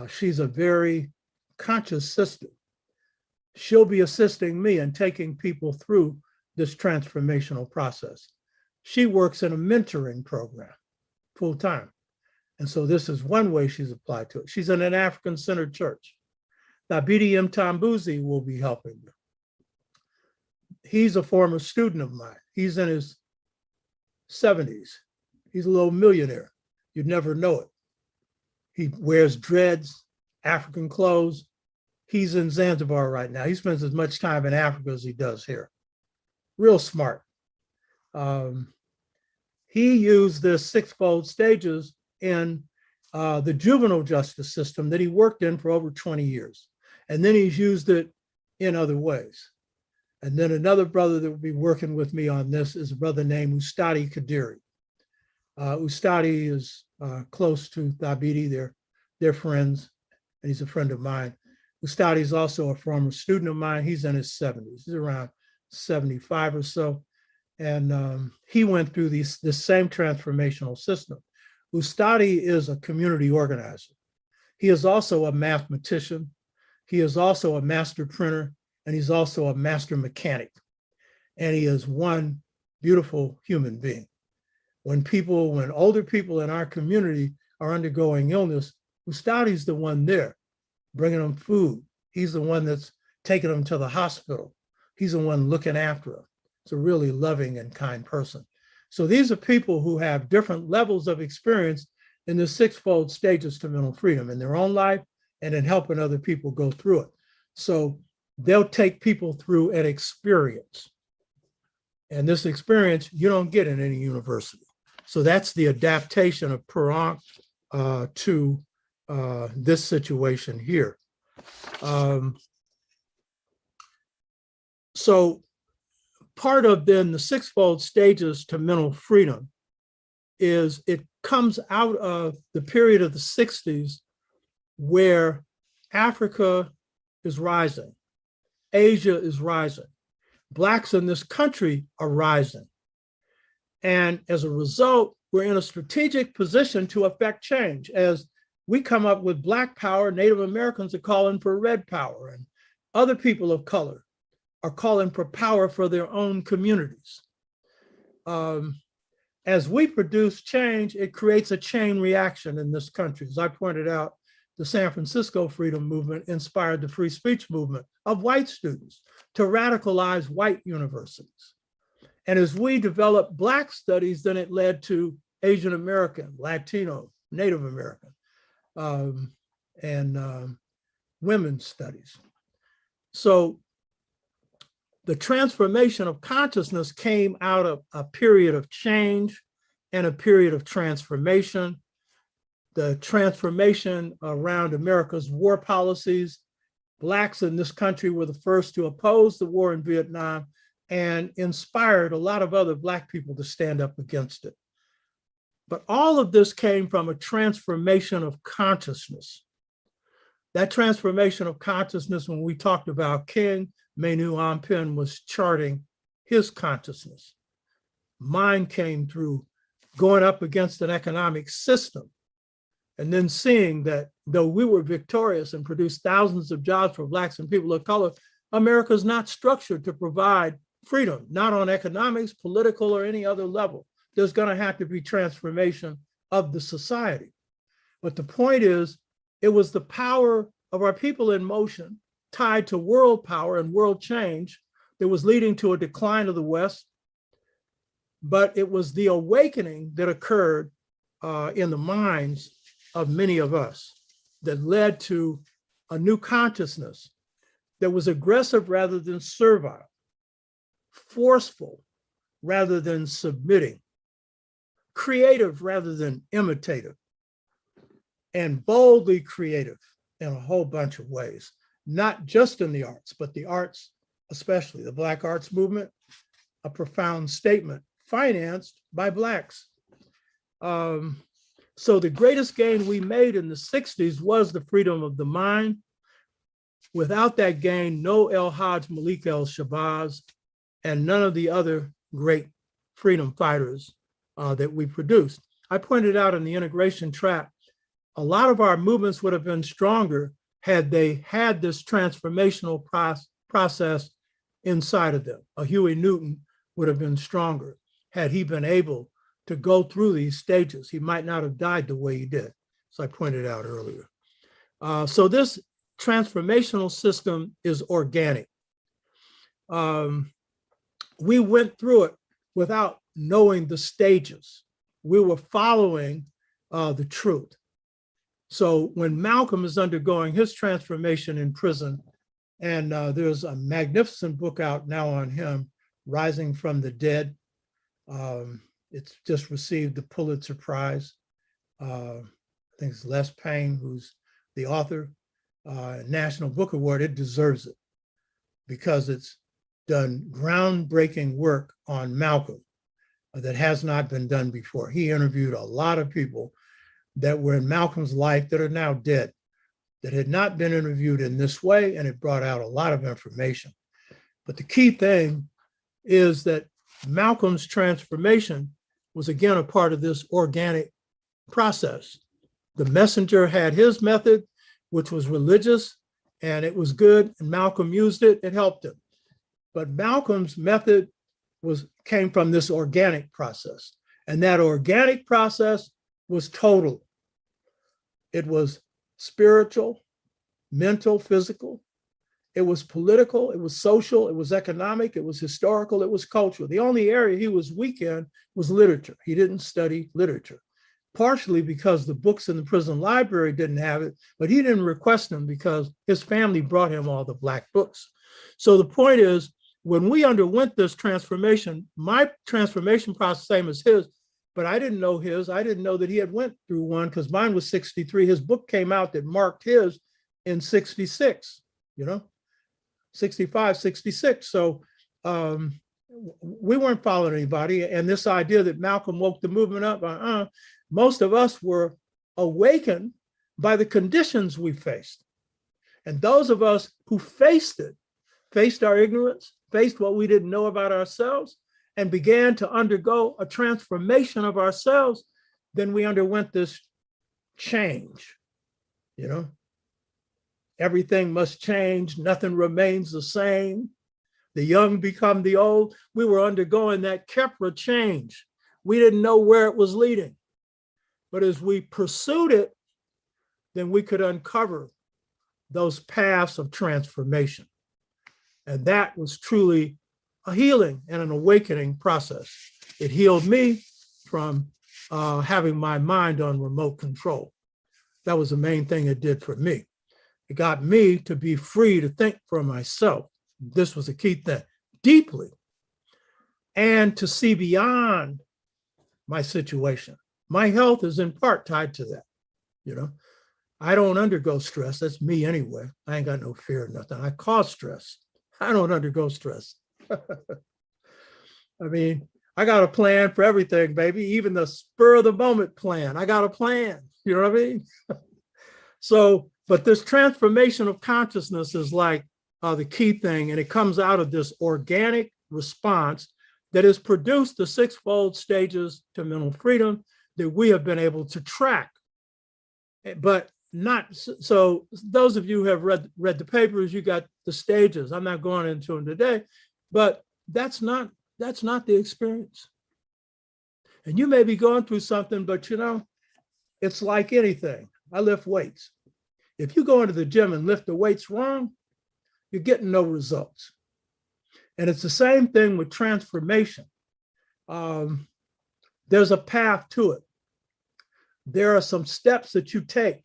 She's a very conscious sister. She'll be assisting me in taking people through this transformational process. She works in a mentoring program full time. And so this is one way she's applied to it. She's in an African-centered church. Thabiti Mtambuzi will be helping you. He's a former student of mine. He's in his 70s. He's a little millionaire. You'd never know it. He wears dreads, African clothes. He's in Zanzibar right now. He spends as much time in Africa as he does here. Real smart. He used this sixfold stages in the juvenile justice system that he worked in for over 20 years. And then he's used it in other ways. And then another brother that will be working with me on this is a brother named Ustadi Kadiri. Ustadi is close to Thabiti. They're friends, and he's a friend of mine. Ustadi is also a former student of mine. He's in his 70s. He's around 75 or so. And he went through this same transformational system. Ustadi is a community organizer. He is also a mathematician. He is also a master printer, and he's also a master mechanic. And he is one beautiful human being. When older people in our community are undergoing illness, Ustadi's the one there, bringing them food. He's the one that's taking them to the hospital. He's the one looking after them. It's a really loving and kind person. So these are people who have different levels of experience in the sixfold stages to mental freedom in their own life and in helping other people go through it. So they'll take people through an experience. And this experience you don't get in any university. So that's the adaptation of Perron to this situation here. So part of then the sixfold stages to mental freedom is it comes out of the period of the 60s where Africa is rising, Asia is rising, Blacks in this country are rising. And as a result, we're in a strategic position to affect change. As we come up with Black power, Native Americans are calling for red power, and other people of color are calling for power for their own communities. As we produce change, it creates a chain reaction in this country. As I pointed out, the San Francisco Freedom Movement inspired the free speech movement of white students to radicalize white universities. And as we developed Black studies, then it led to Asian American, Latino, Native American, and women's studies. So the transformation of consciousness came out of a period of change and a period of transformation. The transformation around America's war policies. Blacks in this country were the first to oppose the war in Vietnam and inspired a lot of other Black people to stand up against it. But all of this came from a transformation of consciousness. That transformation of consciousness, when we talked about King, Menu Ampin was charting his consciousness. Mine came through going up against an economic system and then seeing that though we were victorious and produced thousands of jobs for Blacks and people of color, America's not structured to provide freedom, not on economics, political, or any other level. There's going to have to be transformation of the society. But the point is, it was the power of our people in motion tied to world power and world change that was leading to a decline of the West. But it was the awakening that occurred in the minds of many of us that led to a new consciousness that was aggressive rather than servile, forceful rather than submitting, creative rather than imitative, and boldly creative in a whole bunch of ways, not just in the arts, but the arts, especially the Black arts movement, a profound statement financed by Blacks. So the greatest gain we made in the 60s was the freedom of the mind. Without that gain, no El Hajj Malik El Shabazz and none of the other great freedom fighters that we produced. I pointed out in the integration trap a lot of our movements would have been stronger had they had this transformational process inside of them. A Huey Newton would have been stronger had he been able to go through these stages. He might not have died the way he did, as I pointed out earlier. So this transformational system is organic. We went through it without knowing the stages. We were following the truth. So when Malcolm is undergoing his transformation in prison, and there's a magnificent book out now on him, Rising from the Dead. It's just received the Pulitzer Prize. I think it's Les Payne, who's the author, National Book Award. It deserves it because it's done groundbreaking work on Malcolm that has not been done before. He interviewed a lot of people that were in Malcolm's life that are now dead, that had not been interviewed in this way, and it brought out a lot of information. But the key thing is that Malcolm's transformation was again a part of this organic process. The messenger had his method, which was religious, and it was good, and Malcolm used it, it helped him. But Malcolm's method came from this organic process. And that organic process was total. It was spiritual, mental, physical. It was political, it was social, it was economic, it was historical, it was cultural. The only area he was weak in was literature. He didn't study literature, partially because the books in the prison library didn't have it, but he didn't request them because his family brought him all the Black books. So the point is, when we underwent this transformation, my transformation process, same as his, but I didn't know his. I didn't know that he had went through one because mine was 63. His book came out that marked his in 66, 65, 66. So we weren't following anybody. And this idea that Malcolm woke the movement up, most of us were awakened by the conditions we faced. And those of us who faced it, faced our ignorance, faced what we didn't know about ourselves, and began to undergo a transformation of ourselves, then we underwent this change, Everything must change, nothing remains the same. The young become the old. We were undergoing that Kepra change. We didn't know where it was leading. But as we pursued it, then we could uncover those paths of transformation. And that was truly a healing and an awakening process. It healed me from having my mind on remote control. That was the main thing it did for me. It got me to be free to think for myself. This was a key thing, deeply, and to see beyond my situation. My health is in part tied to that. I don't undergo stress. That's me anyway. I ain't got no fear or nothing. I cause stress. I don't undergo stress. I mean, I got a plan for everything, baby. Even the spur of the moment plan. I got a plan. You know what I mean? So, but this transformation of consciousness is like the key thing, and it comes out of this organic response that has produced the sixfold stages to mental freedom that we have been able to track. But not so. Those of you who have read the papers, you got the stages. I'm not going into them today, but that's not the experience. And you may be going through something, but it's like anything. I lift weights. If you go into the gym and lift the weights wrong, you're getting no results. And it's the same thing with transformation. There's a path to it. There are some steps that you take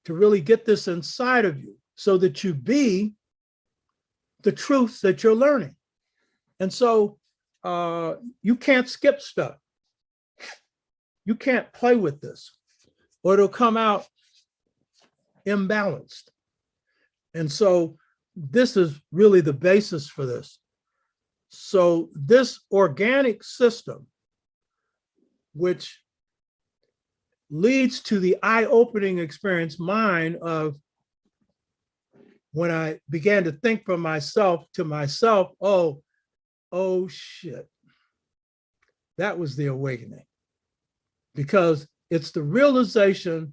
to really get this inside of you so that you be the truths that you're learning. And so you can't skip stuff. You can't play with this, or it'll come out imbalanced. And so this is really the basis for this. So this organic system, which leads to the eye-opening experience, mine, of when I began to think for myself to myself, oh shit, that was the awakening. Because it's the realization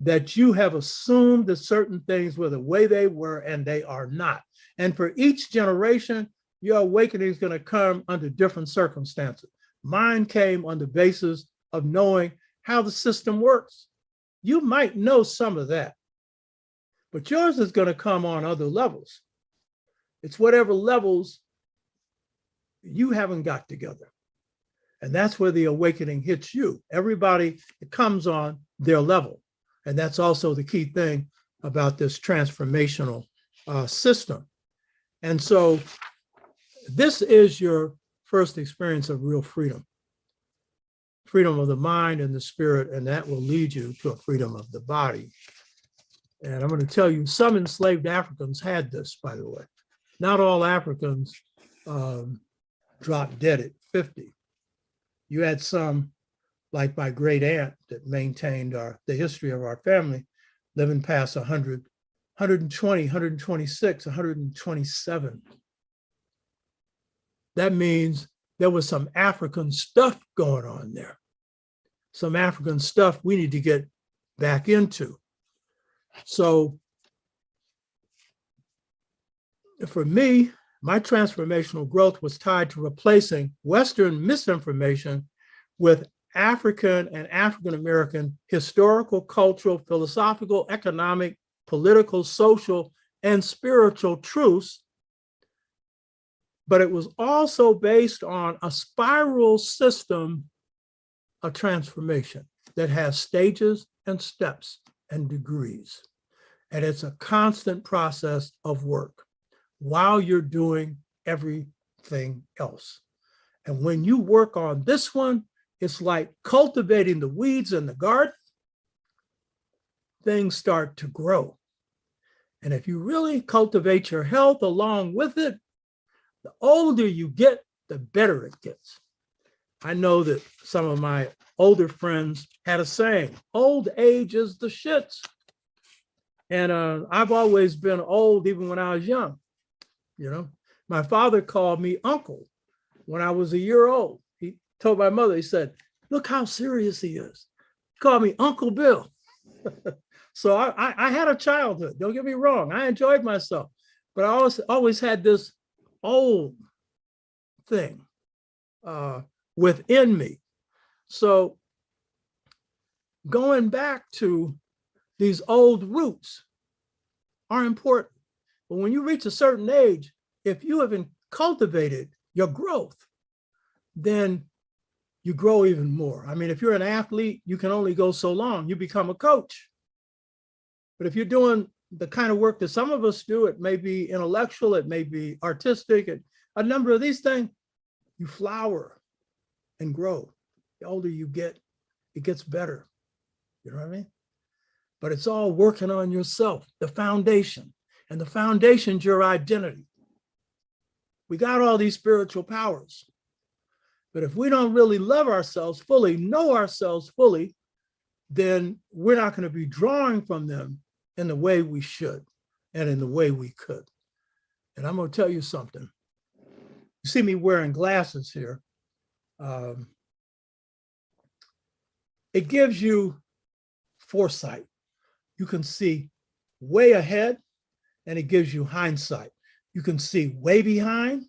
that you have assumed that certain things were the way they were and they are not. And for each generation, your awakening is going to come under different circumstances. Mine came on the basis of knowing how the system works. You might know some of that, but yours is going to come on other levels. It's whatever levels you haven't got together. And that's where the awakening hits you. Everybody comes on their level. And that's also the key thing about this transformational system. And so this is your first experience of real freedom. Freedom of the mind and the spirit, and that will lead you to a freedom of the body. And I'm going to tell you, some enslaved Africans had this, by the way. Not all Africans dropped dead at 50. You had some, like my great aunt that maintained the history of our family, living past 100, 120, 126, 127. That means there was some African stuff going on there. Some African stuff we need to get back into. So for me, my transformational growth was tied to replacing Western misinformation with African and African-American historical, cultural, philosophical, economic, political, social, and spiritual truths. But it was also based on a spiral system of transformation that has stages and steps and degrees. And it's a constant process of work while you're doing everything else. And when you work on this one, it's like cultivating the weeds in the garden. Things start to grow. And if you really cultivate your health along with it, the older you get, the better it gets. I know that some of my older friends had a saying, old age is the shits. And I've always been old even when I was young. You know, my father called me uncle when I was a year old. He told my mother, he said, look how serious he is. He called me Uncle Bill. So I had a childhood, don't get me wrong. I enjoyed myself, but I always had this old thing within me. So going back to these old roots are important. But when you reach a certain age, if you haven't cultivated your growth, then you grow even more. I mean, if you're an athlete, you can only go so long. You become a coach. But if you're doing the kind of work that some of us do, it may be intellectual, it may be artistic, a number of these things, you flower and grow. The older you get, it gets better. You know what I mean? But it's all working on yourself, the foundation. And the foundation's your identity. We got all these spiritual powers. But if we don't really love ourselves fully, know ourselves fully, then we're not going to be drawing from them in the way we should and in the way we could. And I'm going to tell you something. You see me wearing glasses here. It gives you foresight. You can see way ahead, and it gives you hindsight. You can see way behind,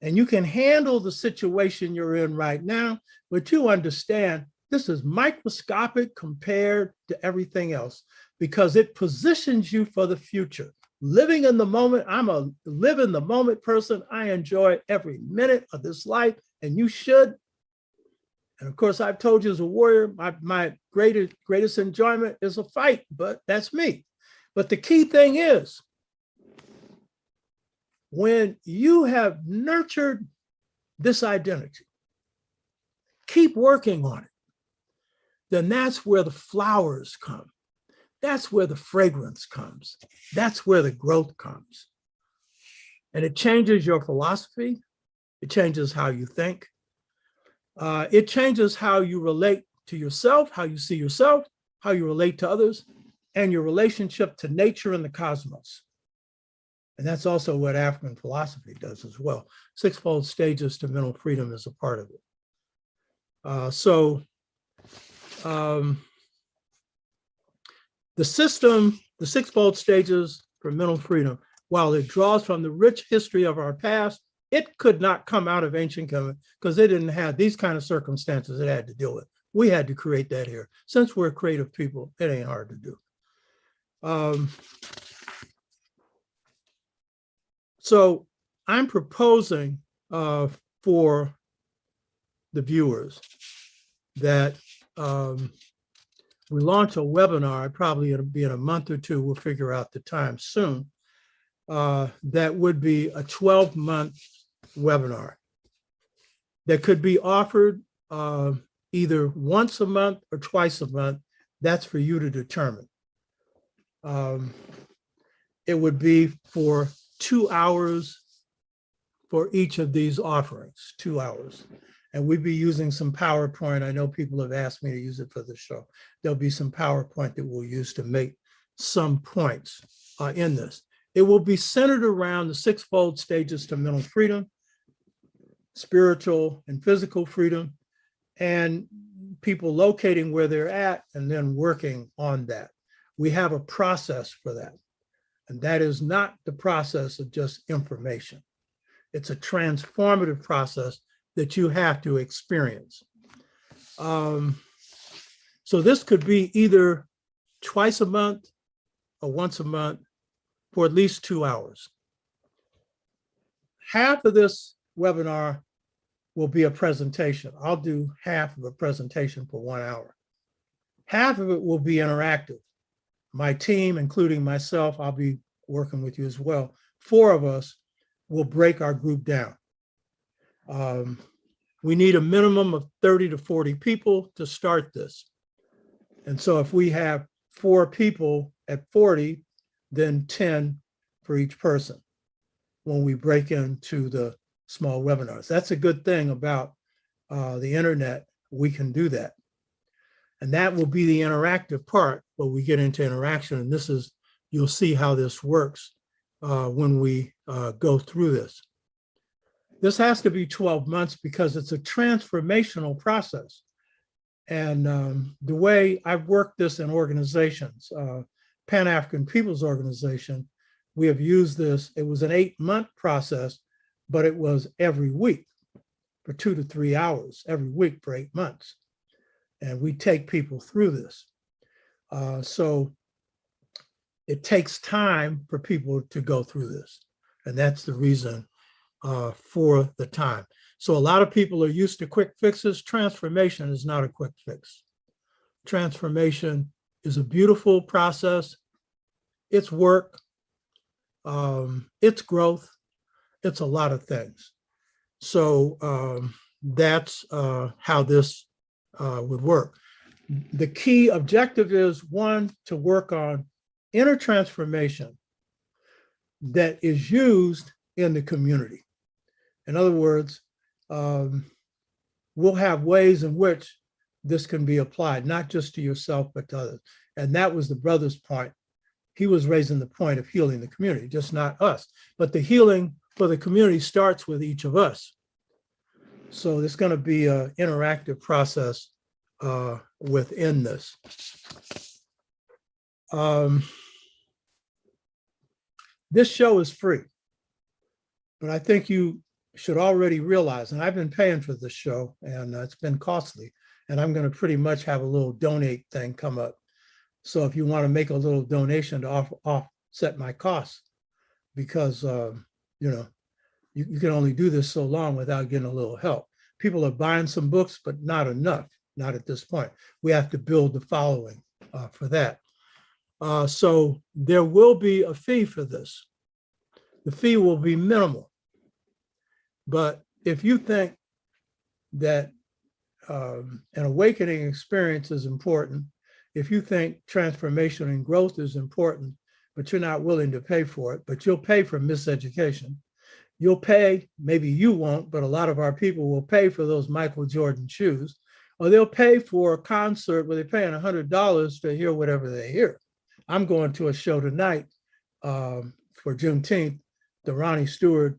and you can handle the situation you're in right now, but you understand this is microscopic compared to everything else because it positions you for the future. Living in the moment, I'm a live in the moment person. I enjoy every minute of this life, and you should. And of course, I've told you as a warrior, my greatest enjoyment is a fight, but that's me. But the key thing is, when you have nurtured this identity, keep working on it, then that's where the flowers come. That's where the fragrance comes. That's where the growth comes. And it changes your philosophy. It changes how you think. It changes how you relate to yourself, how you see yourself, how you relate to others, and your relationship to nature and the cosmos. And that's also what African philosophy does as well. Sixfold Stages to Mental Freedom is a part of it. The system, the six-fold stages for mental freedom, while it draws from the rich history of our past, it could not come out of ancient Kemet because they didn't have these kind of circumstances it had to deal with. We had to create that here. Since we're creative people, it ain't hard to do. So I'm proposing for the viewers that we launch a webinar. Probably it'll be in a month or two. We'll figure out the time soon. That would be a 12-month webinar that could be offered either once a month or twice a month. That's for you to determine. It would be for 2 hours for each of these offerings, 2 hours. And we'd be using some PowerPoint. I know people have asked me to use it for the show. There'll be some PowerPoint that we'll use to make some points in this. It will be centered around the six-fold stages to mental freedom, spiritual and physical freedom, and people locating where they're at and then working on that. We have a process for that. And that is not the process of just information. It's a transformative process that you have to experience. So this could be either twice a month or once a month for at least 2 hours. Half of this webinar will be a presentation. I'll do half of a presentation for 1 hour. Half of it will be interactive. My team, including myself, I'll be working with you as well. 4 of us will break our group down. We need a minimum of 30 to 40 people to start this. And so if we have 4 people at 40, then 10 for each person when we break into the small webinars. That's a good thing about the internet. We can do that. And that will be the interactive part where we get into interaction. And this is, you'll see how this works when we go through this. This has to be 12 months because it's a transformational process. And the way I've worked this in organizations, Pan-African People's Organization, we have used this. It was an 8-month process, but it was every week for 2 to 3 hours, every week for 8 months. And we take people through this. So it takes time for people to go through this. And that's the reason for the time. So a lot of people are used to quick fixes. Transformation is not a quick fix. Transformation is a beautiful process. It's work. It's growth. It's a lot of things. So that's how this would work. The key objective is, 1, to work on inner transformation that is used in the community. In other words, we'll have ways in which this can be applied, not just to yourself, but to others. And that was the brother's point. He was raising the point of healing the community, just not us. But the healing for the community starts with each of us. So there's going to be an interactive process within this. This show is free, but I think you should already realize, and I've been paying for this show, and it's been costly, and I'm going to pretty much have a little donate thing come up. So if you want to make a little donation to offset my costs, because you know, you can only do this so long without getting a little help. People are buying some books, but not enough, not at this point. We have to build the following for that. So there will be a fee for this. The fee will be minimal. But if you think that an awakening experience is important, if you think transformation and growth is important, but you're not willing to pay for it, but you'll pay for miseducation, you'll pay, maybe you won't, but a lot of our people will pay for those Michael Jordan shoes, or they'll pay for a concert where they're paying $100 to hear whatever they hear. I'm going to a show tonight for Juneteenth, the Ronnie Stewart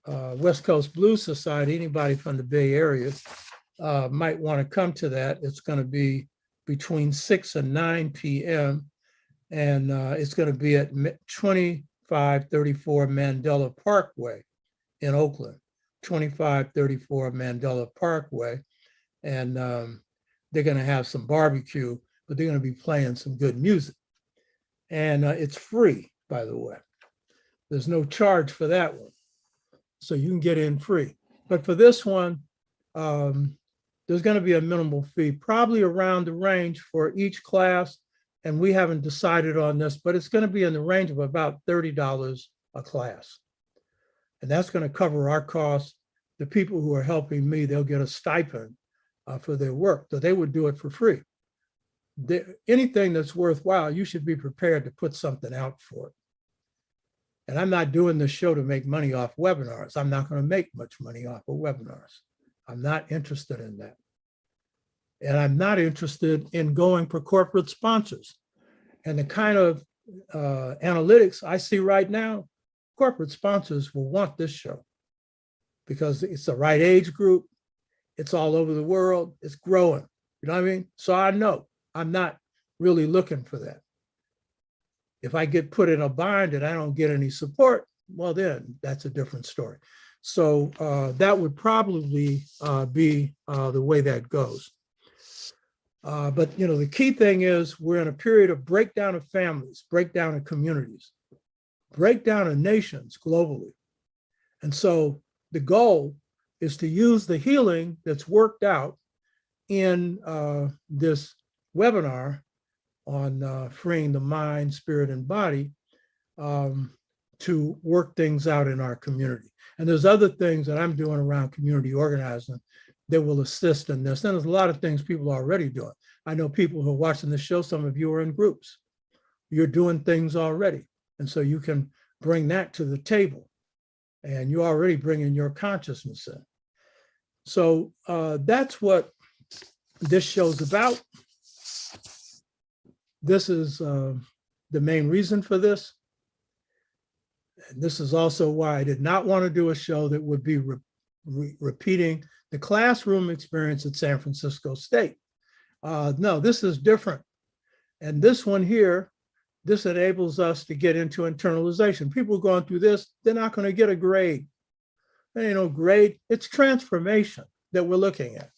West Coast Blues Society. Anybody from the Bay Area might want to come to that. It's going to be between 6 and 9 p.m. And it's going to be at 2534 Mandela Parkway in Oakland, 2534 Mandela Parkway. And they're going to have some barbecue, but they're going to be playing some good music. And it's free, by the way. There's no charge for that one. So you can get in free. But for this one, there's going to be a minimal fee, probably around the range for each class. And we haven't decided on this, but it's going to be in the range of about $30 a class. And that's going to cover our costs. The people who are helping me, they'll get a stipend for their work. So they would do it for free. Anything that's worthwhile, you should be prepared to put something out for it. And I'm not doing this show to make money off webinars. I'm not going to make much money off of webinars. I'm not interested in that. And I'm not interested in going for corporate sponsors. And the kind of analytics I see right now, corporate sponsors will want this show because it's the right age group. It's all over the world. It's growing. You know what I mean? So I know I'm not really looking for that. If I get put in a bind and I don't get any support, well, then that's a different story. So that would probably be the way that goes. But you know, the key thing is we're in a period of breakdown of families, breakdown of communities, breakdown of nations globally. And so the goal is to use the healing that's worked out in this webinar on freeing the mind, spirit, and body to work things out in our community. And there's other things that I'm doing around community organizing that will assist in this. And there's a lot of things people are already doing. I know people who are watching the show, some of you are in groups. You're doing things already. And so you can bring that to the table. And you're already bringing your consciousness in. So that's what this show's about. This is the main reason for this. And this is also why I did not want to do a show that would be repeating the classroom experience at San Francisco State. No, this is different. And this one here, this enables us to get into internalization. People going through this, they're not going to get a grade. There ain't no grade. It's transformation that we're looking at.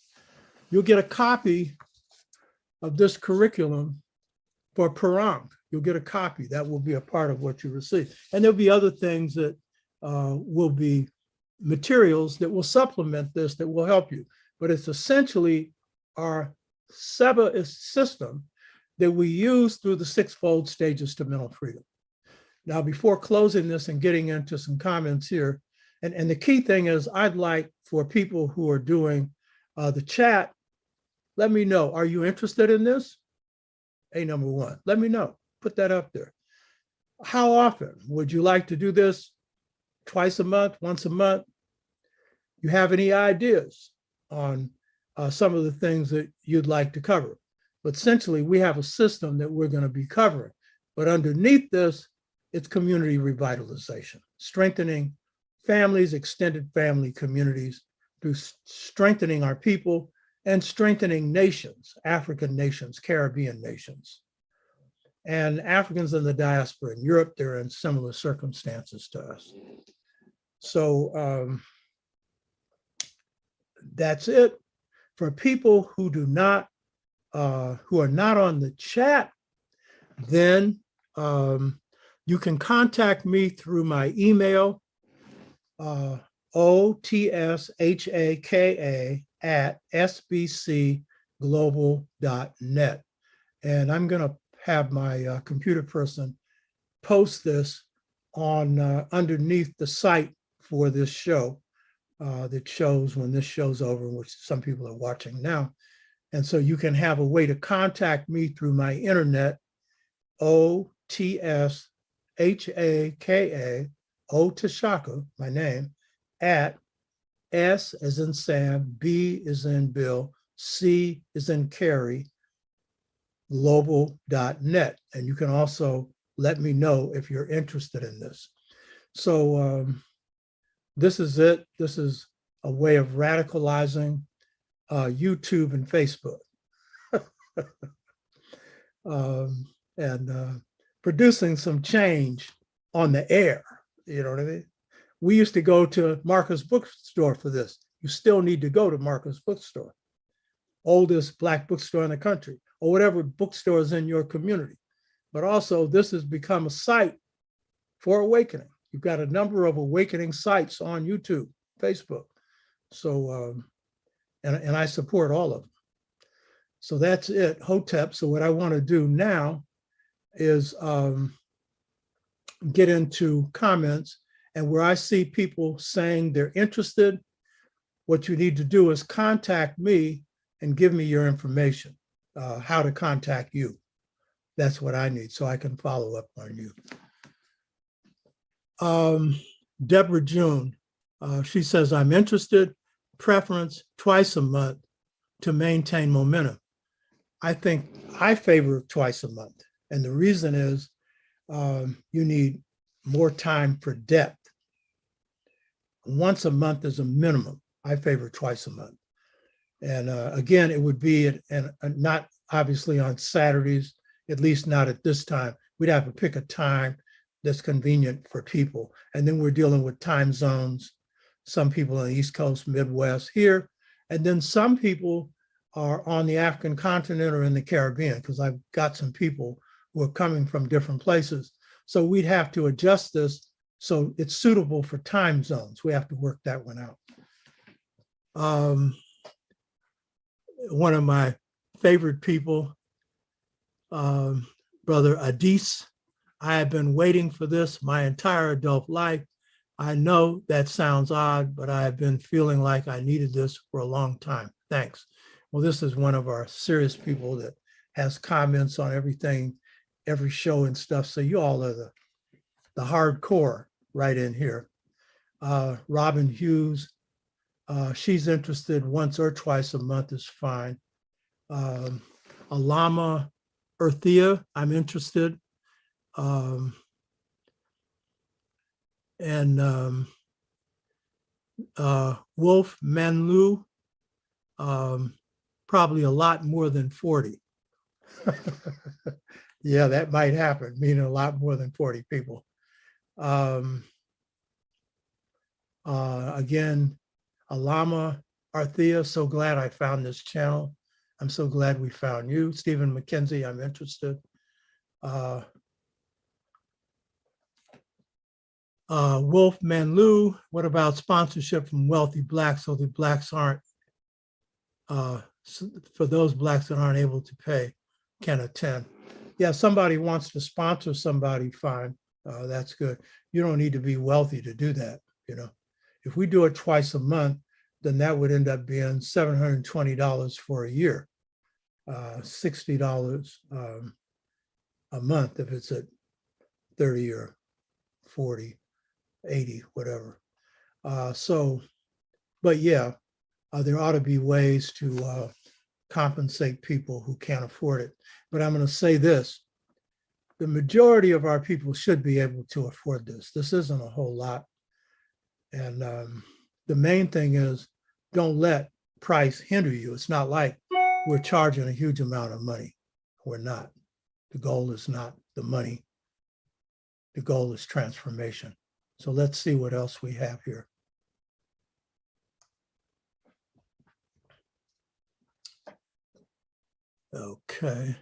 You'll get a copy of this curriculum for Parang. You'll get a copy. That will be a part of what you receive. And there'll be other things that will be materials that will supplement this, that will help you. But it's essentially our system that we use through the sixfold stages to mental freedom. Now, before closing this and getting into some comments here, and the key thing is I'd like for people who are doing the chat, let me know, are you interested in this? Number one, let me know, put that up there. How often would you like to do this? Twice a month, once a month? You have any ideas on some of the things that you'd like to cover? But essentially, we have a system that we're going to be covering. But underneath this, it's community revitalization, strengthening families, extended family communities, through strengthening our people and strengthening nations, African nations, Caribbean nations. And Africans in the diaspora in Europe, they're in similar circumstances to us. So that's it. For people who do not, who are not on the chat, then you can contact me through my email, otshaka@sbcglobal.net. And I'm going to have my computer person post this on underneath the site for this show that shows when this show's over, which some people are watching now. And so you can have a way to contact me through my internet, OTSHAKA, Otashaka, my name, at S as in Sam, B as in Bill, C as in Carrie, global.net. And you can also let me know if you're interested in this. So this is it. This is a way of radicalizing YouTube and Facebook. producing some change on the air. You know what I mean? We used to go to Marcus Bookstore for this. You still need to go to Marcus Bookstore, oldest Black bookstore in the country, or whatever bookstore is in your community. But also, this has become a site for awakening. You've got a number of awakening sites on YouTube, Facebook. So, and I support all of them. So that's it, Hotep. So what I want to do now is get into comments, and where I see people saying they're interested, what you need to do is contact me and give me your information, how to contact you. That's what I need so I can follow up on you. Deborah June, she says, I'm interested, preference twice a month to maintain momentum. I think I favor twice a month. And the reason is you need more time for depth. Once a month is a minimum. I favor twice a month. And again, it would be not obviously on Saturdays, at least not at this time. We'd have to pick a time that's convenient for people. And then we're dealing with time zones. Some people on the East Coast, Midwest here. And then some people are on the African continent or in the Caribbean, because I've got some people who are coming from different places. So we'd have to adjust this so it's suitable for time zones. We have to work that one out. One of my favorite people, Brother Adis, I have been waiting for this my entire adult life. I know that sounds odd, but I have been feeling like I needed this for a long time. Thanks. Well, this is one of our serious people that has comments on everything, every show and stuff. So you all are the hardcore right in here. Robin Hughes, she's interested once or twice a month is fine. Alama Earthia, I'm interested. Wolf Manlu, probably a lot more than 40. Yeah, that might happen, meaning a lot more than 40 people. Again, Alama Arthea, so glad I found this channel. I'm so glad we found you. Stephen McKenzie, I'm interested. Wolf Manlu, what about sponsorship from wealthy Blacks so the Blacks aren't, for those Blacks that aren't able to pay, can attend? Yeah, somebody wants to sponsor somebody, fine, that's good. You don't need to be wealthy to do that, you know. If we do it twice a month, then that would end up being $720 for a year, $60 a month if it's at 30 or 40, 80, whatever. But yeah, there ought to be ways to compensate people who can't afford it. But I'm going to say this, the majority of our people should be able to afford this. This isn't a whole lot. And the main thing is, don't let price hinder you. It's not like we're charging a huge amount of money. We're not. The goal is not the money. The goal is transformation. So let's see what else we have here. Okay.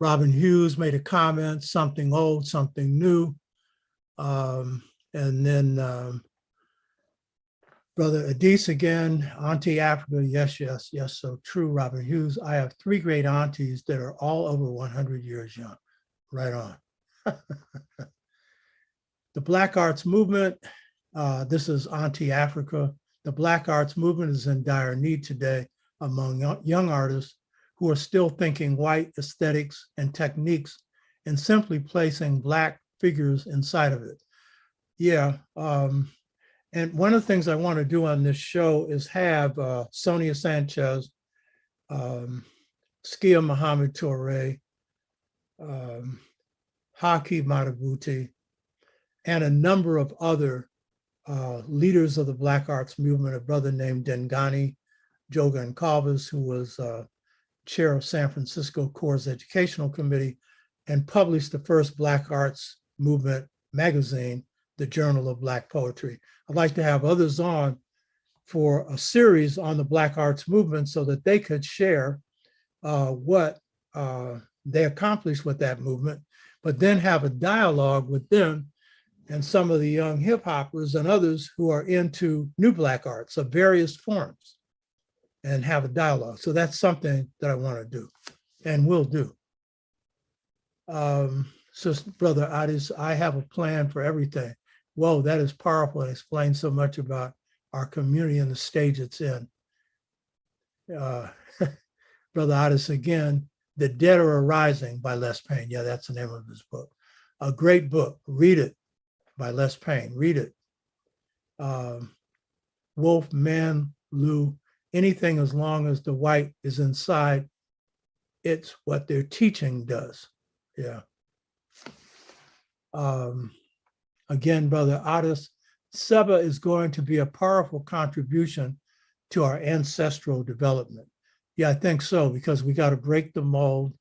Robin Hughes made a comment, something old, something new. And then Brother Adis again, Auntie Africa, yes, yes, yes, so true, Robin Hughes. I have 3 great aunties that are all over 100 years young. Right on. The Black Arts Movement, this is Auntie Africa. The Black Arts Movement is in dire need today among young artists who are still thinking white aesthetics and techniques and simply placing Black figures inside of it. Yeah, and one of the things I want to do on this show is have Sonia Sanchez, Skia Muhammad Touré, Haki Madhubuti, and a number of other leaders of the Black Arts Movement, a brother named Dengani Jogan-Calvis, who was chair of San Francisco Corps Educational Committee, and published the first Black Arts Movement magazine, the Journal of Black Poetry. I'd like to have others on for a series on the Black Arts Movement so that they could share what they accomplished with that movement, but then have a dialogue with them and some of the young hip hoppers and others who are into new Black arts of various forms, and have a dialogue. So that's something that I want to do and will do. So Brother Adis, I have a plan for everything. Whoa, that is powerful and explains so much about our community and the stage it's in. Brother Adis, again, The Dead Are Arising by Les Payne. Yeah, that's the name of his book. A great book. Read it, by Les Payne. Read it. Wolf, Man, Lou, anything as long as the white is inside, it's what their teaching does. Yeah. Again, Brother Adis, Seba is going to be a powerful contribution to our ancestral development. Yeah, I think so, because we got to break the mold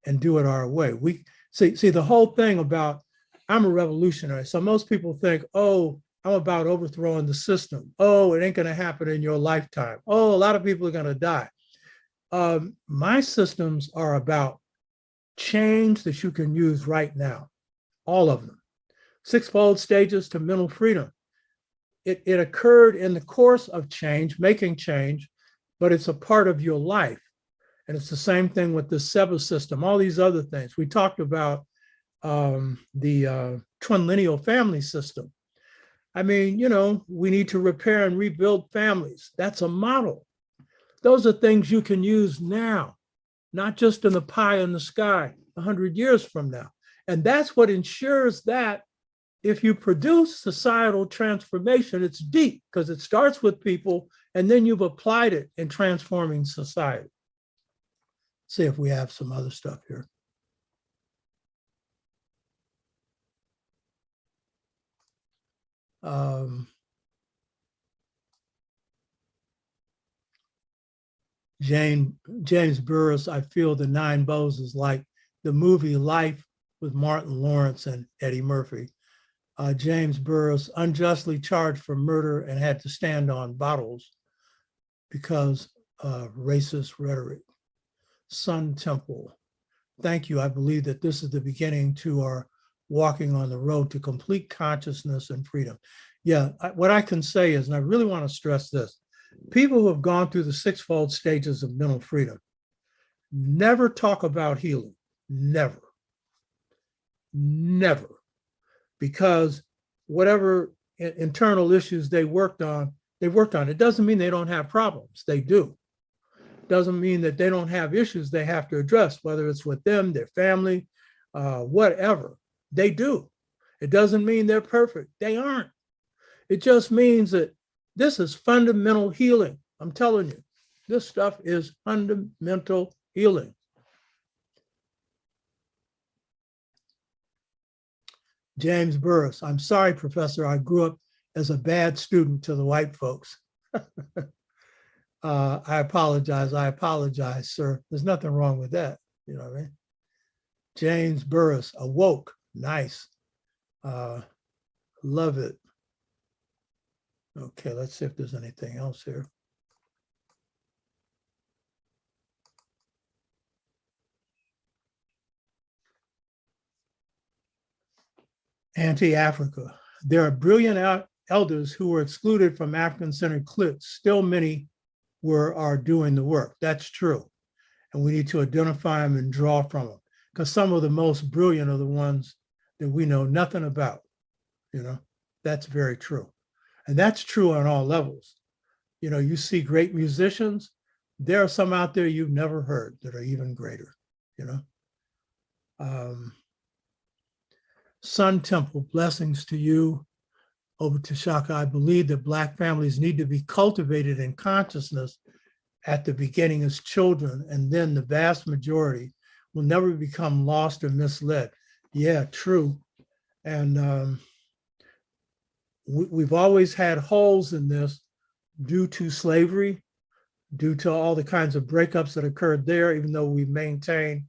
and do it our way. We see the whole thing about, I'm a revolutionary. So most people think, oh, I'm about overthrowing the system. Oh, it ain't going to happen in your lifetime. Oh, a lot of people are going to die. My systems are about change that you can use right now, all of them. Sixfold stages to mental freedom. It occurred in the course of change, making change, but it's a part of your life. And it's the same thing with the Seba system, all these other things. We talked about the twin lineal family system. I mean, you know, we need to repair and rebuild families. That's a model. Those are things you can use now, not just in the pie in the sky 100 years from now. And that's what ensures that if you produce societal transformation, it's deep because it starts with people and then you've applied it in transforming society. See if we have some other stuff here. James Burris, I feel the Nine Bows is like the movie Life with Martin Lawrence and Eddie Murphy. James Burris, unjustly charged for murder and had to stand on bottles because of racist rhetoric. Sun Temple, thank you. I believe that this is the beginning to our walking on the road to complete consciousness and freedom. Yeah, what I can say is, and I really want to stress this, people who have gone through the sixfold stages of mental freedom never talk about healing, never, never, because whatever internal issues they worked on. It doesn't mean they don't have problems, they do. Doesn't mean that they don't have issues they have to address, whether it's with them, their family, whatever, they do. It doesn't mean they're perfect, they aren't. It just means that this is fundamental healing. I'm telling you, this stuff is fundamental healing. James Burris, I'm sorry, Professor, I grew up as a bad student to the white folks. I apologize, sir. There's nothing wrong with that, you know what I mean? James Burris, awoke, nice. Love it. Okay, let's see if there's anything else here. Anti-Africa. There are brilliant elders who were excluded from African-centered cliques. Still many are doing the work. That's true. And we need to identify them and draw from them, because some of the most brilliant are the ones that we know nothing about, you know, that's very true. And that's true on all levels. You know, you see great musicians, there are some out there you've never heard that are even greater, you know. Sun Temple, blessings to you. Over to Shaka, I believe that Black families need to be cultivated in consciousness at the beginning as children, and then the vast majority will never become lost or misled. Yeah, true. And we've always had holes in this due to slavery, due to all the kinds of breakups that occurred there, even though we maintain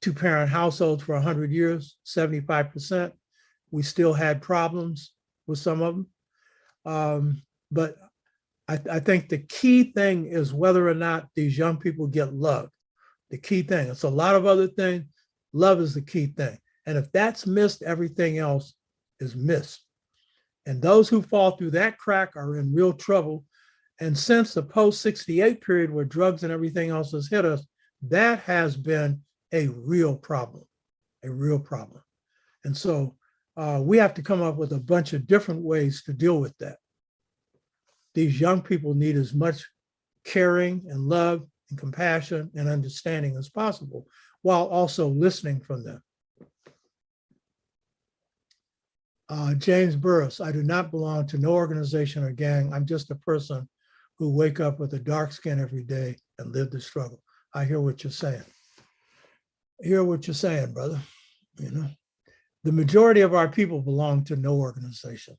two-parent households for 100 years, 75%. We still had problems with some of them. But I think the key thing is whether or not these young people get love. The key thing. It's a lot of other things. Love is the key thing. And if that's missed, everything else is missed. And those who fall through that crack are in real trouble. And since the post-68 period where drugs and everything else has hit us, that has been a real problem, a real problem. And so we have to come up with a bunch of different ways to deal with that. These young people need as much caring and love and compassion and understanding as possible, while also listening from them. James Burris, I do not belong to no organization or gang. I'm just a person who wake up with a dark skin every day and live the struggle. I hear what you're saying. I hear what you're saying, brother. You know, the majority of our people belong to no organization.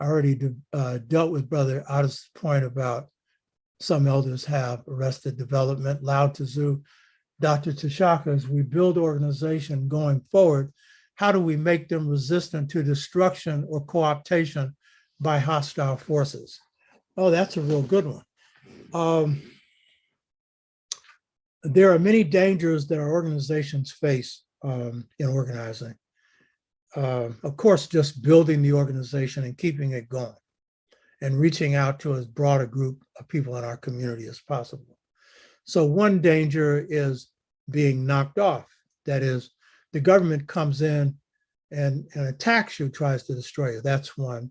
I already dealt with Brother Otis' point about some elders have arrested development. Lao Tzu, Dr. Tashaka, as we build organization going forward, how do we make them resistant to destruction or co-optation by hostile forces? Oh, that's a real good one. There are many dangers that our organizations face in organizing. Of course, just building the organization and keeping it going and reaching out to as broad a group of people in our community as possible. So one danger is being knocked off. That is, the government comes in and attacks you, tries to destroy you. That's one.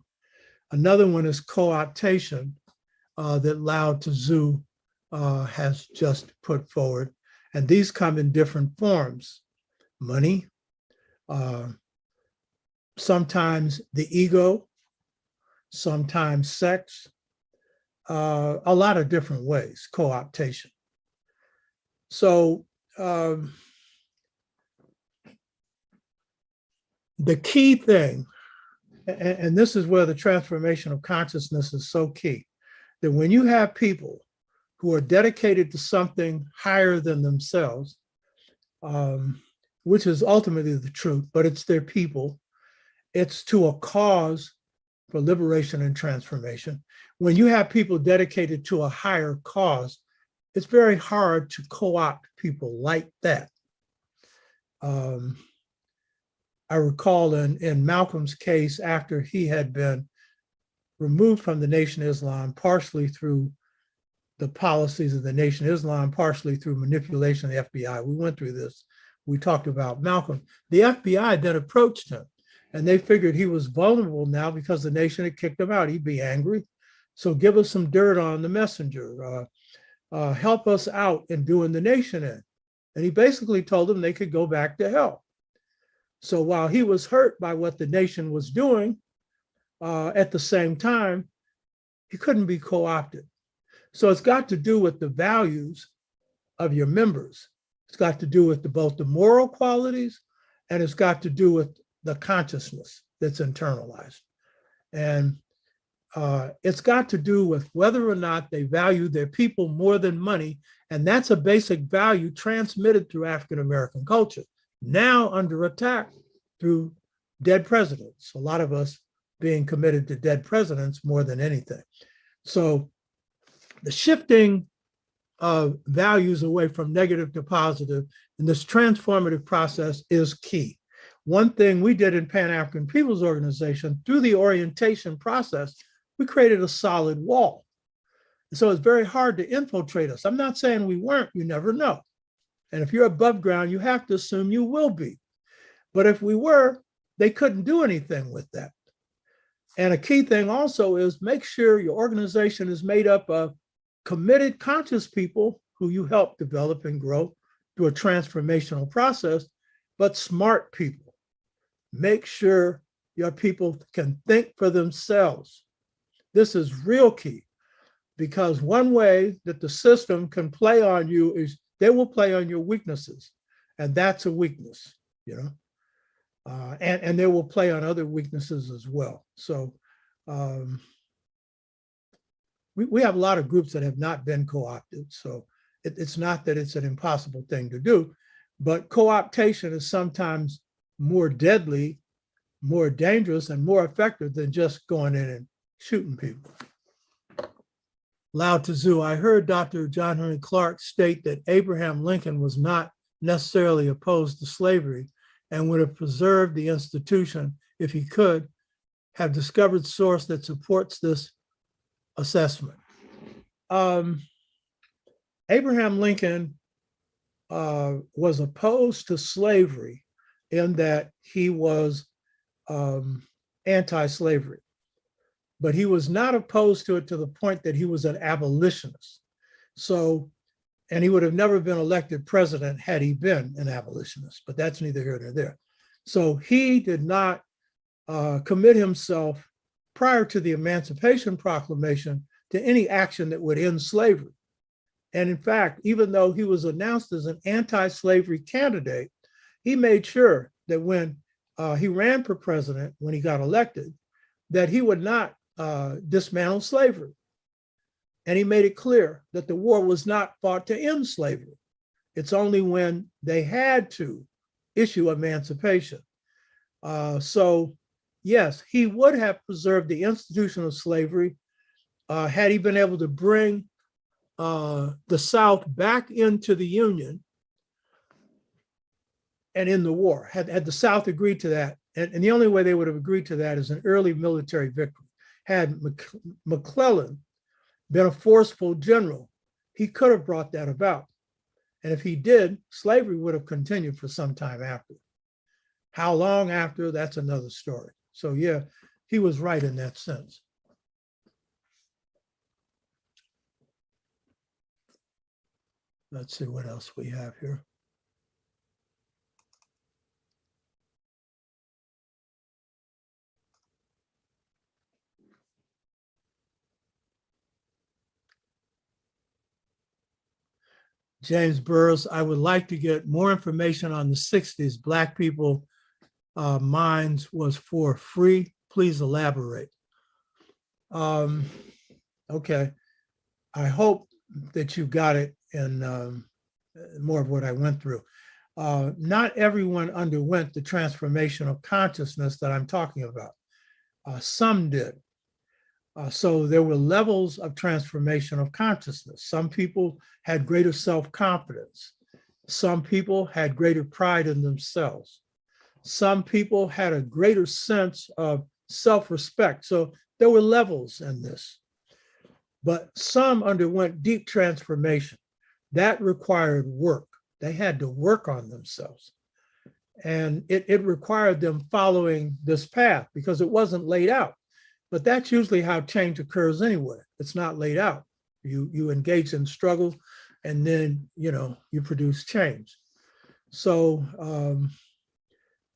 Another one is co-optation that Lao Tzu has just put forward. And these come in different forms: money, sometimes the ego, sometimes sex, a lot of different ways, co-optation. So the key thing, and this is where the transformation of consciousness is so key, that when you have people who are dedicated to something higher than themselves, which is ultimately the truth, but it's their people, it's to a cause for liberation and transformation. When you have people dedicated to a higher cause, it's very hard to co-opt people like that. I recall in Malcolm's case, after he had been removed from the Nation of Islam, partially through the policies of the Nation of Islam, partially through manipulation of the FBI. We went through this. We talked about Malcolm. The FBI then approached him, and they figured he was vulnerable now because the nation had kicked him out. He'd be angry. So give us some dirt on the messenger. Help us out in doing the nation in. And he basically told them they could go back to hell. So while he was hurt by what the nation was doing, at the same time, he couldn't be co-opted. So it's got to do with the values of your members. It's got to do with both the moral qualities, and it's got to do with the consciousness that's internalized. And it's got to do with whether or not they value their people more than money. And that's a basic value transmitted through African-American culture, now under attack through dead presidents, a lot of us being committed to dead presidents more than anything. So the shifting of values away from negative to positive in this transformative process is key. One thing we did in Pan-African People's Organization, through the orientation process, we created a solid wall. So it's very hard to infiltrate us. I'm not saying we weren't, you never know. And if you're above ground, you have to assume you will be. But if we were, they couldn't do anything with that. And a key thing also is make sure your organization is made up of committed, conscious people who you help develop and grow through a transformational process, but smart people. Make sure your people can think for themselves. This is real key, because one way that the system can play on you is they will play on your weaknesses, and that's a weakness, you know. And they will play on other weaknesses as well. So we have a lot of groups that have not been co-opted. So it's not that it's an impossible thing to do, but co-optation is sometimes more deadly, more dangerous, and more effective than just going in and shooting people. Lao Tzu, I heard Dr. John Henry Clarke state that Abraham Lincoln was not necessarily opposed to slavery and would have preserved the institution if he could have discovered source that supports this assessment. Abraham Lincoln was opposed to slavery in that he was anti-slavery, but he was not opposed to it to the point that he was an abolitionist. So, and he would have never been elected president had he been an abolitionist, but that's neither here nor there. So he did not commit himself prior to the Emancipation Proclamation to any action that would end slavery. And in fact, even though he was announced as an anti-slavery candidate, he made sure that when he ran for president, when he got elected, that he would not dismantle slavery. And he made it clear that the war was not fought to end slavery. It's only when they had to issue emancipation. So yes, he would have preserved the institution of slavery had he been able to bring the South back into the Union and in the war. Had the South agreed to that, and the only way they would have agreed to that is an early military victory. Had McClellan been a forceful general, he could have brought that about. And if he did, slavery would have continued for some time after. How long after, that's another story. So yeah, he was right in that sense. Let's see what else we have here. James Burroughs, I would like to get more information on the 60s. Black people minds was for free. Please elaborate. Okay, I hope that you got it in more of what I went through. Not everyone underwent the transformation of consciousness that I'm talking about. Some did. So there were levels of transformation of consciousness. Some people had greater self-confidence. Some people had greater pride in themselves. Some people had a greater sense of self-respect. So there were levels in this. But some underwent deep transformation. That required work. They had to work on themselves. And it required them following this path because it wasn't laid out. But that's usually how change occurs anyway. It's not laid out. You engage in struggle and then, you produce change. So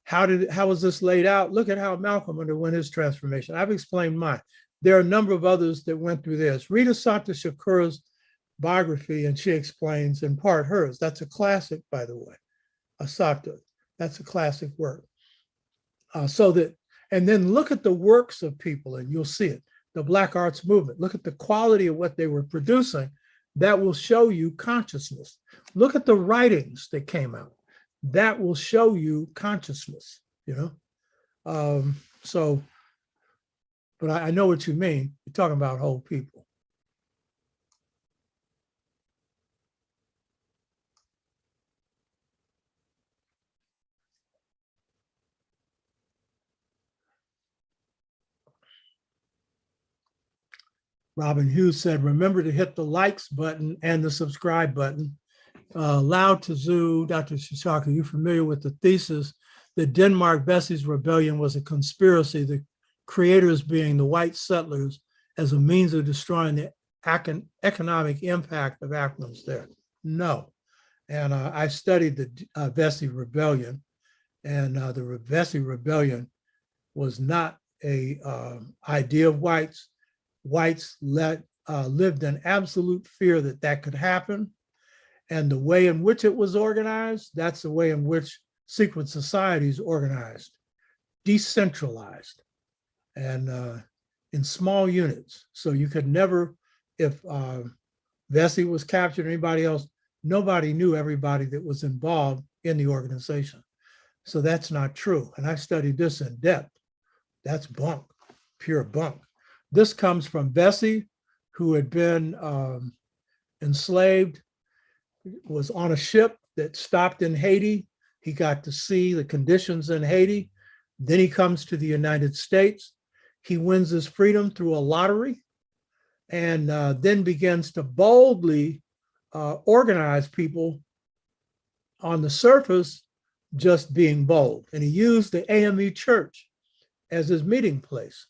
how was this laid out? Look at how Malcolm underwent his transformation. I've explained mine. There are a number of others that went through this. Read Assata Shakur's biography and she explains in part hers. That's a classic, by the way, Assata. That's a classic work. And then look at the works of people and you'll see it. The Black Arts Movement, look at the quality of what they were producing. That will show you consciousness. Look at the writings that came out. That will show you consciousness, but I know what you mean. You're talking about whole people. Robin Hughes said, remember to hit the likes button and the subscribe button. Lao Tzu, Dr. Shishaka, are you familiar with the thesis that Denmark-Vesey's rebellion was a conspiracy, the creators being the white settlers as a means of destroying the economic impact of Africans there? No. And I studied the Vesey rebellion, and the Vesey rebellion was not a idea of whites. Whites lived in absolute fear that could happen. And the way in which it was organized, that's the way in which secret societies organized. decentralized and in small units. So you could never, if Vesey was captured or anybody else, nobody knew everybody that was involved in the organization. So that's not true. And I studied this in depth. That's bunk, pure bunk. This comes from Vesey, who had been enslaved, was on a ship that stopped in Haiti. He got to see the conditions in Haiti. Then he comes to the United States. He wins his freedom through a lottery and then begins to boldly organize people on the surface, just being bold. And he used the AME church as his meeting place.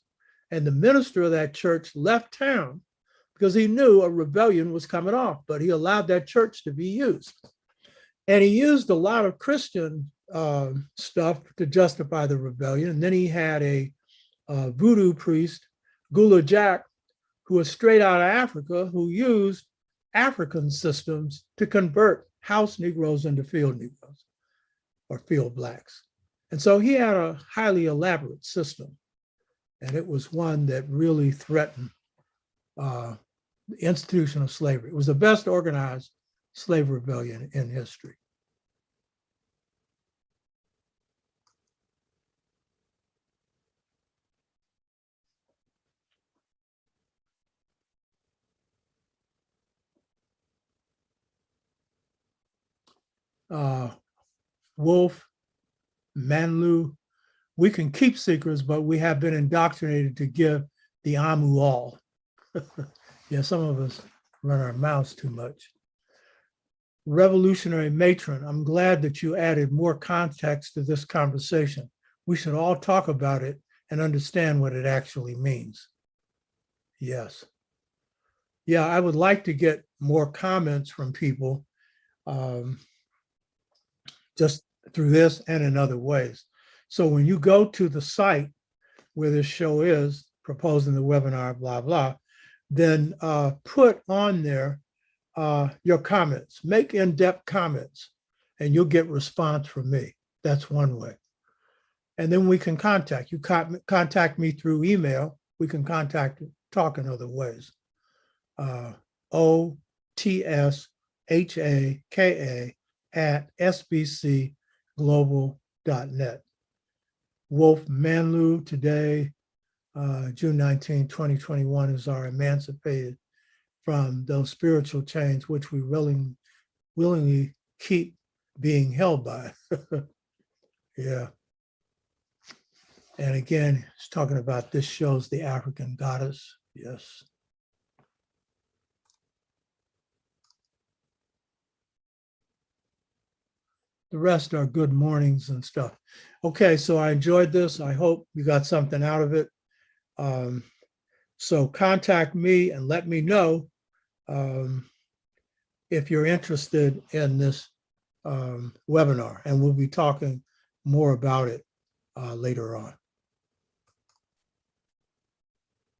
And the minister of that church left town because he knew a rebellion was coming off, but he allowed that church to be used. And he used a lot of Christian stuff to justify the rebellion. And then he had a voodoo priest, Gula Jack, who was straight out of Africa, who used African systems to convert house Negroes into field Negroes or field Blacks. And so he had a highly elaborate system. And it was one that really threatened the institution of slavery. It was the best organized slave rebellion in history. Wolf, Manlu, we can keep secrets, but we have been indoctrinated to give the Amu all. Yeah, some of us run our mouths too much. Revolutionary matron, I'm glad that you added more context to this conversation. We should all talk about it and understand what it actually means. Yes. Yeah, I would like to get more comments from people just through this and in other ways. So when you go to the site where this show is, proposing the webinar, blah, blah, then put on there your comments, make in-depth comments, and you'll get response from me. That's one way. And then we can contact you. Contact me through email. We can talk in other ways. OTSHAKA@sbcglobal.net. Wolf Manlu today, June 19, 2021, is our emancipated from those spiritual chains which we willingly keep being held by. Yeah. And again, it's talking about this shows the African goddess. Yes. The rest are good mornings and stuff. Okay, so I enjoyed this. I hope you got something out of it. So contact me and let me know if you're interested in this webinar, and we'll be talking more about it later on.